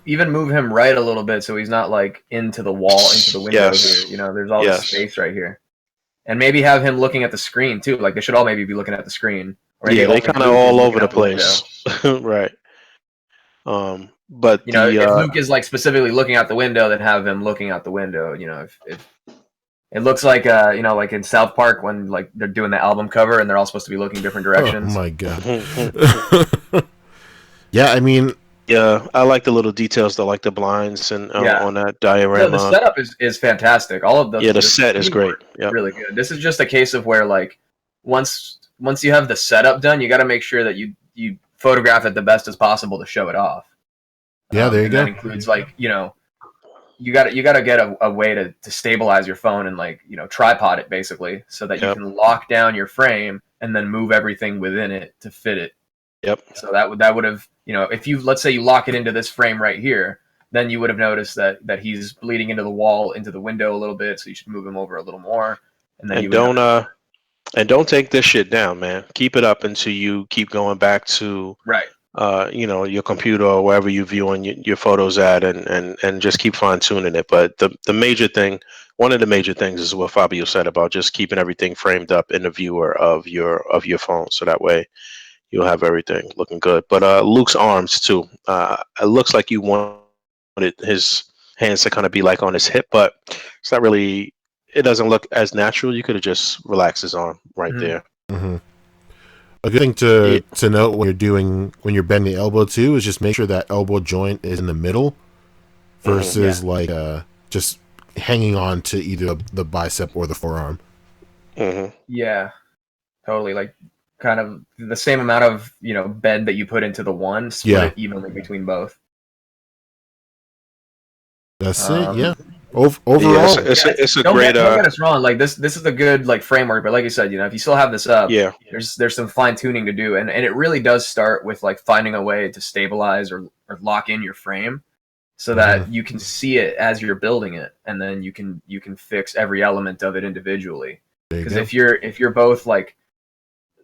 Even move him right a little bit so he's not like into the wall, into the window here. You know, there's all this space right here. And maybe have him looking at the screen too. Like they should all maybe be looking at the screen. Or yeah, they kind of all over the place. Right. But you know, if Luke is like specifically looking out the window, then have him looking out the window. You know, if it looks like you know, like in South Park when like they're doing the album cover and they're all supposed to be looking different directions. Oh my god. Yeah, I mean, yeah, I like the little details though, like the blinds and on that diorama. No, the setup is fantastic. All of the set is great. Yeah, really good. This is just a case of where like once you have the setup done, you got to make sure that you photograph it the best as possible to show it off. Yeah, there you go. That includes like, you know, you got to get a way to stabilize your phone and like, you know, tripod it basically so that you can lock down your frame and then move everything within it to fit it. Yep. So that would have, you know, if you, let's say you lock it into this frame right here, then you would have noticed that he's bleeding into the wall, into the window a little bit. So you should move him over a little more. And then don't take this shit down, man. Keep it up until you keep going back to you know, your computer or wherever you viewing your photos at, and just keep fine tuning it. But the major thing, one of the major things, is what Fabio said about just keeping everything framed up in the viewer of your phone, so that way you'll have everything looking good. But Luke's arms too. It looks like you wanted his hands to kind of be like on his hip, but it's not really. It doesn't look as natural. You could have just relaxed his arm right there. Mm-hmm. A good thing to note when you're bending the elbow too is just make sure that elbow joint is in the middle versus like just hanging on to either the bicep or the forearm. Mm-hmm. Yeah, totally. Like kind of the same amount of, you know, bend that you put into the one, split it evenly between both. That's it. Yeah. Overall, it's a don't great. Don't get us wrong. Like this is a good like framework, but like you said, you know, if you still have this up, there's some fine tuning to do, and it really does start with like finding a way to stabilize or lock in your frame, so that you can see it as you're building it, and then you can fix every element of it individually. Because if you're both like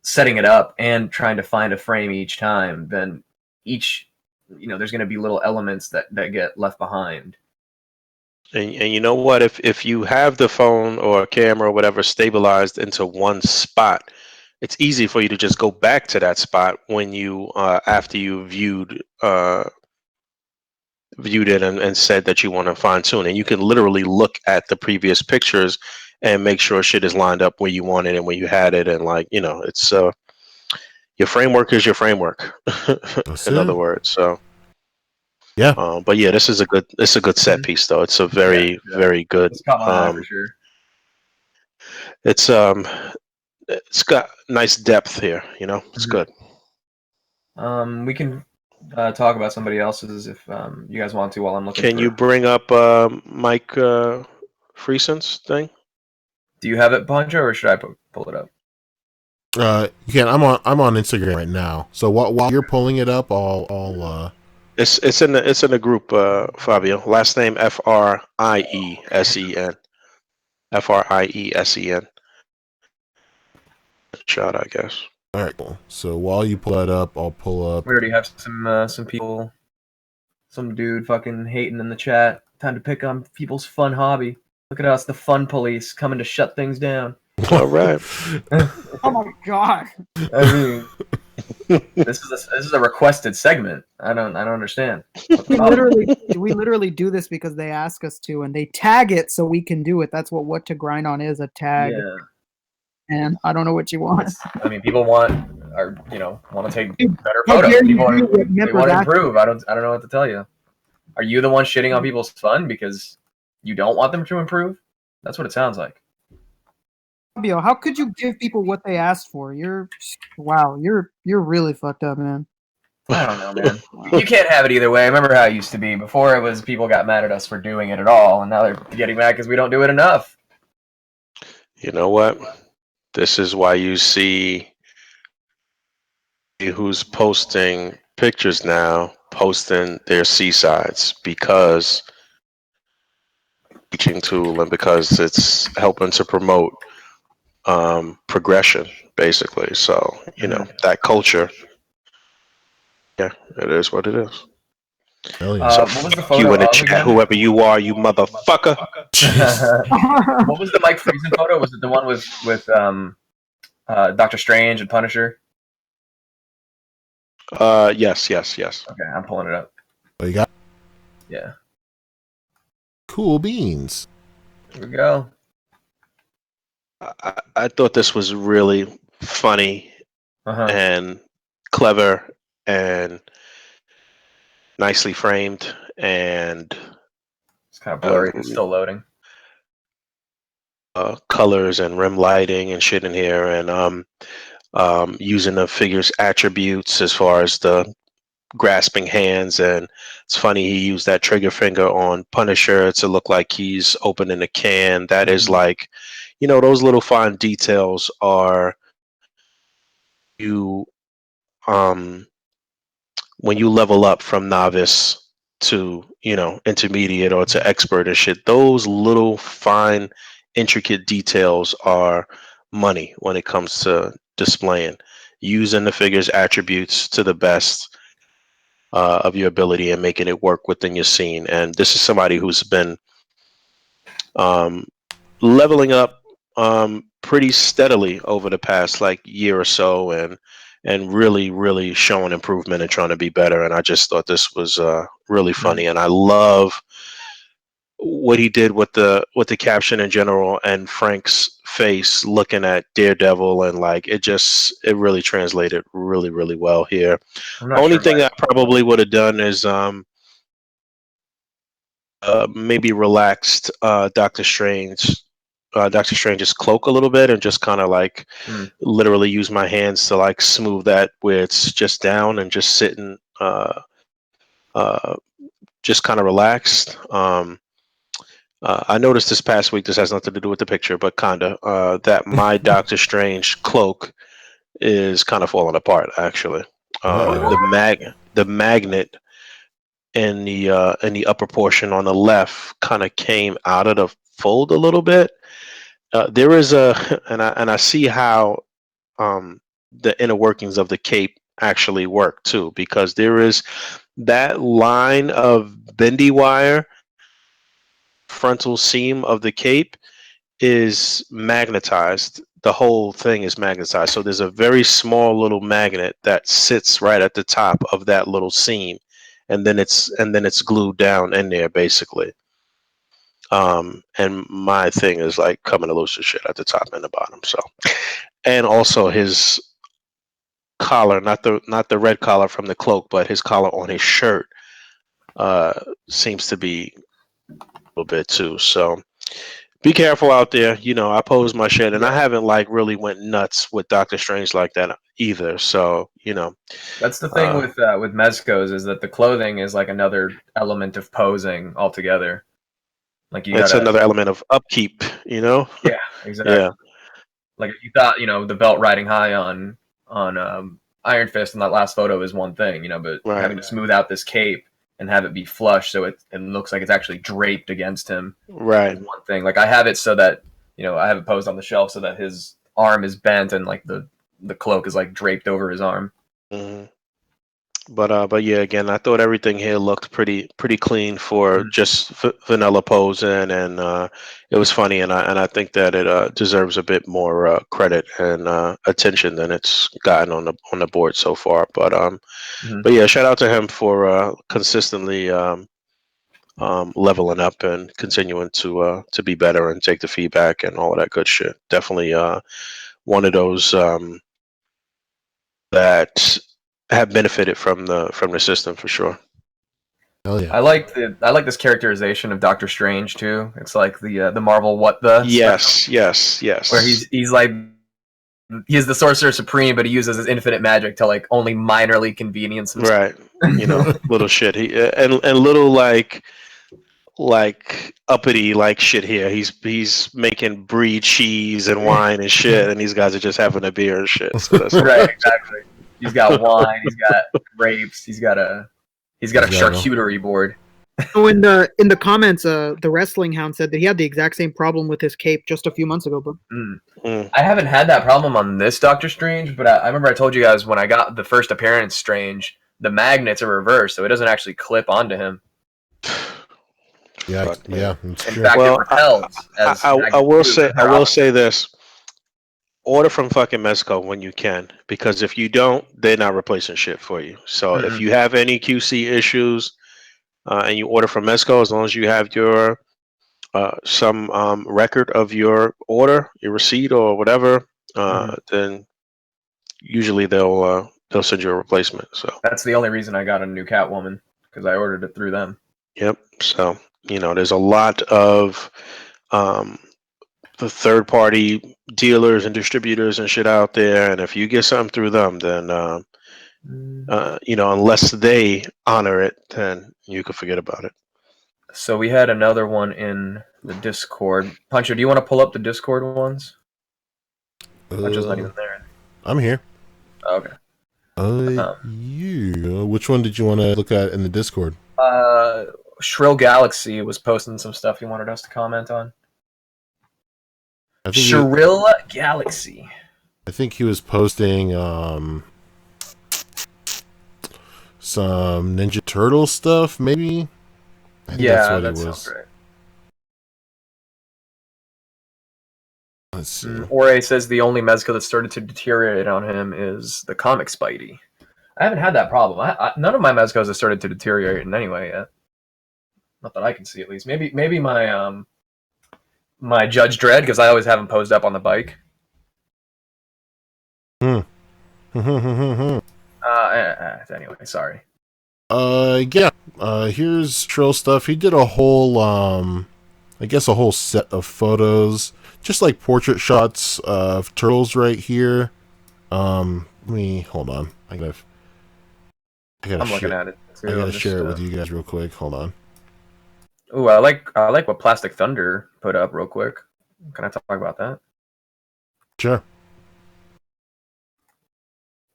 setting it up and trying to find a frame each time, then each, you know, there's going to be little elements that get left behind. And you know what? If you have the phone or a camera or whatever stabilized into one spot, it's easy for you to just go back to that spot when you after you viewed it and said that you want to fine tune. And you can literally look at the previous pictures and make sure shit is lined up where you want it and where you had it, and like it's your framework is your framework. That's In it. other words, so. Yeah. But yeah, this is a good set piece though. It's a very Yeah. very good. It's caught my eye for sure. It's got nice depth here. It's Mhm. good. We can talk about somebody else's if you guys want to while I'm looking Can for you it. bring up Mike Frieson's thing? Do you have it, Poncho, or should I pull it up? You can. I'm on Instagram right now. So while you're pulling it up, I'll It's in the group, Fabio. Last name Friesen. Friesen. Shot, I guess. All right, cool. So while you pull that up, I'll pull up. We already have some people, some dude fucking hating in the chat. Time to pick on people's fun hobby. Look at us, the fun police, coming to shut things down. All right. Oh my god. I mean, this is a requested segment. I don't understand. We literally do this because they ask us to, and they tag it so we can do it. That's what to grind on is, a tag. Yeah. And I don't know what you want. I mean, people want to take better How photos. dare you People do what they members want to ask improve. I don't know what to tell you. Are you the one shitting on people's fun because you don't want them to improve? That's what it sounds like. Fabio, how could you give people what they asked for? You're really fucked up, man. I don't know, man. You can't have it either way. I remember how it used to be. Before it was people got mad at us for doing it at all, and now they're getting mad because we don't do it enough. You know what? This is why you see who's posting pictures now, posting their seasides, because teaching tool and because it's helping to promote progression, basically. So that culture. Yeah, it is what it is. Hell yeah. So What was the fuck you photo in the of chat, again? whoever you are, you motherfucker. What was the Mike Friesen photo? Was it the one with Doctor Strange and Punisher? Yes. Okay, I'm pulling it up. Oh, you got Yeah, cool beans. here we go. I thought this was really funny Uh-huh. and clever and nicely framed, and It's kind of blurry. It's still loading. colors and rim lighting and shit in here, and using the figure's attributes as far as the grasping hands. And it's funny, he used that trigger finger on Punisher to look like he's opening a can. That is like, those little fine details are you when you level up from novice to intermediate or to expert and shit. Those little fine intricate details are money when it comes to displaying, using the figure's attributes to the best of your ability and making it work within your scene. And this is somebody who's been leveling up pretty steadily over the past like year or so, and really showing improvement and trying to be better. And I just thought this was really funny, and I love what he did with the caption in general, and Frank's face looking at Daredevil, and like it really translated really well here. I'm not Only sure. thing I probably would have done is maybe relaxed Doctor Strange's cloak a little bit, and just kind of like literally use my hands to like smooth that where it's just down and just sitting, just kind of relaxed. I noticed this past week, this has nothing to do with the picture, but kinda, that my Doctor Strange cloak is kind of falling apart. Actually, the magnet in the upper portion on the left kind of came out of the fold a little bit. There is and I see how the inner workings of the cape actually work too, because there is that line of bendy wire frontal seam of the cape is magnetized. The whole thing is magnetized. So there's a very small little magnet that sits right at the top of that little seam, and then it's glued down in there basically. And my thing is like coming to loose as shit at the top and the bottom. So, and also his collar, not the red collar from the cloak, but his collar on his shirt seems to be a little bit too. So be careful out there. I pose my shit, and I haven't like really went nuts with Doctor Strange like that either. So That's the thing with Mezco's is that the clothing is like another element of posing altogether. Like you it's gotta, another element of upkeep. yeah, exactly. Yeah, Like if you thought, the belt riding high on Iron Fist in that last photo is one thing, but right, having to smooth out this cape and have it be flush so it looks like it's actually draped against him right. is one thing. Like I have it so that I have it posed on the shelf so that his arm is bent and like the cloak is like draped over his arm. hmm But yeah, again, I thought everything here looked pretty clean for just vanilla posing, and it was funny, and I think that it deserves a bit more credit and attention than it's gotten on the board so far. But yeah, shout out to him for consistently leveling up and continuing to be better and take the feedback and all of that good shit. Definitely one of those that have benefited from the system for sure. Hell yeah. I like this characterization of Doctor Strange too. It's like the Marvel what the special, Yes. where he's like he's the Sorcerer Supreme, but he uses his infinite magic to like only minorly convenience himself. Right. Little shit. He and little like uppity like shit here. He's making brie cheese and wine and shit, and these guys are just having a beer and shit. So that's Right, exactly. He's got wine. He's got grapes. He's got a charcuterie board. Oh, in the comments, the Wrestling Hound said that he had the exact same problem with his cape just a few months ago. But I haven't had that problem on this Doctor Strange, but I remember I told you guys when I got the first appearance Strange, the magnets are reversed, so it doesn't actually clip onto him. Yeah, Fuck, man. yeah, it's In true. fact, Well, it repels. As I will magnets do, say but they're I will say this: order from fucking Mezco when you can, because if you don't, they're not replacing shit for you. So if you have any QC issues and you order from Mezco, as long as you have your some record of your order, your receipt or whatever, then usually they'll send you a replacement. So That's the only reason I got a new Catwoman, because I ordered it through them. yep. So there's a lot of um, the third party dealers and distributors and shit out there, and if you get something through them, then unless they honor it, then you can forget about it. So we had another one in the Discord. Puncher, do you want to pull up the Discord ones? Puncher's not even there. I'm here. Okay. Yeah. Which one did you want to look at in the Discord? Shrill Galaxy was posting some stuff he wanted us to comment on. I think Shrill Galaxy. I think he was posting some Ninja Turtle stuff, maybe. I think that's what it was. Sounds right. Let's see. Ore says the only Mezco that started to deteriorate on him is the comic Spidey. I haven't had that problem. None of my Mezcos have started to deteriorate in any way yet. Not that I can see, at least. Maybe my my Judge Dredd, because I always have him posed up on the bike. Anyway, sorry. Yeah. Here's Trill stuff. He did a whole I guess a whole set of photos, just like portrait shots of turtles right here. Let me hold on. I gotta I'm looking at it too. I gotta share it with you guys real quick. Hold on. Ooh, I like what Plastic Thunder put up real quick. Can I talk about that? Sure.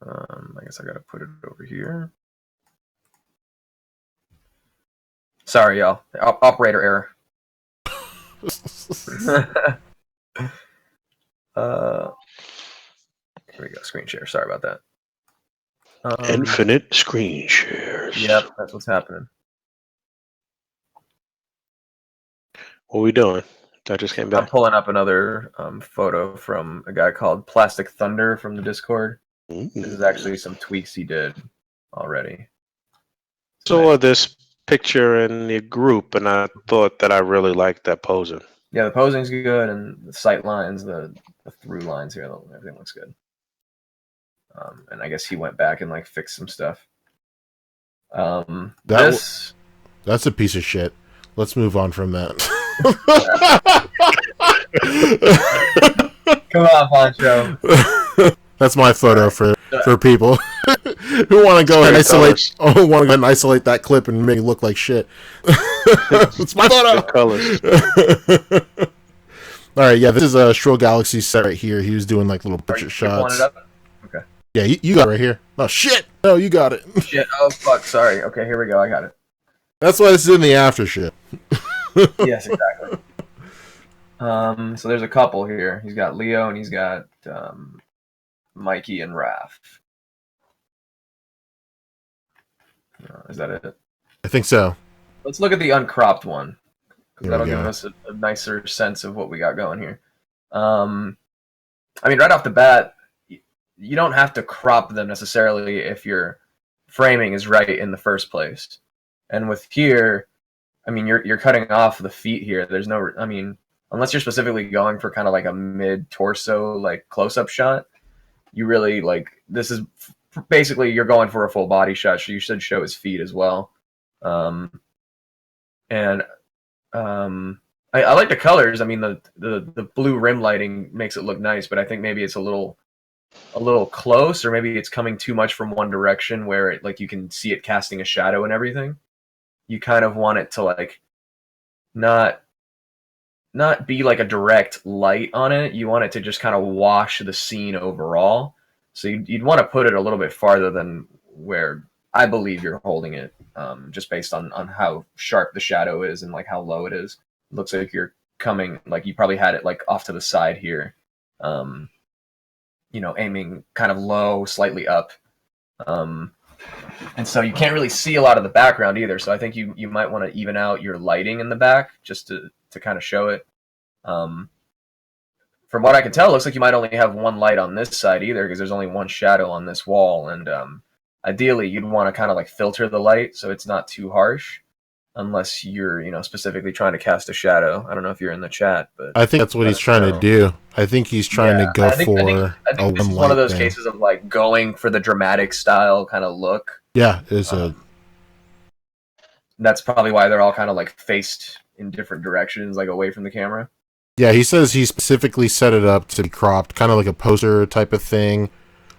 I guess I gotta put it over here. Sorry, y'all. Operator error. Here we go. Screen share. Sorry about that. Infinite screen shares. Yep, that's what's happening. What are we doing? That just came I'm back. pulling up another photo from a guy called Plastic Thunder from the Discord. This is actually some tweaks he did already. So this picture in the group, and I thought that I really liked that posing. Yeah, the posing's good, and the sight lines, the through lines here, everything looks good. And I guess he went back and like fixed some stuff. That's a piece of shit. Let's move on from that. Come on, Poncho. That's my photo for people who want to go and isolate that clip and make it look like shit. It's my photo. Colors. All right, yeah, this is a Shrill Galaxy set right here. He was doing like little picture shots. Okay. Yeah, you got it right here. Oh shit! No, you got it. Shit. Oh fuck. Sorry. Okay, here we go. I got it. That's why this is in the after shit. Yes, exactly. So there's a couple here. He's got Leo and he's got Mikey and Raph. Is that it? I think so. Let's look at the uncropped one, because Here that'll we give go. us a nicer sense of what we got going here. I mean, right off the bat, you don't have to crop them necessarily if your framing is right in the first place. And with here, I mean, you're cutting off the feet here. There's no, I mean, unless you're specifically going for kind of like a mid-torso, like close-up shot, you really, like, this is basically you're going for a full body shot, so you should show his feet as well. I like the colors. I mean, the blue rim lighting makes it look nice, but I think maybe it's a little close, or maybe it's coming too much from one direction where it, like, you can see it casting a shadow and everything. You kind of want it to like not be like a direct light on it. You want it to just kind of wash the scene overall. So you'd want to put it a little bit farther than where I believe you're holding it, just based on how sharp the shadow is and like how low it is. It looks like you're coming, like you probably had it like off to the side here, aiming kind of low, slightly up. And so you can't really see a lot of the background either. So I think you might want to even out your lighting in the back just to kind of show it. From what I can tell, it looks like you might only have one light on this side either, because there's only one shadow on this wall. And ideally, you'd want to kind of like filter the light so it's not too harsh, unless you're specifically trying to cast a shadow. I don't know if you're in the chat, but I think that's what he's trying to do. I think he's trying to go for I think this is one of those cases of like going for the dramatic style kind of look. Yeah, that's probably why they're all kind of like faced in different directions, like away from the camera. Yeah, he says he specifically set it up to be cropped, kind of like a poster type of thing.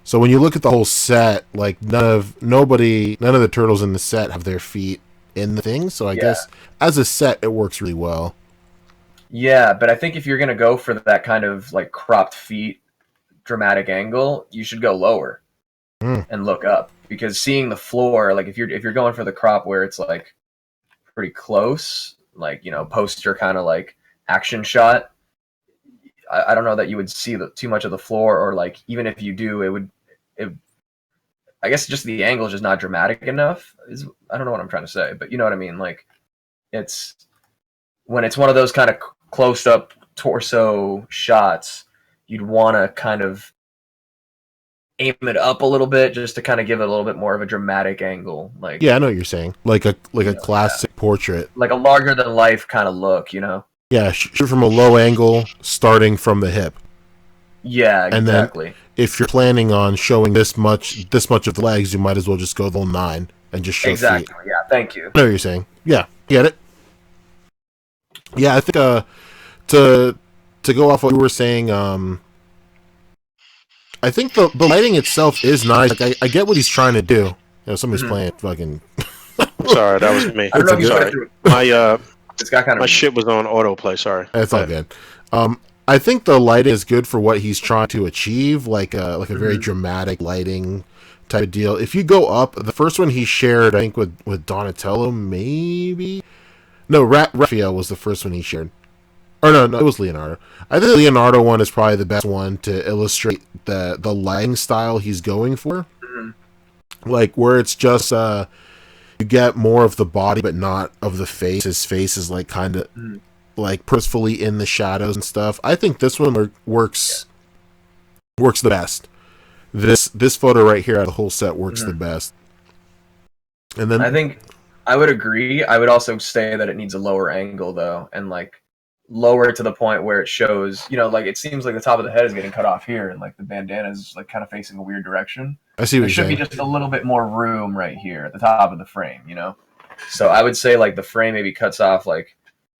So when you look at the whole set, like none of the turtles in the set have their feet in the thing. So I guess as a set, it works really well. Yeah, but I think if you're gonna go for that kind of like cropped feet, dramatic angle, you should go lower and look up, because seeing the floor, like if you're going for the crop where it's like pretty close, like poster kind of like action shot, I don't know that you would see too much of the floor, or like even if you do, I guess just the angle is just not dramatic enough. I don't know what I'm trying to say, but you know what I mean. Like it's when it's one of those kind of close up torso shots, you'd want to kind of aim it up a little bit just to kind of give it a little bit more of a dramatic angle. Like, yeah, I know what you're saying. Like a classic portrait, like a larger than life kind of look, Yeah, shoot from a low angle, starting from the hip. Yeah, exactly. And then if you're planning on showing this much of the legs, you might as well just go the whole 9 and just show exactly. feet. Yeah, thank you. I know what you're saying. Yeah, get it. Yeah, I think to go off what you were saying, I think the lighting itself is nice. Like I get what he's trying to do. Somebody's playing fucking. Sorry, that was me. I don't know if you Sorry. through. It's got kind of my shit was on autoplay. Sorry. That's all good. I think the lighting is good for what he's trying to achieve, like a very dramatic lighting type of deal. If you go up, the first one he shared, I think with Donatello, maybe. No, Raphael was the first one he shared. Or no, it was Leonardo. I think the Leonardo one is probably the best one to illustrate the lighting style he's going for. Like where it's just you get more of the body but not of the face. His face is like kind of like purposefully in the shadows and stuff. I think this one works the best. This photo right here out of the whole set works the best. And then I think I would agree. I would also say that it needs a lower angle though, and like lower it to the point where it shows, like it seems like the top of the head is getting cut off here, and like the bandana is like kind of facing a weird direction. I see what There you're should be saying. just a little bit more room right here at the top of the frame. So I would say like the frame maybe cuts off like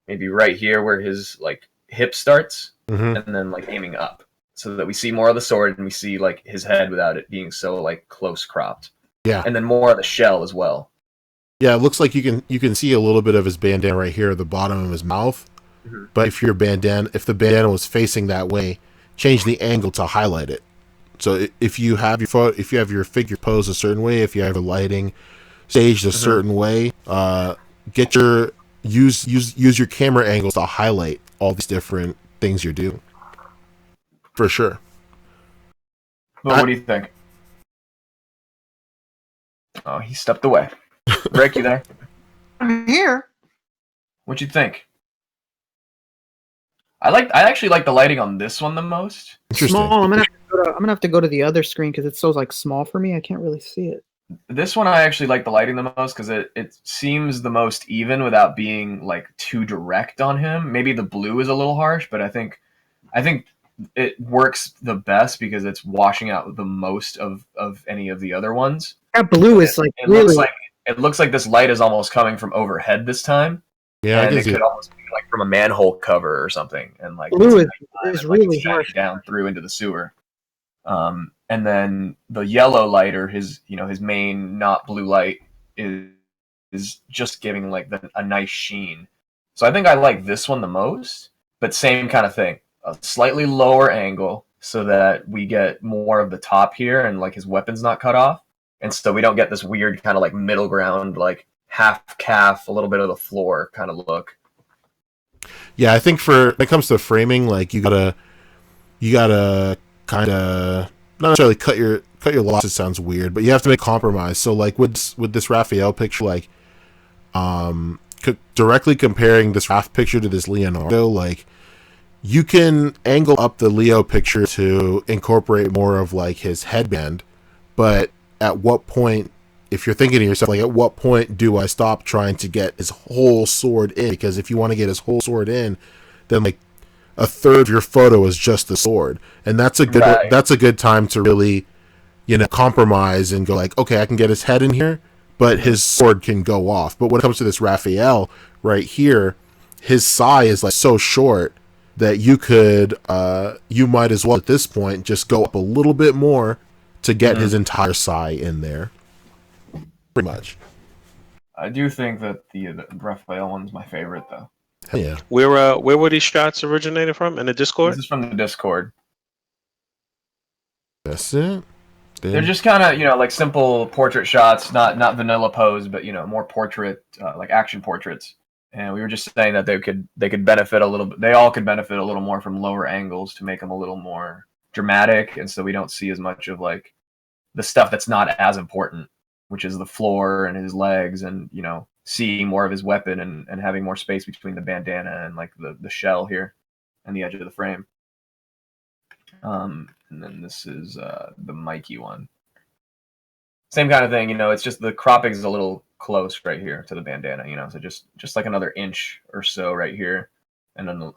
maybe right here where his like hip starts, Hmm. and then like aiming up, so that we see more of the sword and we see like his head without it being so like close cropped, Yeah. and then more of the shell as well. Yeah, it looks like you can see a little bit of his bandana right here at the bottom of his mouth. Mhm. But if the bandana was facing that way, change the angle to highlight it. So if you have your figure posed a certain way, if you have the lighting staged a certain way, use your camera angles to highlight all these different things you're doing. For sure. But what do you think? Oh, he stepped away. Rick, you there? I'm here. What'd you think? I actually like the lighting on this one the most. Interesting. Small. I'm gonna have to go to the other screen because it's so like small for me. I can't really see it. This one I actually like the lighting the most because it seems the most even without being like too direct on him. Maybe the blue is a little harsh, but I think it works the best because it's washing out the most of any of the other ones. That blue is like It really. looks like this light is almost coming from overhead this time. Yeah, I And can it see could it. almost be like from a manhole cover or something, and like Blue it's is nighttime and, like, really it's shining harsh. down through into the sewer. And then the yellow light, or his main not blue light, is just giving like a nice sheen. So I think I like this one the most, but same kind of thing, a slightly lower angle so that we get more of the top here and like his weapon's not cut off, and so we don't get this weird kind of like middle ground, like half calf, a little bit of the floor kind of look. Yeah, I think when it comes to framing, like you gotta kind of not necessarily cut your losses. Sounds weird, but you have to make compromise. So like with this Raphael picture, like directly comparing this Raph picture to this Leonardo, like you can angle up the Leo picture to incorporate more of like his headband, but at what point, if you're thinking to yourself, like, at what point do I stop trying to get his whole sword in? Because if you want to get his whole sword in, then like a third of your photo is just the sword, and that's a good time to really, compromise and go like, okay, I can get his head in here, but his sword can go off. But when it comes to this Raphael right here, his sai is like so short that you might as well at this point just go up a little bit more to get his entire sai in there. Pretty much. I do think that the Raphael one's my favorite though. Hell yeah. Where were these shots originated from? In the Discord? This is from the Discord. That's it. They're just kind of, like simple portrait shots, not vanilla pose, but more portrait, like action portraits. And we were just saying that they could benefit a little bit. They all could benefit a little more from lower angles to make them a little more dramatic, and so we don't see as much of like the stuff that's not as important, which is the floor and his legs, and seeing more of his weapon and having more space between the bandana and like the shell here and the edge of the frame. And then this is the Mikey one. Same kind of thing, it's just the cropping is a little close right here to the bandana, so just like another inch or so right here, and then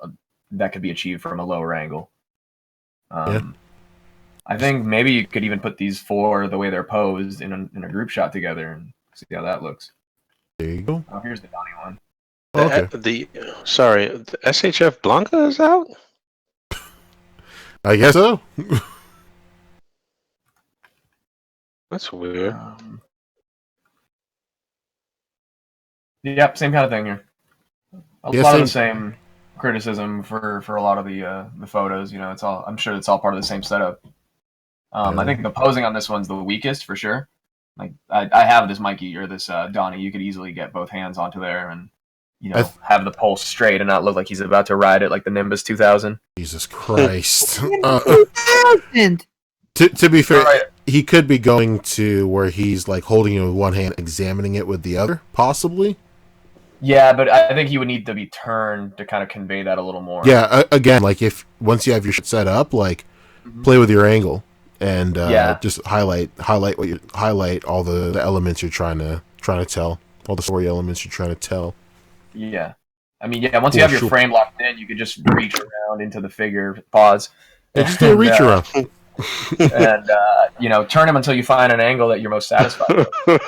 that could be achieved from a lower angle. I think maybe you could even put these four the way they're posed in a group shot together and see how that looks. There you go. Oh, here's the Donnie one. Okay. The SHF Blanca is out? I guess so. That's weird. Yep, same kind of thing here. A lot of the same criticism for a lot of the photos. It's all. I'm sure it's all part of the same setup. I think the posing on this one's the weakest for sure. Like I have this Mikey or this Donnie. You could easily get both hands onto there and have the pole straight and not look like he's about to ride it like the Nimbus 2000. Jesus Christ. To be fair, he could be going to where he's like holding it with one hand, examining it with the other, possibly. Yeah, but I think he would need to be turned to kind of convey that a little more. Yeah, again, like once you have your shit set up, like play with your angle and just highlight all the elements you're trying to tell. all the story elements you're trying to tell. Yeah. I mean, yeah, once you have your frame locked in, you can just reach around into the figure, pause. Yeah, just do a reach around. And, turn him until you find an angle that you're most satisfied with.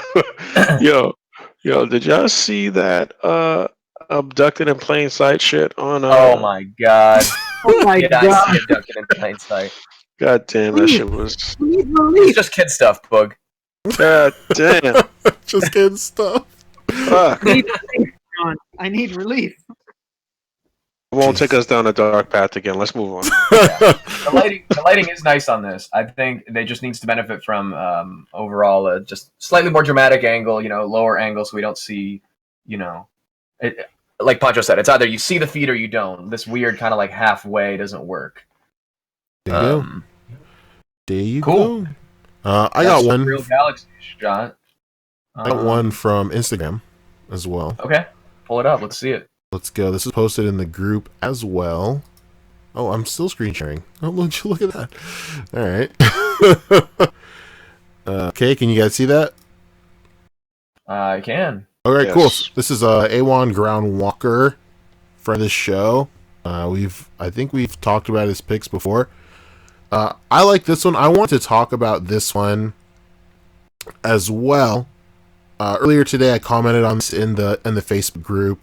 Yo, did y'all see that abducted in plain sight shit on Oh my god. Oh my Yeah, god! I see abducted in plain sight. God damn, that shit was It's just kid stuff, Boog. God damn. Just getting stuff. Fuck. I need relief, John. I need relief. Won't take us down a dark path again. Let's move on. The lighting is nice on this. I think they just needs to benefit from overall just slightly more dramatic angle, lower angle, so we don't see, it, like Pancho said, it's either you see the feet or you don't. This weird kind of like halfway doesn't work. There you go. There you cool. go. I got one. Real Galaxy, John. I got one from Instagram as well. Okay, pull it up. Let's see it. Let's go. This is posted in the group as well. Oh, I'm still screen sharing. Oh, look at that. All right. Okay, can you guys see that? I can. All right, Yes. cool. This is A1 Ground Walker for the show. I think we've talked about his picks before. I like this one. I want to talk about this one as well. Earlier today, I commented on this in the Facebook group,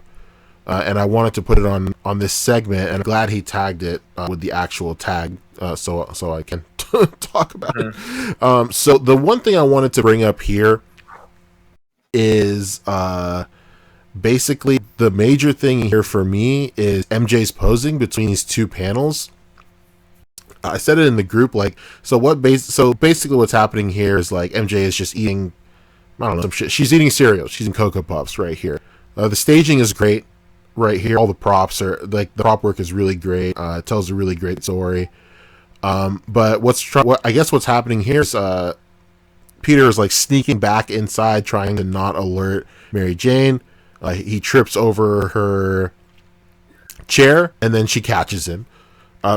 and I wanted to put it on this segment. And I'm glad he tagged it with the actual tag, so I can talk about it. So the one thing I wanted to bring up here is basically the major thing here for me is MJ's posing between these two panels. I said it in the group, so basically what's happening here is like MJ is just eating, I don't know, some shit. She's eating cereal. She's eating Cocoa Puffs right here. The staging is great right here. All the props are the prop work is really great. It tells a really great story. But what's happening here is Peter is like sneaking back inside, trying to not alert Mary Jane. He trips over her chair, and then she catches him.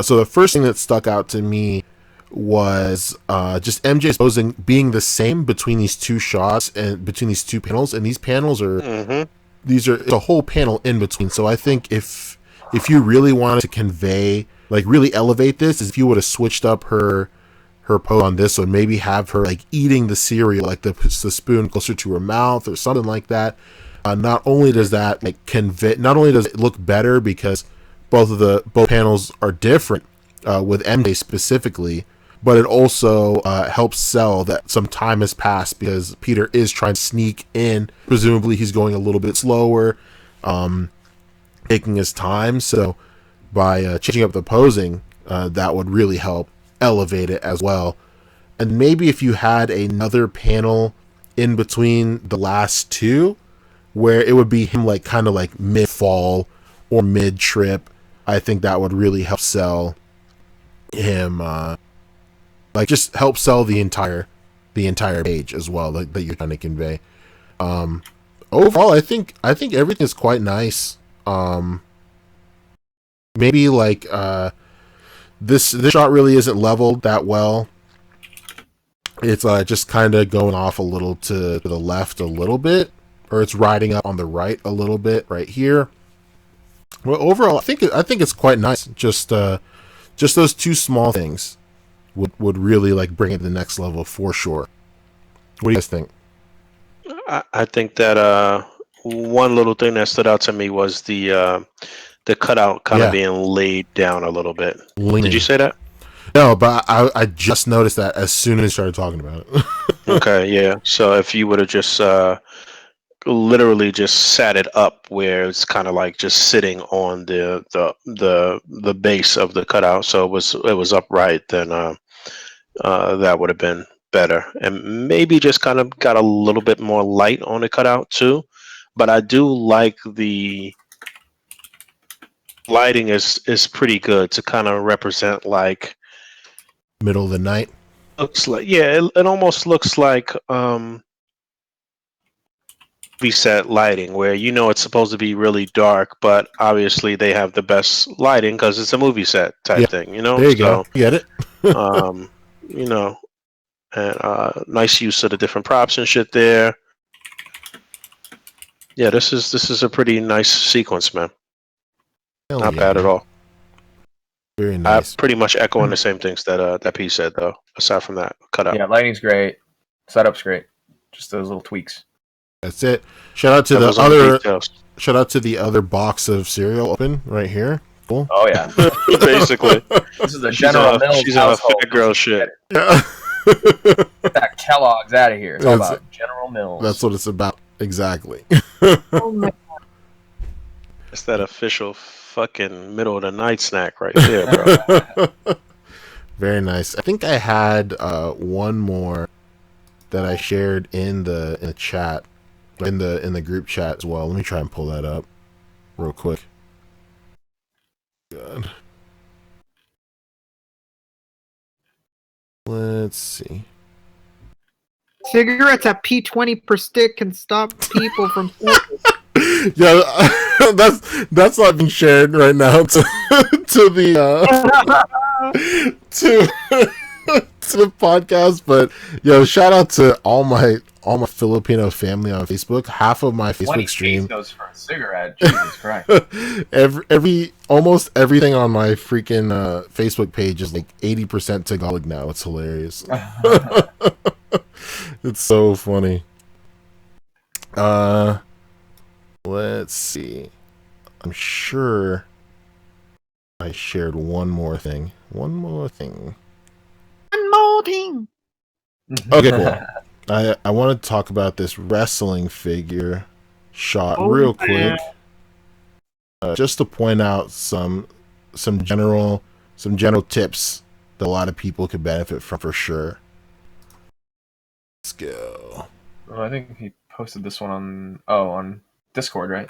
So the first thing that stuck out to me was just MJ's posing being the same between these two shots and between these two panels, and these panels are it's a whole panel in between. So I think if you really wanted to convey, really elevate this, is if you would have switched up her pose on this one, maybe have her eating the cereal, the spoon closer to her mouth or something like that. Not only does that convey, not only does it look better because both panels are different with MJ specifically, but it also helps sell that some time has passed because Peter is trying to sneak in. Presumably he's going a little bit slower, taking his time. So by changing up the posing, that would really help elevate it as well. And maybe if you had another panel in between the last two, where it would be him kind of mid-fall or mid-trip, I think that would really help sell him, just help sell the entire page as well, that you're trying to convey. Overall, I think everything is quite nice. Maybe this shot really isn't leveled that well. It's just kind of going off a little to the left a little bit, or it's riding up on the right a little bit right here. Well, overall, I think it's quite nice. Just those two small things would really bring it to the next level for sure. What do you guys think? I think that one little thing that stood out to me was the cutout kind of being laid down a little bit. Leaning. Did you say that? No, but I just noticed that as soon as I started talking about it. Okay, yeah. So if you would have just literally just sat it up where it's kind of just sitting on the base of the cutout, so it was upright, then that would have been better. And maybe just kind of got a little bit more light on the cutout too. But I do like the lighting is pretty good to kind of represent middle of the night. Looks like, yeah, it almost looks like set lighting where it's supposed to be really dark, but obviously they have the best lighting because it's a movie set type thing, There you go. You get it. And nice use of the different props and shit there. Yeah, this is a pretty nice sequence, man. Hell Not yeah, bad at man. all. Very I'm nice. pretty much echoing the same things that P said, though. Aside from that cutout. Yeah, lighting's great. Setup's great. Just those little tweaks. That's it. Shout out to Devil's the on the other. details. Shout out to the other box of cereal open right here. Cool. Oh yeah, Basically, this is a she's General on Mills she's on a household. fat girl shit. Yeah. Get that Kellogg's out of here. It's all That's- about General Mills. That's what it's about. Exactly. Oh my It's that official fucking middle of the night snack right there, bro. Very nice. I think I had one more that I shared in the chat, in the group chat as well. Let me try and pull that up real quick. God. Let's see. Cigarettes at P20 per stick can stop people from smoking. Yeah, that's not being shared right now to the to to the podcast. But yo, shout out to all my Filipino family on Facebook. Half of my 20 Facebook stream, pesos for a cigarette. Jesus Christ. every almost everything on my freaking Facebook page is like 80% Tagalog now. It's hilarious. It's so funny. Let's see. I'm sure I shared one more thing. One more thing. One more thing. Okay, cool. I want to talk about this wrestling figure shot real quick. Just to point out some general tips that a lot of people could benefit from for sure. Let's go. Oh, I think he posted this one on Discord, right?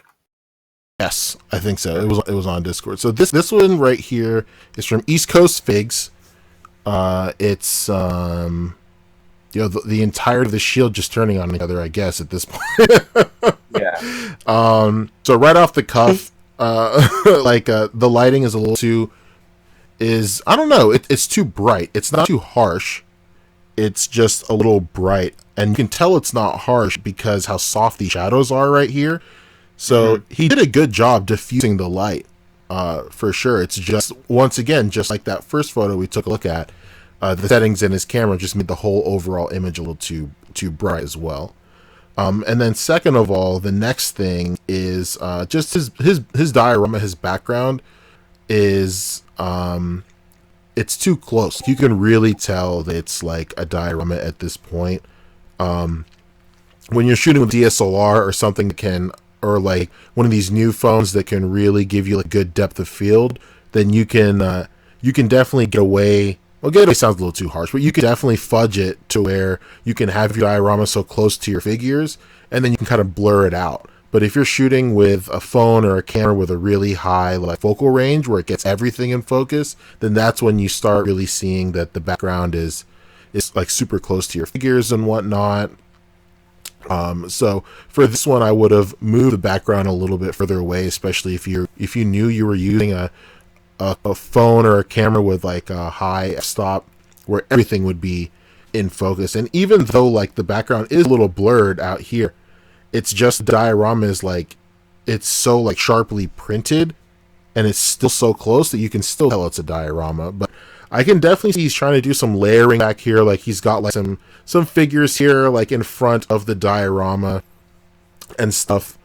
Yes, I think so. It was on Discord. So this one right here is from East Coast Figs. It's the entirety of the shield just turning on each other, I guess, at this point. Yeah. So right off the cuff, the lighting is a little too I don't know, it's too bright. It's not too harsh. It's just a little bright, and you can tell it's not harsh because how soft the shadows are right here. So he did a good job diffusing the light, for sure. It's just, once again, just like that first photo we took a look at, the settings in his camera just made the whole overall image a little too bright as well. And then second of all, the next thing is just his diorama, his background is it's too close. You can really tell that it's like a diorama at this point. When you're shooting with DSLR or something or like one of these new phones that can really give you a good depth of field, then you can definitely get away. Well, get away sounds a little too harsh, but you can definitely fudge it to where you can have your diorama so close to your figures, and then you can kind of blur it out. But if you're shooting with a phone or a camera with a really high focal range where it gets everything in focus, then that's when you start really seeing that the background is like super close to your figures and whatnot. So for this one, I would have moved the background a little bit further away, especially if you knew you were using a phone or a camera with like a high f-stop where everything would be in focus. And even though the background is a little blurred out here, it's just the diorama is it's so sharply printed, and it's still so close that you can still tell it's a diorama. But I can definitely see he's trying to do some layering back here. He's got some figures here in front of the diorama and stuff.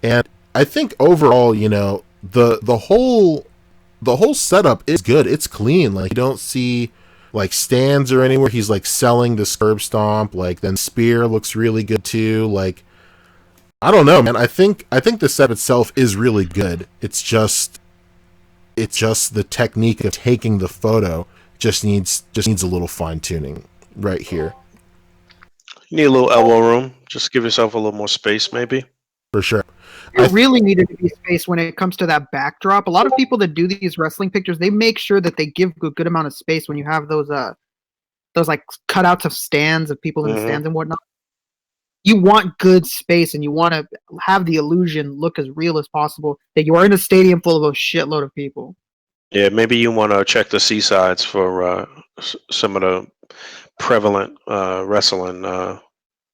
And I think overall, the whole setup is good. It's clean. You don't see stands or anywhere he's selling the curb stomp. Then spear looks really good too. I don't know, man. I think the set itself is really good. It's just the technique of taking the photo just needs a little fine tuning right here. You need a little elbow room. Just give yourself a little more space, maybe. For sure. There really needed to be space when it comes to that backdrop. A lot of people that do these wrestling pictures, they make sure that they give a good amount of space when you have those cutouts of stands of people in the stands and whatnot. You want good space, and you want to have the illusion look as real as possible that you are in a stadium full of a shitload of people. Yeah, maybe you want to check the seasides for some of the prevalent wrestling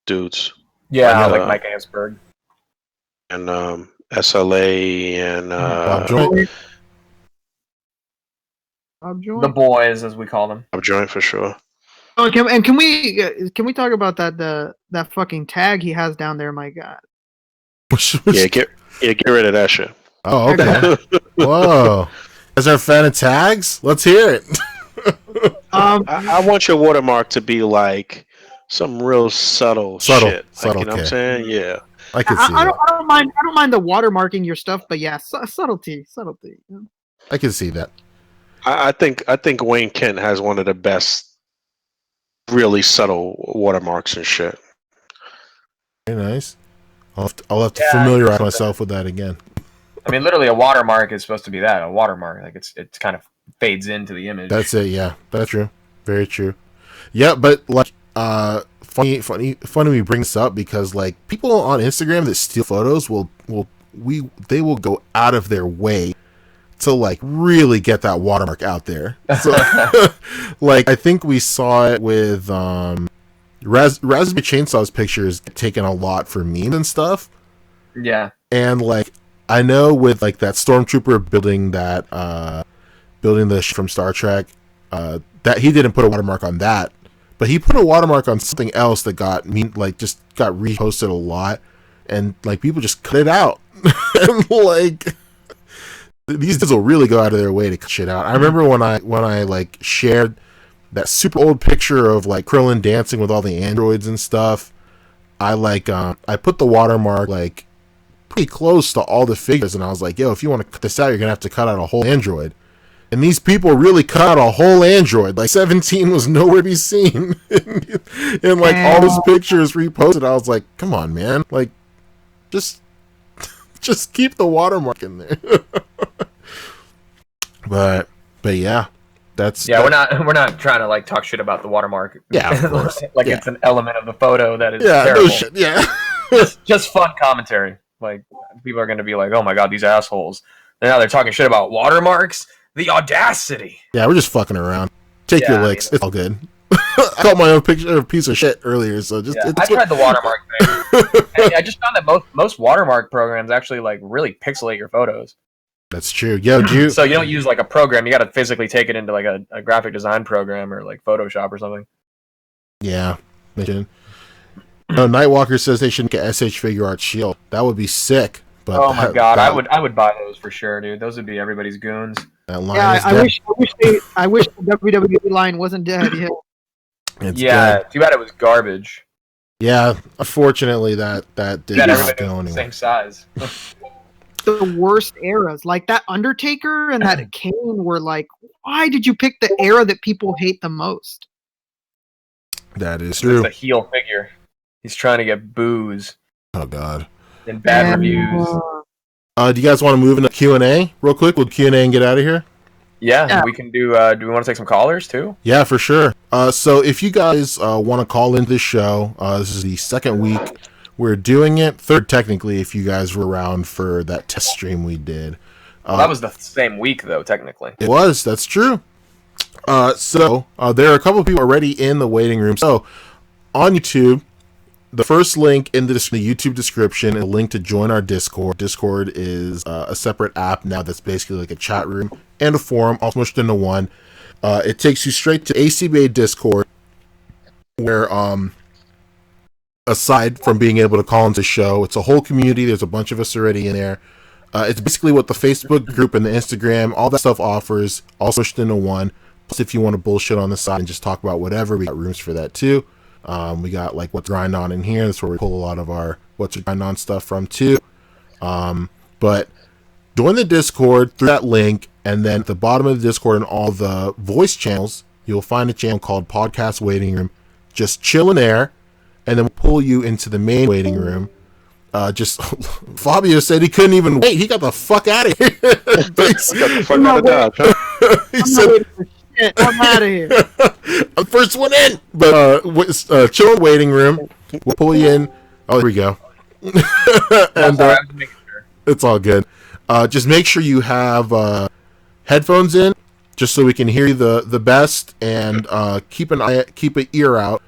dudes. Yeah, like Mike Ansberg. and SLA and Bob Joint. Bob The Joint. boys, as we call them. Bob Joint for sure. Oh, can we talk about that fucking tag he has down there? My God. Yeah, get rid of that shit. Oh, okay. Whoa. Is there a fan of tags? Let's hear it. I want your watermark to be like some real subtle shit. Like, you know what I'm saying? Yeah. I can see I don't mind the watermarking your stuff, but yeah, subtlety. I can see that. I think Wayne Kent has one of the best, really subtle watermarks and shit. Very nice. I'll have to familiarize myself with that again. I mean, literally, a watermark is supposed to be that, a watermark. Like it kind of fades into the image. That's it. Yeah, that's true. Very true. Yeah, but like, funny we bring this up because like people on Instagram that steal photos will go out of their way to like really get that watermark out there. So, like, I think we saw it with Raspberry Chainsaw's pictures taken a lot for memes and stuff. Yeah. And like, I know with like that stormtrooper building the ship from Star Trek, that he didn't put a watermark on that, but he put a watermark on something else that got reposted a lot, and like people just cut it out. And like, these dudes will really go out of their way to cut shit out. I remember when I like shared that super old picture of like Krillin dancing with all the androids and stuff. I put the watermark like pretty close to all the figures, and I was like, yo, if you want to cut this out, you're gonna have to cut out a whole android. And these people really cut out a whole android. Like 17 was nowhere to be seen. And like all those pictures reposted, I was like, come on, man. Like, just keep the watermark in there. but yeah. We're not trying to like talk shit about the watermark. Yeah, of course. Like it's an element of the photo that is terrible. No shit. Yeah. just fun commentary. Like people are gonna be like, oh my god, these assholes. And now they're talking shit about watermarks. The audacity. Yeah, we're just fucking around. Take your licks. It's all good. I called my own picture a piece of shit earlier, so just. Yeah, I tried the watermark thing. I just found that most watermark programs actually like really pixelate your photos. That's true. Yo, so you don't use like a program. You got to physically take it into like a graphic design program or like Photoshop or something. Yeah, they should. No, Nightwalker says they shouldn't get SH Figure Art Shield. That would be sick. But oh my god, I would buy those for sure, dude. Those would be everybody's goons. That line I wish the WWE line wasn't dead. Yeah. Too bad it was garbage. Yeah, unfortunately that did not go anywhere. Same size. The worst eras, like that Undertaker and that Kane, were like, why did you pick the era that people hate the most? That is true. It's a heel figure. He's trying to get boos. Oh god. And bad reviews. Do you guys want to move into Q&A real quick? We'll Q&A and get out of here? Yeah, we can do. Do we want to take some callers too? Yeah, for sure. So if you guys want to call into the show, this is the second week we're doing it. Third, technically, if you guys were around for that test stream we did. That was the same week, though, technically. It was. That's true. So there are a couple of people already in the waiting room. So on YouTube, the first link in the YouTube description is a link to join our Discord. Discord is a separate app now that's basically like a chat room and a forum, all smushed into one. It takes you straight to A.C.B.A. Discord, where aside from being able to call into the show, it's a whole community. There's a bunch of us already in there. It's basically what the Facebook group and the Instagram, all that stuff offers, all smushed into one. Plus, if you want to bullshit on the side and just talk about whatever, we got rooms for that too. We got like What's Grind On in here. That's where we pull a lot of our What's Grind On stuff from too. But join the Discord through that link, and then at the bottom of the Discord and all the voice channels, you'll find a channel called Podcast Waiting Room. Just chill in there, and then we'll pull you into the main waiting room. Fabio said he couldn't even wait. He got the fuck out of here. He got the fuck out of Dodge, huh? He said, I'm out of here. I'm first one in. But chill in waiting room. We'll pull you in. Oh, here we go. And it's all good. Just make sure you have headphones in, just so we can hear you the best, and keep an ear out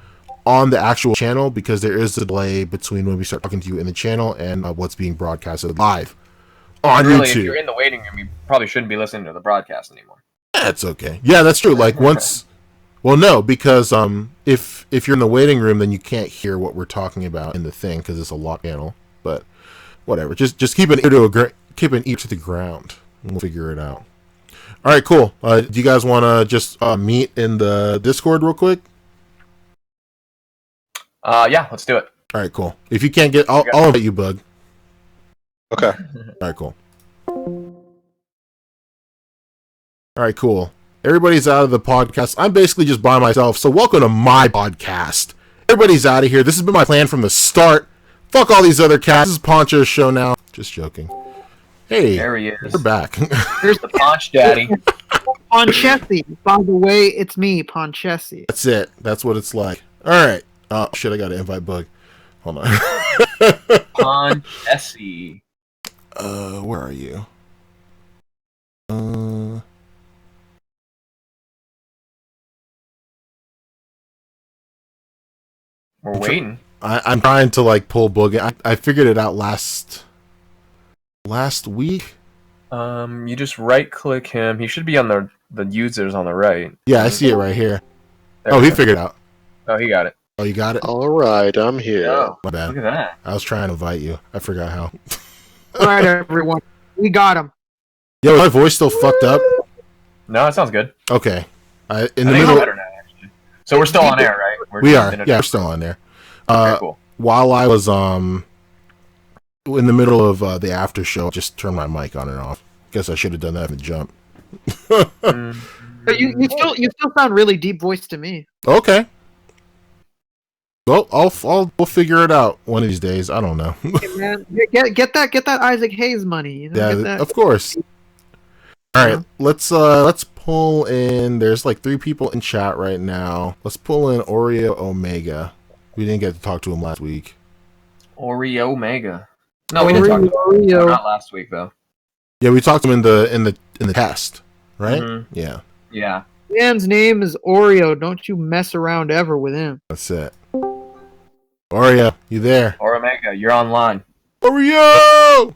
on the actual channel because there is a delay between when we start talking to you in the channel and what's being broadcasted live on Really, if YouTube. you're in the waiting room, you probably shouldn't be listening to the broadcast anymore. That's okay. Yeah, that's true. Like once, well, no, because if you're in the waiting room, then you can't hear what we're talking about in the thing because it's a locked channel. But whatever. Just keep an ear to the ground, and we'll figure it out. All right, cool. Do you guys want to just meet in the Discord real quick? Yeah, let's do it. All right, cool. If you can't get, I'll invite you, Bug. Okay. All right, cool. All right, cool. Everybody's out of the podcast. I'm basically just by myself, so welcome to my podcast. Everybody's out of here. This has been my plan from the start. Fuck all these other cats. This is Poncho's show now. Just joking. Hey, There he is. we're back. Here's the Ponch Daddy. Ponchesi. By the way, it's me, Ponchesi. That's it. That's what it's like. All right. Oh, shit, I got to invite Bug. Hold on. Ponchesi. Where are you? We're waiting. I'm trying to like pull Bug in. I figured it out last week. You just right click him. He should be on the users on the right. Yeah, I see it right here. There Oh, we he go. figured it out. Oh, he got it. Oh, you got it? All right, I'm here. Oh, My bad. look at that. I was trying to invite you. I forgot how. All right, everyone. We got him. Yo, my voice still fucked up? No, it sounds good. Okay. In I the think it's middle. better now, actually. So we're still on air, right? We are. Yeah, we're still on there. Okay, cool. While I was in the middle of the after show, I just turned my mic on and off. Guess I should have done that in the jump. But you still sound really deep voiced to me. Okay. Well, we'll figure it out one of these days. I don't know. Hey, man, get that Isaac Hayes money. You know, get Yeah, that. of course. All right, let's pull in. There's like 3 people in chat right now. Let's pull in Oreo Omega. We didn't get to talk to him last week. Oreo Omega. No, we didn't talk to him. Oreo. Not last week though. Yeah, we talked to him in the test, right? Mhm. Yeah, Yeah. Man's name is Oreo. Don't you mess around ever with him. that's it. Oreo, you there? Or Omega, you're online. Oreo!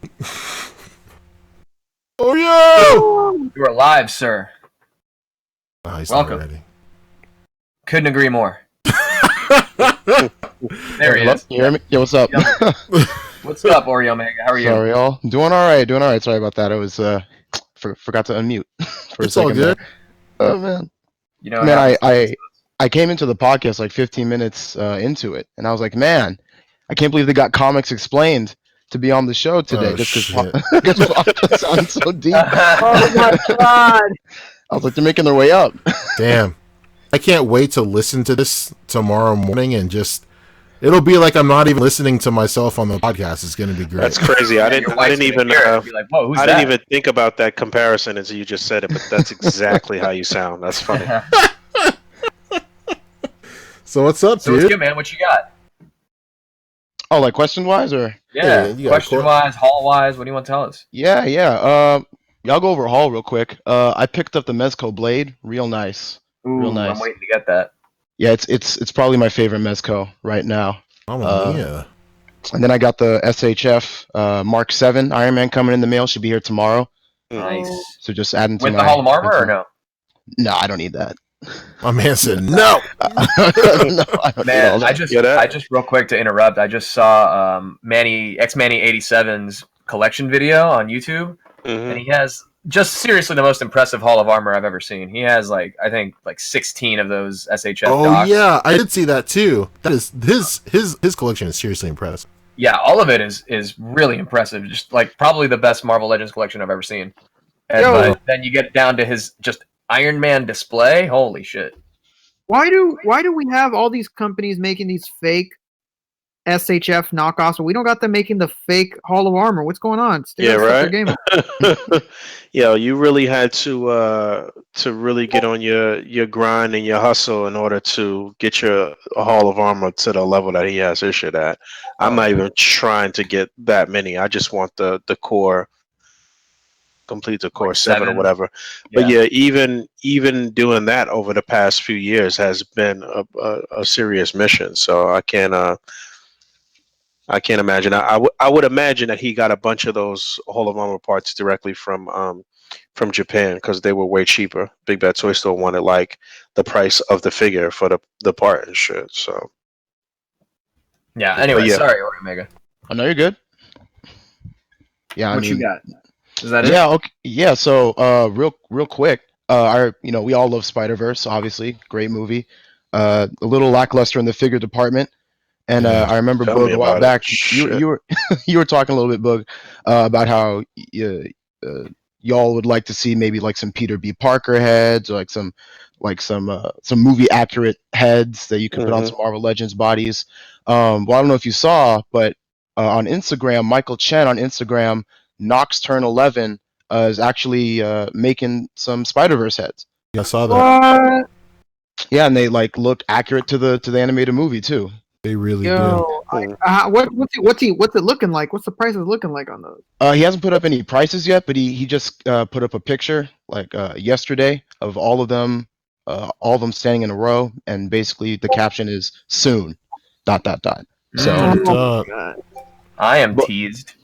Oreo! You are live, sir. Oh, he's Welcome. not ready. Couldn't agree more. There he is. You hear me? Yeah, what's up? What's up, Oreo Omega? How are you? Sorry, y'all. Doing all right. Sorry about that. I was forgot to unmute for It's a all second. good. There. Oh man, You know, man, I came into the podcast like 15 minutes into it, and I was like, man, I can't believe they got Comics Explained to be on the show today, Oh, just shit. because podcast sounds so deep. Oh my god! I was like, they're making their way up. Damn. I can't wait to listen to this tomorrow morning and just... It'll be like I'm not even listening to myself on the podcast. It's going to be great. That's crazy. I your didn't wife's even. gonna hear it and be like, whoa, who's I that? didn't even think about that comparison until you just said it, but that's exactly how you sound. That's funny. So what's up, So what's dude? good, man? What you got? Oh, like question wise, or Yeah, you got a question wise, haul wise, what do you want to tell us? yeah. Y'all go over haul real quick. I picked up the Mezco blade, real nice. Ooh, Real nice. I'm waiting to get that. Yeah, it's probably my favorite Mezco right now. Mamma mia. And then I got the SHF Mark 7 Iron Man coming in the mail. Should be here tomorrow. Nice. So just adding to With my... the Hall of Armor or no? No, I don't need that. My man said no. No, I don't need all Man, that. Yeah, I just real quick to interrupt. I just saw Manny 87's collection video on YouTube, and he has just seriously the most impressive Hall of Armor I've ever seen. He has I think 16 of those SHF Oh docs. yeah, I did see that too. That is his collection is seriously impressive. Yeah, all of it is really impressive. Just probably the best Marvel Legends collection I've ever seen. And but then you get down to his just Iron Man display. Holy shit! Why do we have all these companies making these fake SHF knockoffs, but we don't got them making the fake Hall of Armor? What's going on? Yeah, right. Game. Yo, you really had to really get on your grind and your hustle in order to get your Hall of Armor to the level that he has his shit at. I'm not even trying to get that many. I just want the core complete the core Like 7 or 7. whatever. But yeah, even doing that over the past few years has been a serious mission. So I can't imagine. I would imagine that he got a bunch of those Hall of Armor parts directly from Japan because they were way cheaper. Big Bad Toy Store wanted like the price of the figure for the part and shit. So Yeah. Anyway, yeah. sorry, Omega. I know you're good. Yeah, What I you mean, got? Is that it? yeah, okay, yeah. So, real quick, we all love Spider-Verse, obviously, great movie. A little lackluster in the figure department, and Yeah. I remember Tell me Bug a while about it. back. Shit. You were you were talking a little bit, Bug, about how y'all would like to see maybe like some Peter B. Parker heads, or some movie accurate heads that you could put on Hmm. some Marvel Legends bodies. Well, I don't know if you saw, but on Instagram, Michael Chen on Instagram, Nox Turn 11 is actually making some Spider Verse heads. Yeah, I saw that. What? Yeah, and they like look accurate to the animated movie too. They really do. Yo, what's it looking like? What's the prices looking like on those? He hasn't put up any prices yet, but he just put up a picture like yesterday of all of them standing in a row, and basically the caption is "soon." Dot dot dot. So, And, Oh my god. I am but teased.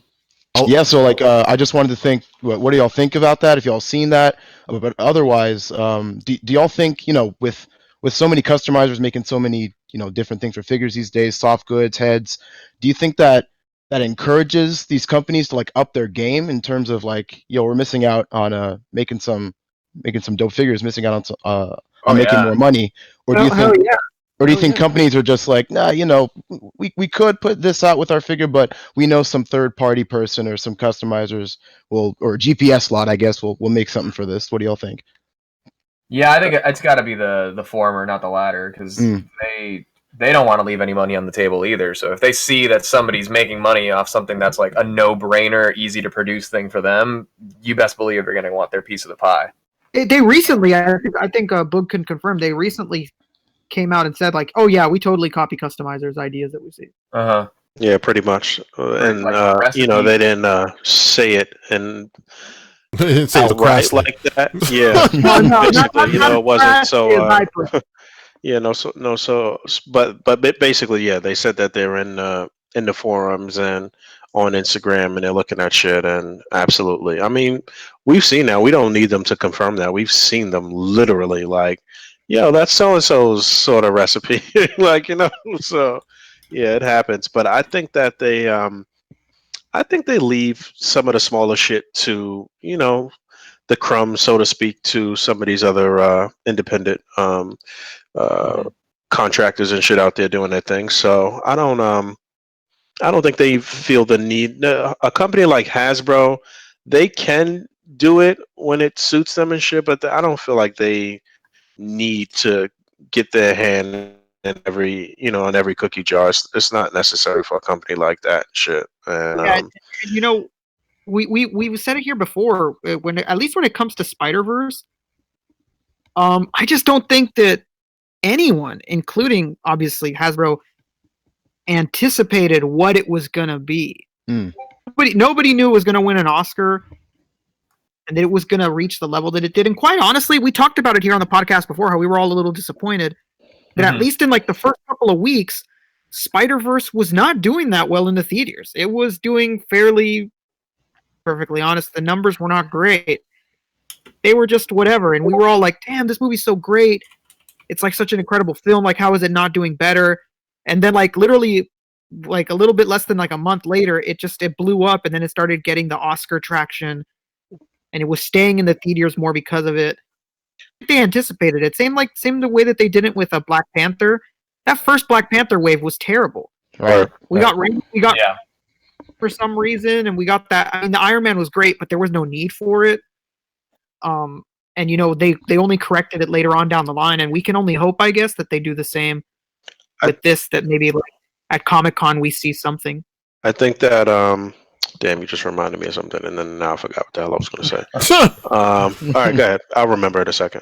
yeah, so like I just wanted to think, what do y'all think about that? If y'all seen that, but otherwise, do y'all think, with so many customizers making so many different things for figures these days, soft goods, heads, do you think that encourages these companies to like up their game in terms of like, we're missing out on making some dope figures, missing out on Oh making yeah. more money, or do Oh, you hell think yeah. or do you Hell think yeah. companies are just like, nah, we could put this out with our figure, but we know some third party person or some customizers or a GPS slot, I guess, will make something for this. What do y'all think? Yeah, I think it's got to be the former, not the latter, because Mm. they don't want to leave any money on the table either. So if they see that somebody's making money off something that's like a no-brainer, easy to produce thing for them, you best believe they're going to want their piece of the pie. They recently, I think Boog can confirm, they recently came out and said like, oh yeah, we totally copy customizers' ideas that we see. Uh huh. Yeah, pretty much. And Like recipes. they didn't say it and They didn't say it so outright crassly. like that. Yeah, No, no, basically, it wasn't so. as I put it. Yeah, but basically, yeah, they said that they're in the forums and on Instagram, and they're looking at shit, and absolutely. I mean, we've seen that. We don't need them to confirm that. We've seen them literally like, yo, that's so and so's sort of recipe, like So, yeah, it happens. But I think that I think they leave some of the smaller shit to the crumbs, so to speak, to some of these other independent uh, contractors and shit out there doing their thing. So I don't think they feel the need. A company like Hasbro, they can do it when it suits them and shit, but I don't feel like they need to get their hand in every cookie jar. It's not necessary for a company like that shit. And Yeah, and we said it here before. When at least when it comes to Spider Verse, I just don't think that anyone, including obviously Hasbro, anticipated what it was gonna be. Mm. Nobody knew it was gonna win an Oscar, and that it was gonna reach the level that it did. And quite honestly, we talked about it here on the podcast before, how we were all a little disappointed that at least in like the first couple of weeks, Spider Verse was not doing that well in the theaters. It was doing fairly, perfectly honest. The numbers were not great. They were just whatever, and we were all like, "Damn, this movie's so great! It's like such an incredible film. Like, how is it not doing better?" And then, like, literally, like a little bit less than like a month later, it blew up, and then it started getting the Oscar traction, and it was staying in the theaters more because of it. They anticipated it. Same the way that they did it with a Black Panther. That first Black Panther wave was terrible. Right. We got Yeah. for some reason, and we got that. I mean, the Iron Man was great, but there was no need for it. And they only corrected it later on down the line, and we can only hope, I guess, that they do the same with this. That maybe like at Comic-Con we see something. I think that damn, you just reminded me of something, and then now I forgot what the hell I was going to say. All right, go ahead. I'll remember in a second.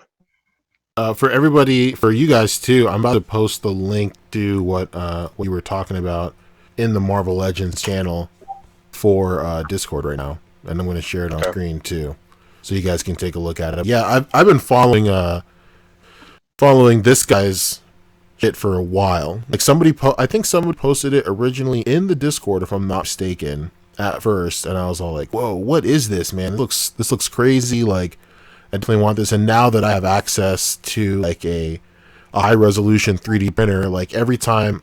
For everybody, for you guys too, I'm about to post the link to what you were talking about in the Marvel Legends channel for Discord right now, and I'm going to share it on Okay. screen too. so you guys can take a look at it. Yeah, I've been following this guy's shit for a while. Like I think somebody posted it originally in the Discord, if I'm not mistaken, at first, and I was all like, "Whoa, what is this, man? This looks crazy. Like, I definitely want this." And now that I have access to like a high resolution 3D printer, like every time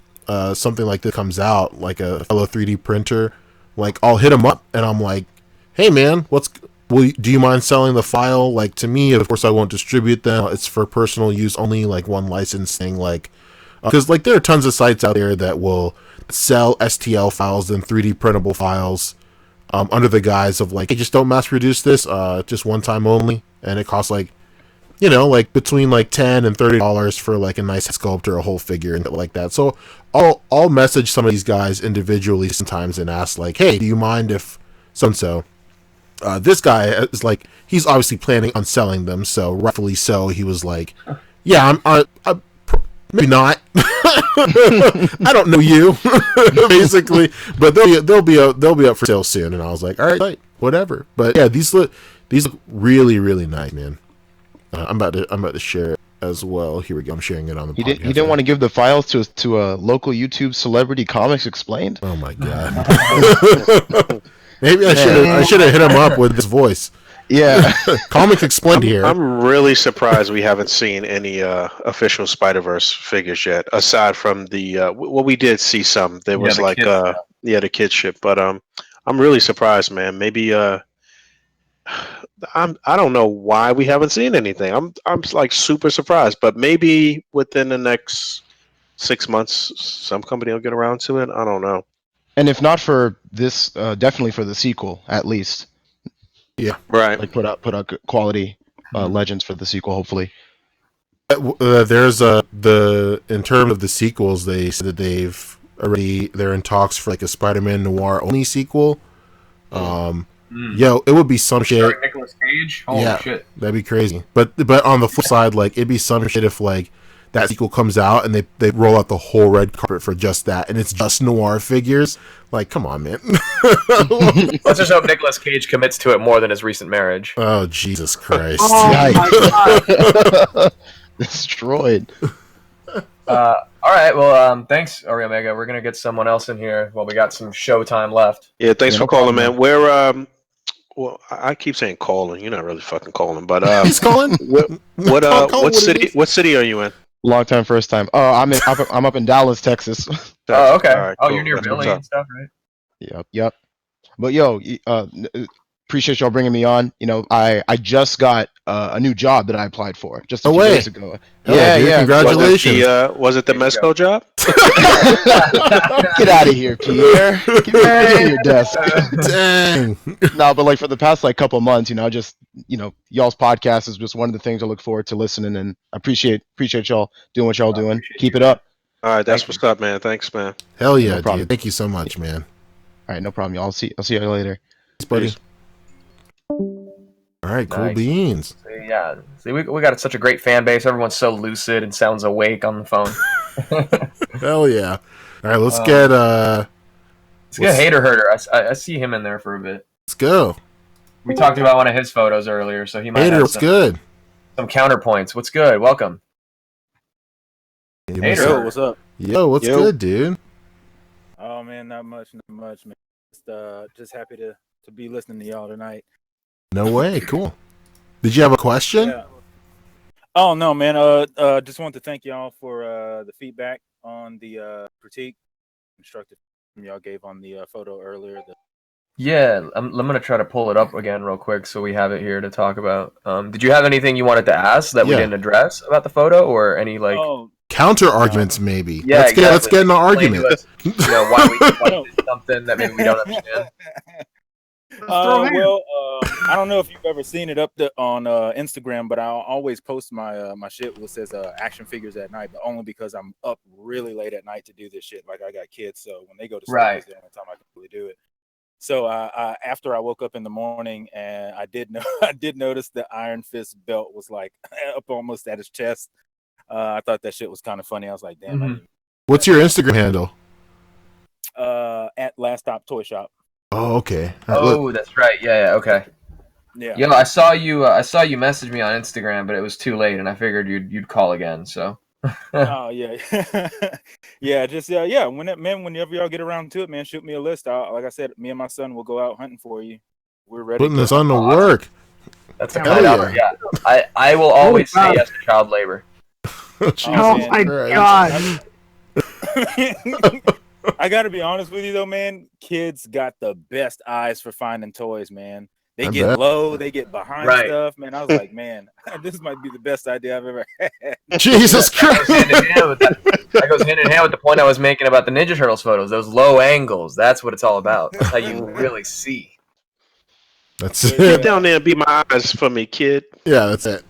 something like this comes out, like a fellow 3D printer, like I'll hit him up and I'm like, "Hey, man, do you mind selling the file?" Like, to me, of course, I won't distribute them. It's for personal use only, like one licensing, like, because like there are tons of sites out there that will sell STL files and 3D printable files under the guise of like, hey, just don't mass produce this, just one time only, and it costs like, like between like $10 and $30 for like a nice sculpt or a whole figure and like that. So I'll message some of these guys individually sometimes and ask like, hey, do you mind if so and so. This guy is like, he's obviously planning on selling them, so rightfully so. He was like, "Yeah, I'm maybe not. I don't know you, basically, but they'll be up for sale soon." And I was like, "All right, whatever." But yeah, these look really, really nice, man. I'm about to share it as well. Here we go. I'm sharing it on the podcast. He didn't want to give the files to a local YouTube celebrity, Comics Explained. Oh my god. Maybe I should have hit him up with this voice. Yeah. Comics Explained here. I'm really surprised we haven't seen any official Spider-Verse figures yet, aside from the well, we did see some. There was the like kids the kid ship, but I'm really surprised, man. Maybe I don't know why we haven't seen anything. I'm like super surprised, but maybe within the next 6 months, some company will get around to it. I don't know. And if not for this, definitely for the sequel, at least. Yeah. Right. Like put out good quality legends for the sequel, hopefully. There's in terms of the sequels, they said that they're in talks for like a Spider-Man Noir only sequel. Yo, it would be some shit. Nicolas Cage. Holy shit, that'd be crazy. But on the flip side, like it'd be some shit if like that sequel comes out and they roll out the whole red carpet for just that, and it's just Noir figures. Like, come on, man. Let's just hope Nicolas Cage commits to it more than his recent marriage. Oh, Jesus Christ. Oh, Destroyed. All right, well, thanks, Ori Omega. We're gonna get someone else in here while we got some show time left. Yeah, thanks for no calling, problem, man. We're well, I keep saying calling. You're not really fucking calling, but He's calling. what city? What city are you in? Long time, first time. Oh, I'm up in Dallas, Texas. Oh, okay. All right, cool. You're near That's Billy what's up. and stuff, right? Yep. But yo, appreciate y'all bringing me on. I just got a new job that I applied for just a few days ago. Dude, congratulations. Was it the Mezco job? Get out of here, Pierre. Get back to your desk. Dang. No, but like for the past like couple months, y'all's podcast is just one of the things I look forward to listening, and I appreciate y'all doing what y'all doing. Keep it up. All right, that's what's up, man. Thanks, man. Hell yeah, No problem. dude. Thank you so much, man. All right, no problem, y'all. I'll see you later. Thanks, buddy. Peace. All right, cool Nice. beans. Yeah. See, we got such a great fan base. Everyone's so lucid and sounds awake on the phone. Hell yeah. All right, let's get Let's get Hater Herder. I see him in there for a bit. let's go. We talked about one of his photos earlier, so he might Hater, have what's good? some counterpoints. What's good? Welcome. Hater. Yo, what's up? Yo, what's good, dude? Oh man, not much, man. Just happy to be listening to y'all tonight. No way, cool. Did you have a question? Yeah. Oh no, man. Just want to thank y'all for the feedback on the critique, constructive y'all gave on the photo earlier. Yeah, I'm going to try to pull it up again real quick so we have it here to talk about. Did you have anything you wanted to ask that we didn't address about the photo, or any like counter arguments? Maybe. Yeah, let's get in an argument. Why we did something that maybe we don't understand. I don't know if you've ever seen it up on Instagram, but I'll always post my my shit which says action figures at night, but only because I'm up really late at night to do this shit. Like I got kids, so when they go to sleep, it's the only time I can really do it. So after I woke up in the morning, and I did notice the Iron Fist belt was like up almost at his chest. I thought that shit was kind of funny. I was like, damn. Mm-hmm. What's your Instagram handle? At Last Stop Toy Shop. Oh, okay. Oh, that's right. Yeah, okay. Yeah. Yo, I saw you. I saw you message me on Instagram, but it was too late, and I figured you'd call again. So. Oh yeah, yeah. Just yeah. Whenever y'all get around to it, man, shoot me a list. Like I said, me and my son will go out hunting for you. We're ready. Putting to this go. on to Awesome. work. That's the Hell kind of yeah. offer. Yeah, I will always say wow. yes to child labor. Jesus Oh man. my Christ. god. I got to be honest with you though, man. Kids got the best eyes for finding toys, man. They I get bet. low, they get behind Right. stuff, man. I was like, man, this might be the best idea I've ever had. Jesus Christ. That goes hand in hand with the point I was making about the Ninja Turtles photos. Those low angles. That's what it's all about. That's how you really see. That's But, Get it. down there and be my eyes for me, kid. Yeah, that's it.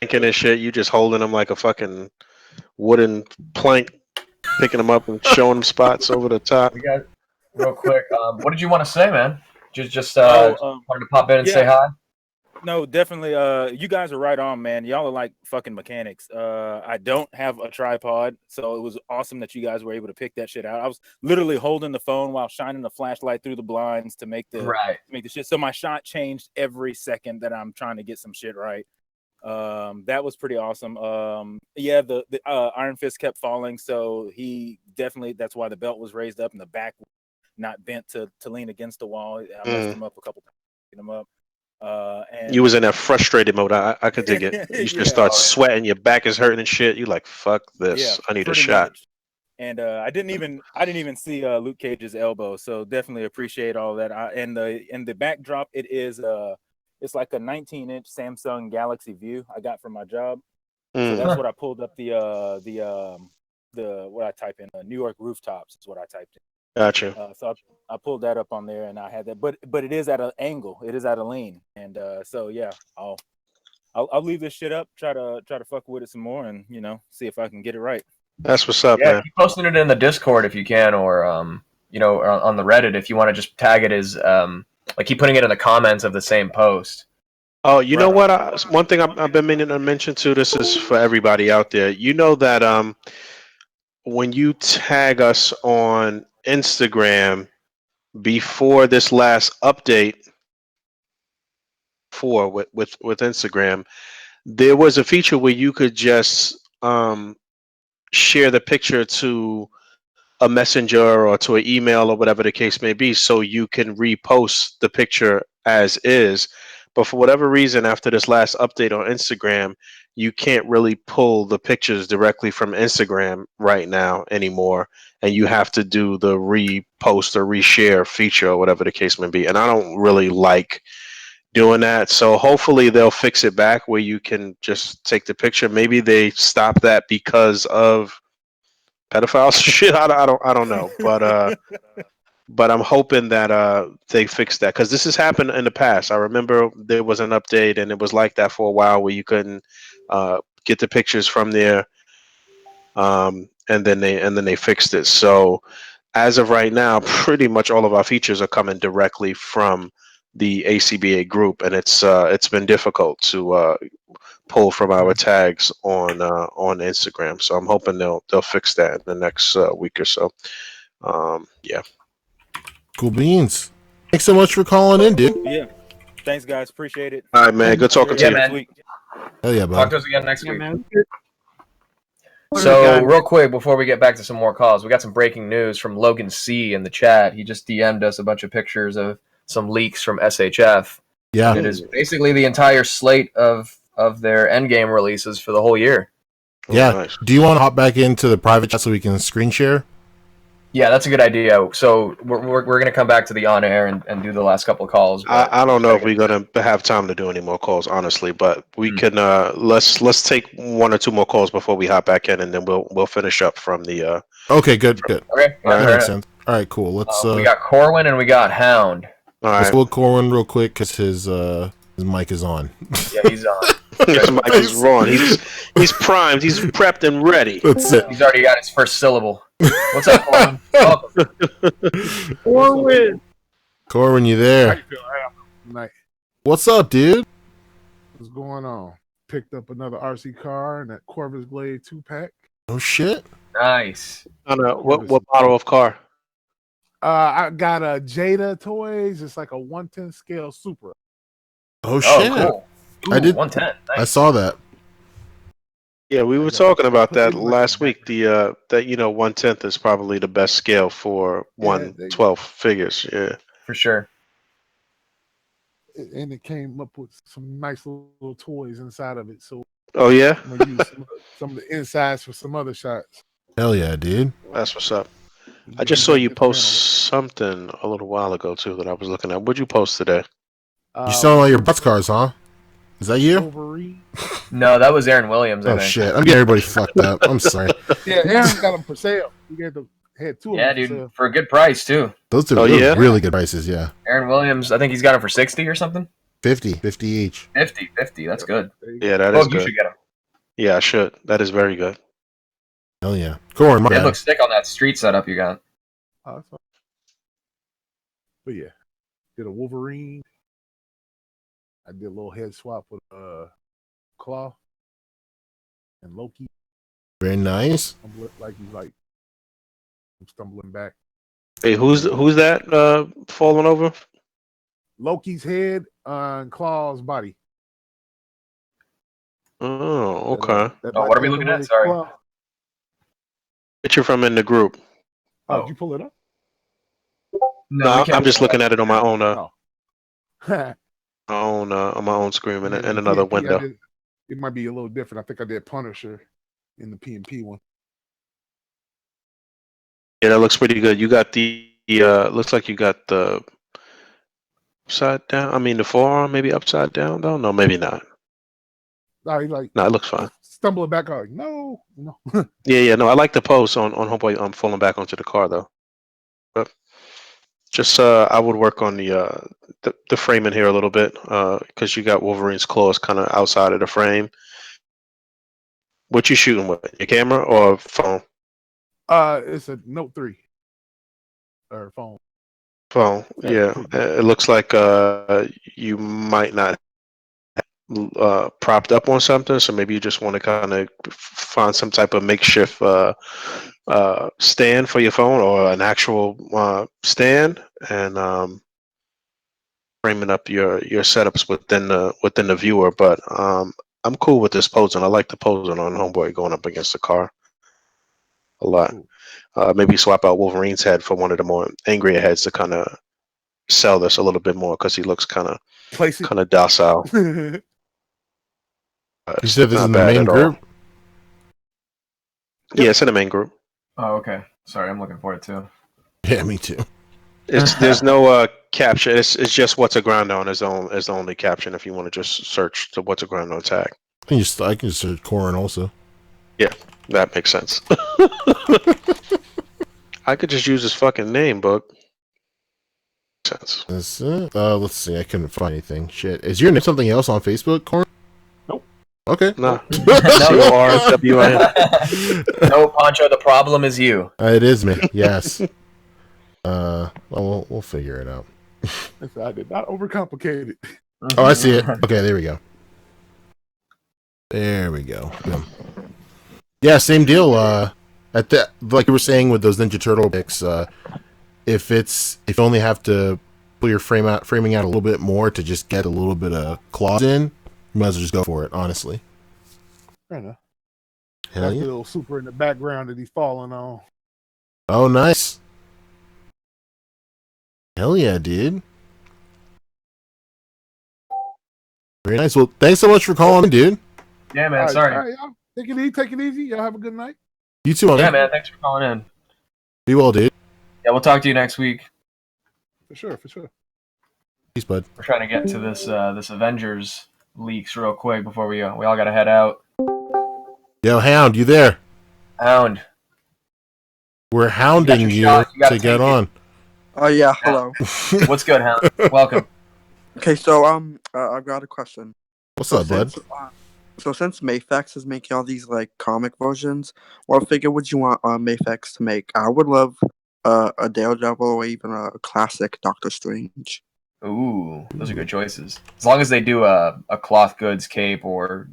Thinking and shit, you just holding them like a fucking wooden plank, picking them up and showing them spots over the top. We got real quick. What did you want to say, man? Just Oh, wanted to pop in and yeah. say hi. No, definitely. You guys are right on, man. Y'all are like fucking mechanics. I don't have a tripod, so it was awesome that you guys were able to pick that shit out. I was literally holding the phone while shining the flashlight through the blinds to make the shit. So my shot changed every second that I'm trying to get some shit right. That was pretty awesome. Yeah, the Iron Fist kept falling, so he definitely, that's why the belt was raised up and the back not bent to lean against the wall. I messed him up a couple times, picking him up. And You was in that frustrated mode. I could dig it. You just start sweating, your back is hurting and shit. You like, fuck this. I need a shot. Much. And I didn't even see Luke Cage's elbow, so definitely appreciate all that. And the backdrop, it's like a 19-inch Samsung Galaxy View I got from my job. So that's what I pulled up the what I type in New York rooftops is what I typed in. Gotcha. So I pulled that up on there, and I had that, but it is at an angle. It is at a lean, and so yeah, I'll leave this shit up. Try to fuck with it some more, and see if I can get it right. That's what's up, man. Keep posting it in the Discord if you can, or on the Reddit if you want to just tag it as like keep putting it in the comments of the same post. Oh, you know what? One thing I've been meaning to mention too. This is for everybody out there. You know that when you tag us on Instagram before this last update with Instagram, there was a feature where you could just share the picture to a messenger or to an email or whatever the case may be, so you can repost the picture as is. But for whatever reason, after this last update on Instagram, you can't really pull the pictures directly from Instagram right now anymore, and you have to do the repost or reshare feature or whatever the case may be. And I don't really like doing that, so hopefully they'll fix it back where you can just take the picture. Maybe they stop that because of pedophiles shit. I don't know, but I'm hoping that they fix that, because this has happened in the past. I remember there was an update and it was like that for a while where you couldn't get the pictures from there, and then they fixed it. So as of right now, pretty much all of our features are coming directly from the A.C.B.A group, and it's been difficult to pull from our tags on Instagram. So I'm hoping they'll fix that in the next week or so. Yeah. Cool beans. Thanks so much for calling in, dude. Yeah. Thanks, guys. Appreciate it. All right, man. Good talking to you. Man. Week. Hell yeah, bud. Talk to us again next Yeah, week. man. So real quick before we get back to some more calls, we got some breaking news from Logan C in the chat. He just DM'd us a bunch of pictures of some leaks from SHF. Yeah. It is basically the entire slate of their endgame releases for the whole year. Yeah. Nice. Do you want to hop back into the private chat so we can screen share? Yeah, that's a good idea. So we're going to come back to the on air and do the last couple of calls. I don't know if we're gonna have time to do any more calls, honestly, but we can let's take one or two more calls before we hop back in, and then we'll finish up from the Okay, good. Okay, That makes sense. All right, cool. Let's we got Corwin and we got Hound. all let's right. go with Corwin real quick because his mic is on. Yeah, he's on. His mic is wrong. He's primed. He's prepped and ready. That's it. He's already got his first syllable. What's up, Corwin? Welcome. Corwin. Corwin, you How there? you feel? Nice. What's up, dude? What's going on? Picked up another RC car and that Corvus Glade 2-pack. Oh shit. Nice. I don't know what model of car. I got a Jada Toys. It's like a 1/10 scale Supra. Oh shit! Cool. Ooh, I did. 110. Nice. I saw that. Yeah, we I were got talking about put that in like last a week. The that 1/10 is probably the best scale for Yeah, 1/12 figures. Yeah. For sure. and it came up with some nice little toys inside of it. So Oh yeah, I'm gonna use some of the insides for some other shots. Hell yeah, dude. that's what's up. I Get just him saw to you post dismantle it. something a little while ago too that I was looking at. What'd you post today? You selling all your Wolverine- bus cars, huh? Is that you? Wolverine. No, that was Aaron Williams, I Oh think. shit! I'm getting everybody fucked up. I'm sorry. Yeah, Aaron got them for sale. He had two Yeah, of them for dude, sale. for a good price too. Those are Oh, those yeah? really good prices. Yeah, Aaron Williams, I think he's got him for 60 or something. 50 each. 50. That's good. There you Yeah, go. that Oh, is you good. should get him. Yeah, I should. That is very good. Hell yeah. Corn, my It bad. looks sick on that street setup you got. Oh, that's fine. But yeah, did a Wolverine. I did a little head swap with Claw and Loki. Very nice. Like he's like I'm stumbling back. Hey, who's that falling over? Loki's head on Claw's body. Oh, okay. Oh, what are we looking at? Sorry. Claw. Picture from in the group. Oh, did you pull it up? No, we No, can't I'm just pull it looking up. at it on my own Oh. on my own screen Yeah, in the another PNP, window. it might be a little different. I think I did Punisher in the PNP one. Yeah, that looks pretty good. You got the looks like you got the upside down. I mean the forearm maybe upside down though. No, maybe not. No, he like No, it looks fine. stumbling back out. Like, no. Yeah. No, I like the pose on Homeboy. I'm falling back onto the car though. But just I would work on the framing here a little bit because you got Wolverine's claws kind of outside of the frame. What you shooting with? Your camera or phone? It's a Note 3 or phone. Phone. Yeah. It looks like you might not propped up on something, so maybe you just want to kind of find some type of makeshift stand for your phone or an actual stand and framing up your setups within the viewer. But I'm cool with this posing. I like the posing on Homeboy going up against the car a lot. Maybe swap out Wolverine's head for one of the more angrier heads to kind of sell this a little bit more because he looks kind of docile. You said this is Not in the bad main at all. group? Yeah, it's in the main group. Oh, okay. Sorry, I'm looking for it too. Yeah, me too. There's no caption. It's just what's a ground on is the only caption if you want to just search the what's a ground on tag. I can just search Corn also. Yeah, that makes sense. I could just use his fucking name, but sense. That's it. Let's see. I couldn't find anything. Shit. Is your name something else on Facebook, Corn? Nope. Okay. Nah. CORWIN. No, Pancho, the problem is you. It is me. Yes. Well, we'll figure it out. I did not overcomplicate it. Oh, I see it. Okay, there we go. There we go. Yeah, same deal. At that, like you were saying with those Ninja Turtle pics, if you only have to pull your framing out a little bit more to just get a little bit of claws in, you might as well just go for it. Honestly. Fair enough. Hell That's yeah. the little super in the background that he's falling on. Oh, nice. Hell yeah, dude. Very nice. Well, thanks so much for calling in, dude. Yeah, man. All right, Sorry. all right, y'all. Take it easy. Y'all have a good night. You too, man. Yeah, man. Thanks for calling in. Be well, dude. Yeah, we'll talk to you next week. For sure. Peace, bud. We're trying to get to this Avengers leaks real quick before we all got to head out. Yo, Hound, you there? Hound. We're hounding your you shot. You gotta to get take it. on. Oh yeah, hello. What's good, Hound? Welcome. Okay, so I've got a question. What's up, bud? So since Mafex is making all these like comic versions, what figure would you want Mafex to make? I would love a Daredevil or even a classic Doctor Strange. Ooh, those are good choices. As long as they do a cloth goods cape or,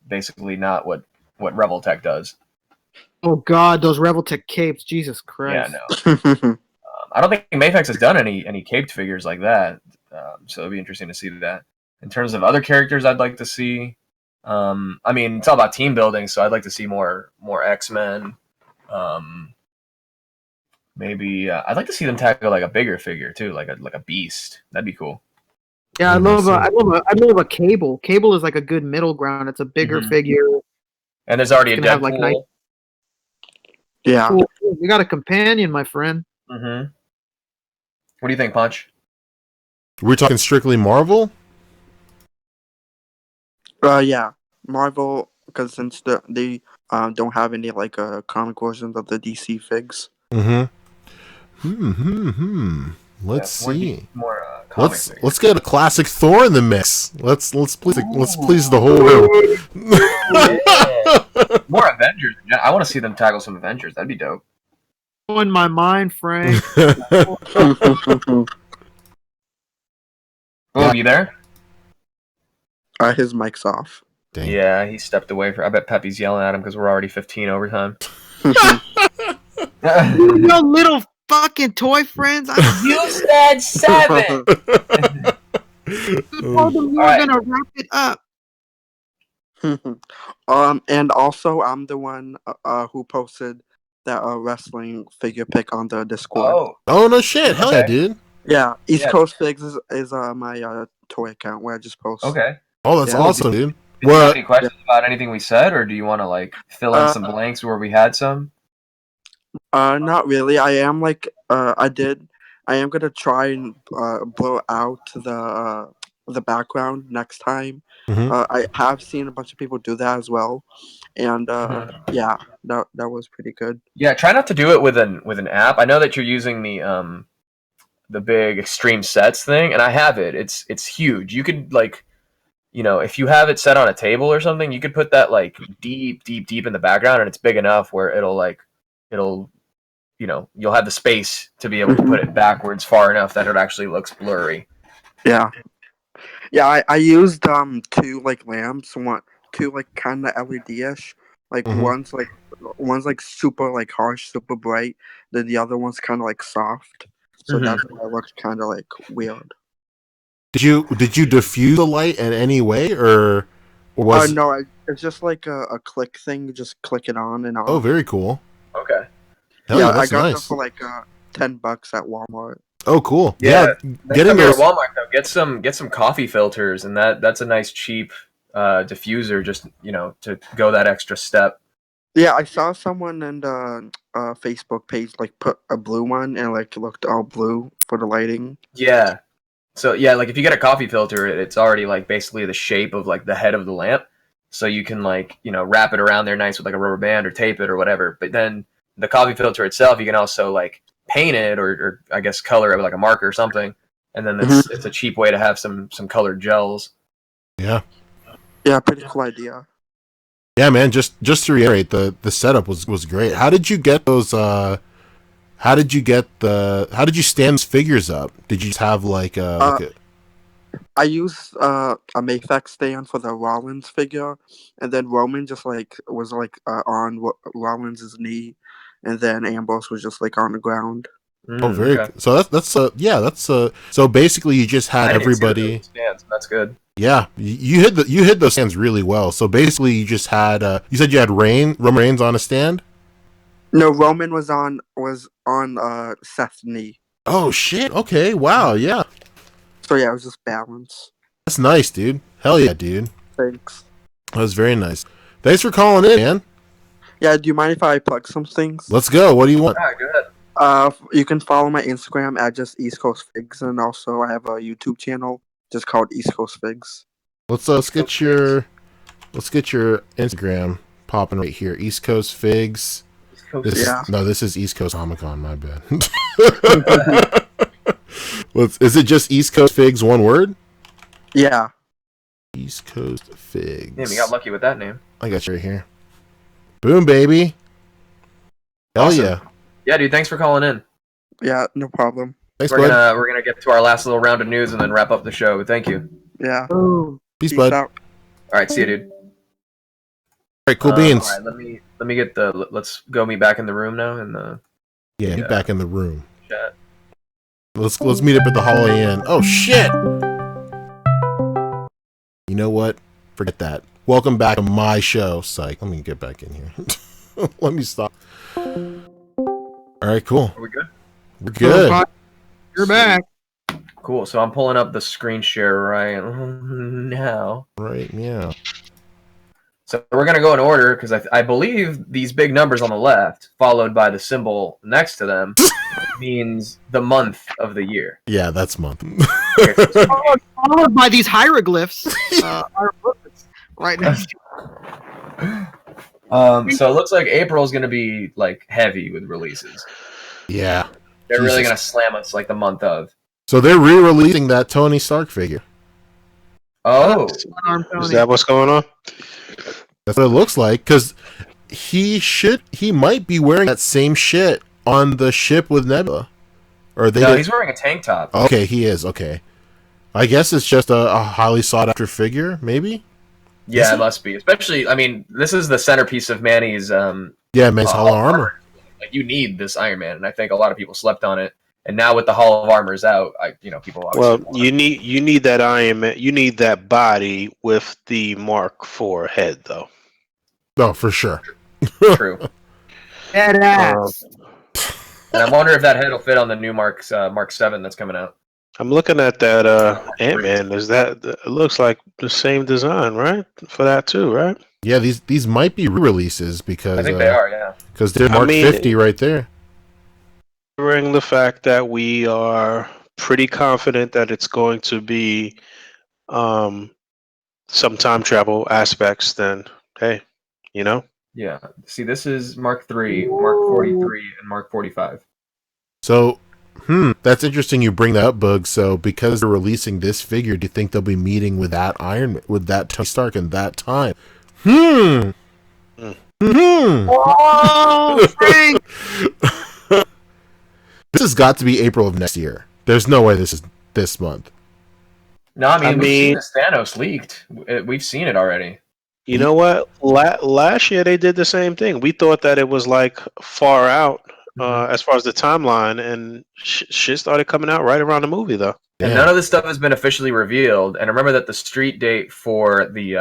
basically not what Revoltech does. Oh God, those Revoltech capes! Jesus Christ! Yeah, no. I don't think Mayfex has done any caped figures like that, so it'd be interesting to see that. In terms of other characters, I'd like to see. I mean, it's all about team building, so I'd like to see more X-Men. Maybe I'd like to see them tackle like a bigger figure too, like a beast. That'd be cool. Yeah, I love a Cable. Cable is like a good middle ground. It's a bigger figure. And there's already a It's gonna have, Deadpool. like, nice- Yeah. Cool. You got a companion, my friend. Mm-hmm. What do you think, Punch? We're talking strictly Marvel? Yeah. Marvel, because since they don't have any like comic versions of the DC figs. Let's see. More comic Let's get a classic Thor in the mix. Let's please the whole room. More Avengers. Yeah, I want to see them tackle some Avengers. That'd be dope. In my mind, Frank. Oh, you there? His mic's off. Dang. Yeah, he stepped away. I bet Pepe's yelling at him because we're already 15 overtime. Your little fucking toy friends. You said 7. Told them we were gonna wrap it up. And also I'm the one who posted that wrestling figure pic on the Discord. Oh no shit! Hell yeah, dude. Yeah, East Coast Figs is my toy account where I just post. Okay. Oh, that's awesome, dude. Do you have any questions about anything we said, or do you want to like fill in some blanks where we had some? Not really. I am like I am gonna try and blow out the background next time. I have seen a bunch of people do that as well, and yeah, that was pretty good. Yeah, try not to do it with an app. I know that you're using the big extreme sets thing, and I have it. It's huge. You could like, if you have it set on a table or something, you could put that like deep in the background, and it's big enough where you'll have the space to be able to put it backwards far enough that it actually looks blurry. Yeah. Yeah, I used two like lamps, two like kind of LED-ish. Like one's like super like harsh, super bright. Then the other one's kind of like soft. So that's why it looks kind of like weird. Did you diffuse the light in any way, or was? No, it's just like a click thing. You just click it on and off. Oh, very cool. Okay. Hell yeah, that's I got nice. them for like $10 at Walmart. Oh, cool. Yeah, getting those. At Walmart though, get some coffee filters, and that's a nice cheap diffuser. Just to go that extra step. Yeah, I saw someone in the Facebook page like put a blue one and like it looked all blue for the lighting. Yeah. So yeah, like if you get a coffee filter, it's already like basically the shape of like the head of the lamp, so you can like wrap it around there nice with like a rubber band or tape it or whatever. But then the coffee filter itself, you can also like paint it or I guess color it with like a marker or something, and then it's a cheap way to have some colored gels. Yeah. Yeah, pretty cool idea. Yeah, man. Just to reiterate, the setup was great. How did you get those? How did you stand those figures up? Did you just have like a? I used a Mayfex stand for the Rollins figure, and then Roman just like was like on Rollins' knee, and then Ambrose was just like on the ground. Oh, very. Okay. So that's so basically you just had everybody. Stands. That's good. Yeah, you hit those stands really well. So basically you just had you said you had Roman Reigns on a stand. No, Roman was on Seth's knee. Oh shit! Okay, wow, yeah. So yeah, it was just balance. That's nice, dude. Hell yeah, dude. Thanks. That was very nice. Thanks for calling in, man. Yeah, do you mind if I plug some things? Let's go. What do you want? All right, go ahead. You can follow my Instagram at just East Coast Figs, and also I have a YouTube channel just called East Coast Figs. Let's get your Instagram popping right here. East Coast Figs. This is East Coast Comic Con. My bad. Is it just East Coast Figs, one word? Yeah. East Coast Figs. Damn, you got lucky with that name. I got you right here. Boom, baby. Hell awesome. Yeah. Yeah, dude. Thanks for calling in. Yeah, no problem. Thanks, we're gonna get to our last little round of news and then wrap up the show. Thank you. Yeah. Peace, bud. Out. All right, see you, dude. All right, cool beans. All right, let me get let's go meet back in the room now. Meet back in the room. Chat. Let's meet up at the Holiday Inn. Oh shit! You know what? Forget that. Welcome back to my show. Psych. Let me get back in here. Let me stop. All right, cool. Are we good? We're good. You're back. Cool. So I'm pulling up the screen share right now. Right, yeah. So we're going to go in order because I believe these big numbers on the left, followed by the symbol next to them, means the month of the year. Yeah, that's month. Followed by these hieroglyphs. Right next to So it looks like April is going to be like heavy with releases. Yeah. They're really going to slam us like the month of. So they're re-releasing that Tony Stark figure. Oh. Is that what's going on? That's what it looks like, because he might be wearing that same shit on the ship with Nebula. Or No, he's wearing a tank top. Okay, he is. Okay. I guess it's just a highly sought-after figure, maybe? Yeah, it must be. Especially, I mean, this is the centerpiece of Manny's Manny's Hall of Armor. Like, you need this Iron Man, and I think a lot of people slept on it. And now with the Hall of Armors out, people obviously you need that Iron Man. You need that body with the Mark IV head, though. Oh, for sure. True. Dead ass. And I wonder if that head will fit on the new Mark 7 that's coming out. I'm looking at that Ant-Man. It looks like the same design, right? For that too, right? Yeah, these might be re-releases because I think they are, yeah. Because they're Mark 50 right there. Considering the fact that we are pretty confident that it's going to be some time travel aspects, then hey, Yeah. See, this is Mark 3, Mark 43, and Mark 45. So, that's interesting you bring that up, Bug. So, because they're releasing this figure, do you think they'll be meeting with that with that Tony Stark in that time? Oh, Frank! This has got to be April of next year. There's no way this is this month. No, I mean, we've seen this Thanos leaked. We've seen it already. You know what? Last year they did the same thing. We thought that it was like far out as far as the timeline, and shit started coming out right around the movie, though. And none of this stuff has been officially revealed. And remember that the street date for the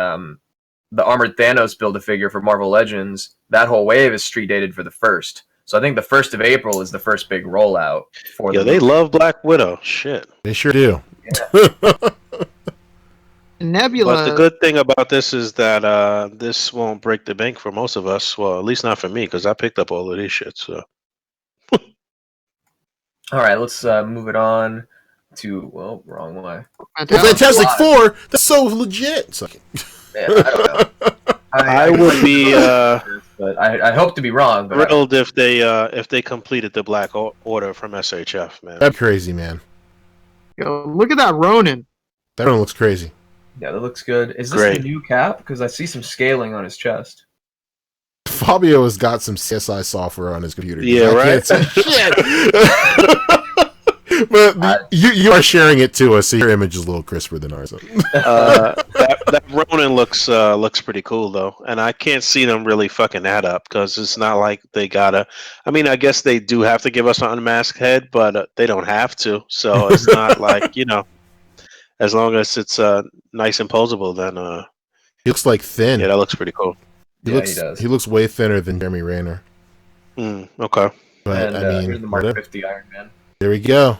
armored Thanos Build-A-Figure for Marvel Legends, that whole wave is street dated for the 1st. So I think the 1st of April is the first big rollout for Yeah, they love Black Widow. Shit. They sure do. Yeah. Nebula. But the good thing about this is that this won't break the bank for most of us. Well, at least not for me, because I picked up all of these shit. So. All right, let's move it on to, wrong way. Fantastic Four? That's so legit. Man, I don't know. I would be but I hope to be wrong. But thrilled if they completed the Black Order from SHF, man. That's crazy, man. Yo, look at that Ronin. That one looks crazy. Yeah, that looks good. Is this Great. the new cap? Because I see some scaling on his chest. Fabio has got some CSI software on his computer. Yeah, right. Shit. But you are sharing it to us, so your image is a little crisper than ours. That Ronin looks pretty cool though, and I can't see them really fucking that up because it's not like they gotta. I mean, I guess they do have to give us an unmasked head, but they don't have to. So it's not like as long as it's nice and posable, then he looks like thin. Yeah, that looks pretty cool. He does. He looks way thinner than Jeremy Renner. Okay. But And I mean, here's the Mark 50 Iron Man. There we go.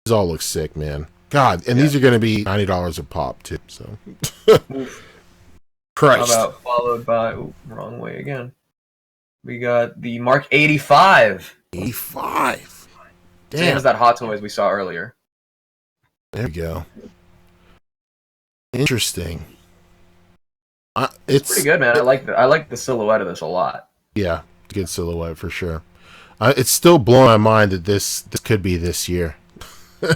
These all look sick, man. God, and these are going to be $90 a pop too. So, Christ. How about followed by wrong way again? We got the Mark 85. 85. Same Damn. as that Hot Toys we saw earlier. There we go. Interesting. It's pretty good, man. I like the silhouette of this a lot. Yeah, good silhouette for sure. It's still blowing my mind that this could be this year.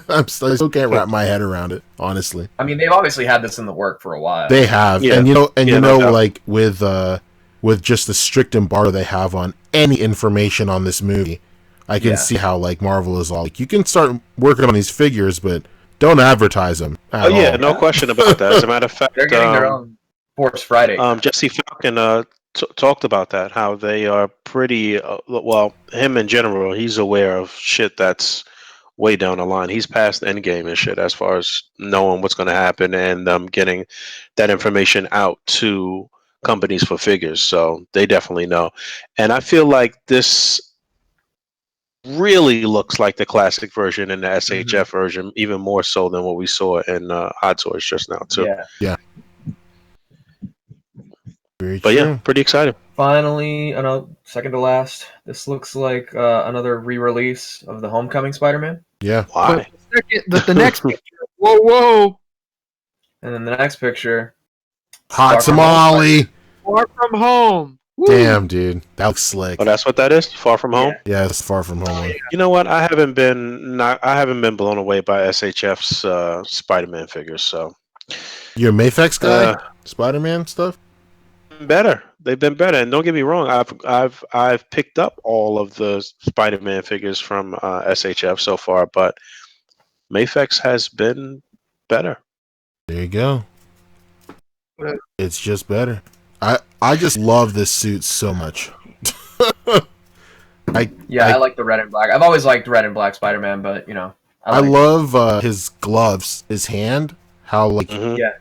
I still can't wrap my head around it, honestly. I mean, they've obviously had this in the work for a while. They have, Yeah. and No doubt. like with just the strict embargo they have on any information on this movie, I can see how like Marvel is all like, you can start working on these figures, but don't advertise them. Oh yeah, no question about that. As a matter of fact, They're getting their own Force Friday. Jesse Falcon talked about that, how they are pretty well. Him in general, he's aware of shit that's way down the line. He's past Endgame and shit as far as knowing what's going to happen and getting that information out to companies for figures. So they definitely know. And I feel like this really looks like the classic version and the SHF version, even more so than what we saw in Hot Toys just now, too. Yeah. Very But true. yeah, pretty excited. Finally, second to last, this looks like another re-release of the Homecoming Spider-Man. Yeah. Why? The next picture. Whoa. And then the next picture. Hot Far From tamale. Far From Home. Woo. Damn, dude. That looks slick. Oh, that's what that is? Far From Home? Yeah, it's Far From Home one. You know what? I haven't been blown away by SHF's Spider-Man figures, so You're a Mayfex guy? Spider-Man stuff? better. They've been better. And don't get me wrong, I've picked up all of the Spider-Man figures from SHF so far, but Mayfex has been better. There you go. It's just better. I just love this suit so much. I like the red and black. I've always liked red and black Spider-Man, but I love his gloves, his hand, how like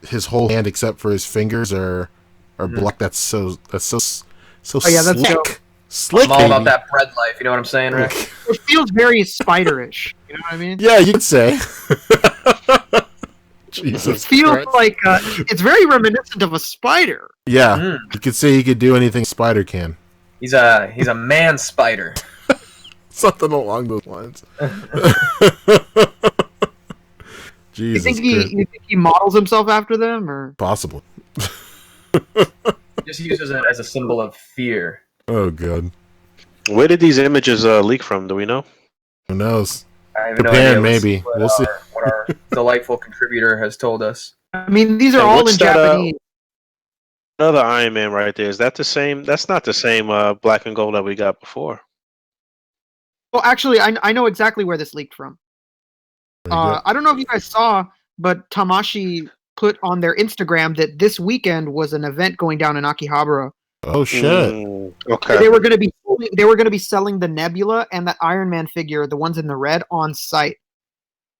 his whole hand except for his fingers are black. That's so yeah, that's slick. dope. Slick. I'm all baby. about that bread life. You know what I'm saying, Rick? It feels very spider-ish. You know what I mean? Yeah, you could say. Jesus It feels Christ. like it's very reminiscent of a spider. Yeah, you could say he could do anything Spider can. He's a man spider. Something along those lines. Jesus You think he models himself after them, or possible? Just uses it as a symbol of fear. Oh god. Where did these images leak from? Do we know? Who knows? I have Japan, no idea. Let's maybe. see what We'll see. what our delightful contributor has told us. I mean, these are Hey, all what's in that, Japanese. Another Iron Man right there. Is that the same? That's not the same black and gold that we got before. Well, actually, I know exactly where this leaked from. I don't know if you guys saw, but Tamashi put on their Instagram that this weekend was an event going down in Akihabara. Oh shit. Okay. They were going to be selling the Nebula and that Iron Man figure, the ones in the red, on site.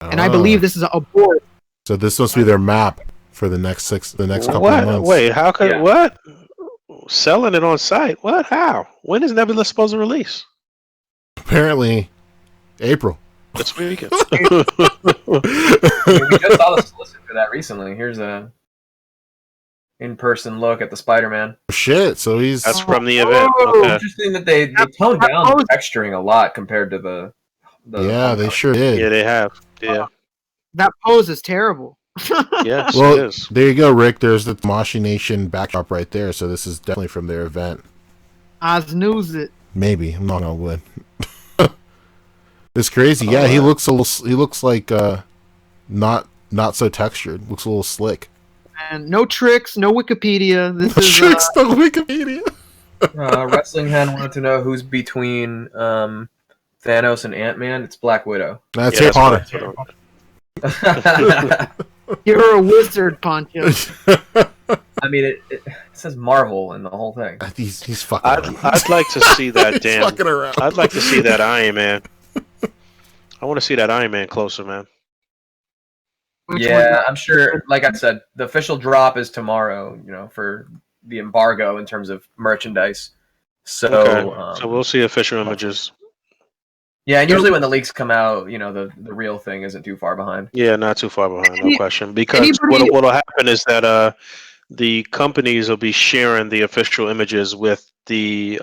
And I believe this is a board. So this must be their map for the next couple What? of months. Wait, how could what? Selling it on site? What? How? When is Nebula supposed to release? Apparently, April. This weekend. We just saw the solicit for that recently. Here's a in-person look at the Spider-Man. Shit. So he's That's from the event. Okay. Interesting that they toned down the texturing a lot compared to the yeah, they sure did. Yeah, they have. Yeah. That pose is terrible. Yes, Well, it is. there you go, Rick. There's the Tamashi Nation backdrop right there. So this is definitely from their event. I snooze it. Maybe. I'm not on wood. It's crazy. Yeah, he looks like not so textured. Looks a little slick. And no tricks, no Wikipedia. This is Tricks the Wikipedia. Wrestling Hen wanted to know who's between Thanos and Ant-Man. It's Black Widow. That's Harry Potter. You're a wizard, Poncho. I mean, it says Marvel in the whole thing. He's fucking around. I'd like to see that He's damn. fucking around. I'd like to see that Iron Man. I want to see that Iron Man closer, man. Yeah, I'm sure. Like I said, the official drop is tomorrow. For the embargo in terms of merchandise. So, Okay. So we'll see official images. Yeah, and usually when the leaks come out, the real thing isn't too far behind. Yeah, not too far behind, no question. Because what'll happen is that the companies will be sharing the official images with the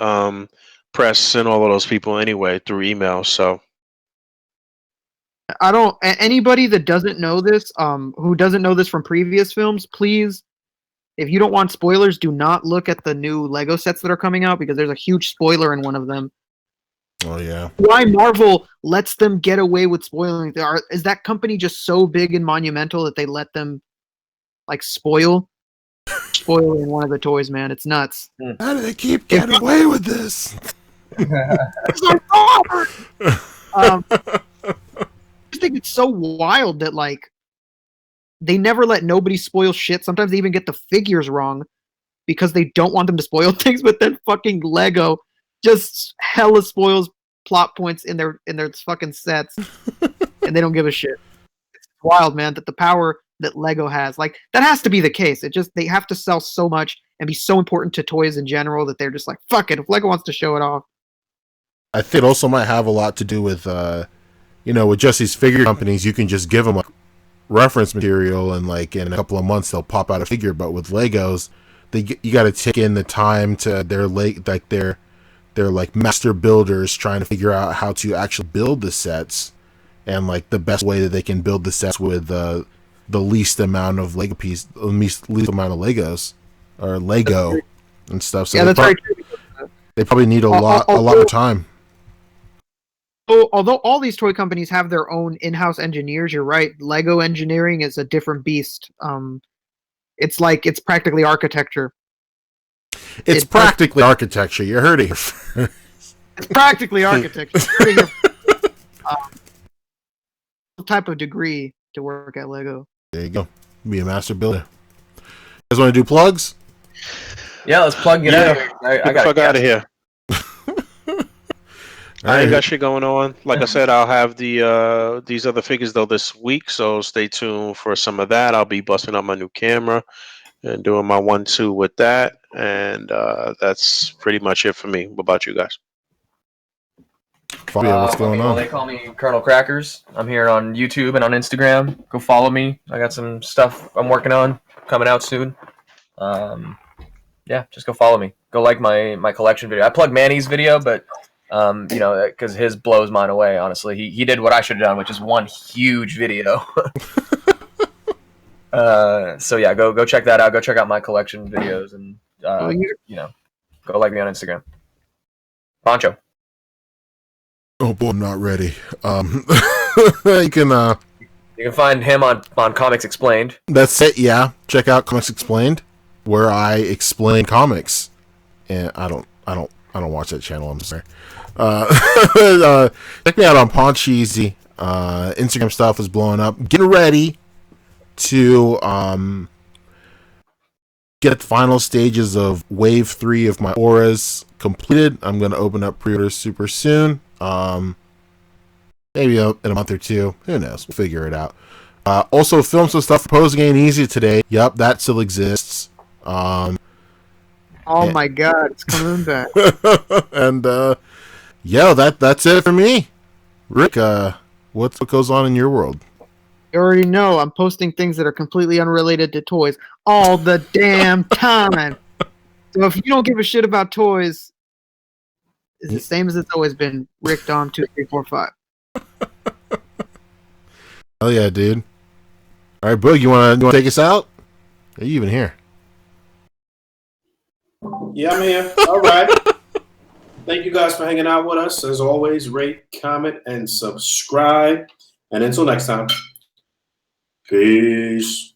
press and all of those people anyway through email. So Anybody that doesn't know this, who doesn't know this from previous films, please, if you don't want spoilers, do not look at the new Lego sets that are coming out because there's a huge spoiler in one of them. Oh yeah. Why Marvel lets them get away with spoiling? Is that company just so big and monumental that they let them like spoiling one of the toys? Man, it's nuts. How do they keep getting away with this? I just think it's so wild that like they never let nobody spoil shit. Sometimes they even get the figures wrong. because they don't want them to spoil things, but then fucking Lego just hella spoils plot points in their fucking sets, and they don't give a shit. It's wild, man, that the power that Lego has, like, that has to be the case. It just, they have to sell so much and be so important to toys in general that they're just like, fuck it, if Lego wants to show it off. I think it also might have a lot to do with, with just these figure companies, you can just give them like reference material, and like in a couple of months they'll pop out a figure. But with Legos, you got to take in the time to they're like master builders trying to figure out how to actually build the sets, and like the best way that they can build the sets with the least amount of least amount of Legos or Lego and stuff. So yeah, that's very true. They probably need a lot more time. Although all these toy companies have their own in-house engineers, you're right. Lego engineering is a different beast. It's practically architecture. It's practically architecture. You heard it. It's practically architecture. Type of degree to work at Lego. There you go. Be a master builder. You guys want to do plugs? Yeah, let's plug it out. I got out of here. I ain't got shit going on. Like I said, I'll have these other figures though this week, so stay tuned for some of that. I'll be busting up my new camera and doing my 1-2 with that, and that's pretty much it for me. What about you guys? What's going on? They call me Colonel Crackers. I'm here on YouTube and on Instagram. Go follow me. I got some stuff I'm working on coming out soon. Yeah, just go follow me. Go like my collection video. I plug Manny's video, but because his blows mine away. Honestly, he did what I should have done, which is one huge video. So yeah, go check that out. Go check out my collection videos, and go like me on Instagram. Poncho. Oh boy, I'm not ready. You can find him on Comics Explained. That's it. Yeah, check out Comics Explained, where I explain comics. And I don't watch that channel. I'm sorry. Check me out on Poncheesy. Instagram stuff is blowing up. Getting ready to get the final stages of Wave 3 of my auras completed. I'm going to open up pre-orders super soon. Maybe in a month or two. Who knows? We'll figure it out. Also, film some stuff for Posing Ain't Easy today. Yep, that still exists. Oh my god, it's coming back. And that's it for me. Rick, what goes on in your world? You already know I'm posting things that are completely unrelated to toys all the damn time. So if you don't give a shit about toys, it's the same as it's always been. Rick Dom 2345. Hell yeah, dude. All right, Boog, you wanna take us out? Are you even here? Yeah, I'm here. All right. Thank you guys for hanging out with us. As always, rate, comment, and subscribe. And until next time, peace.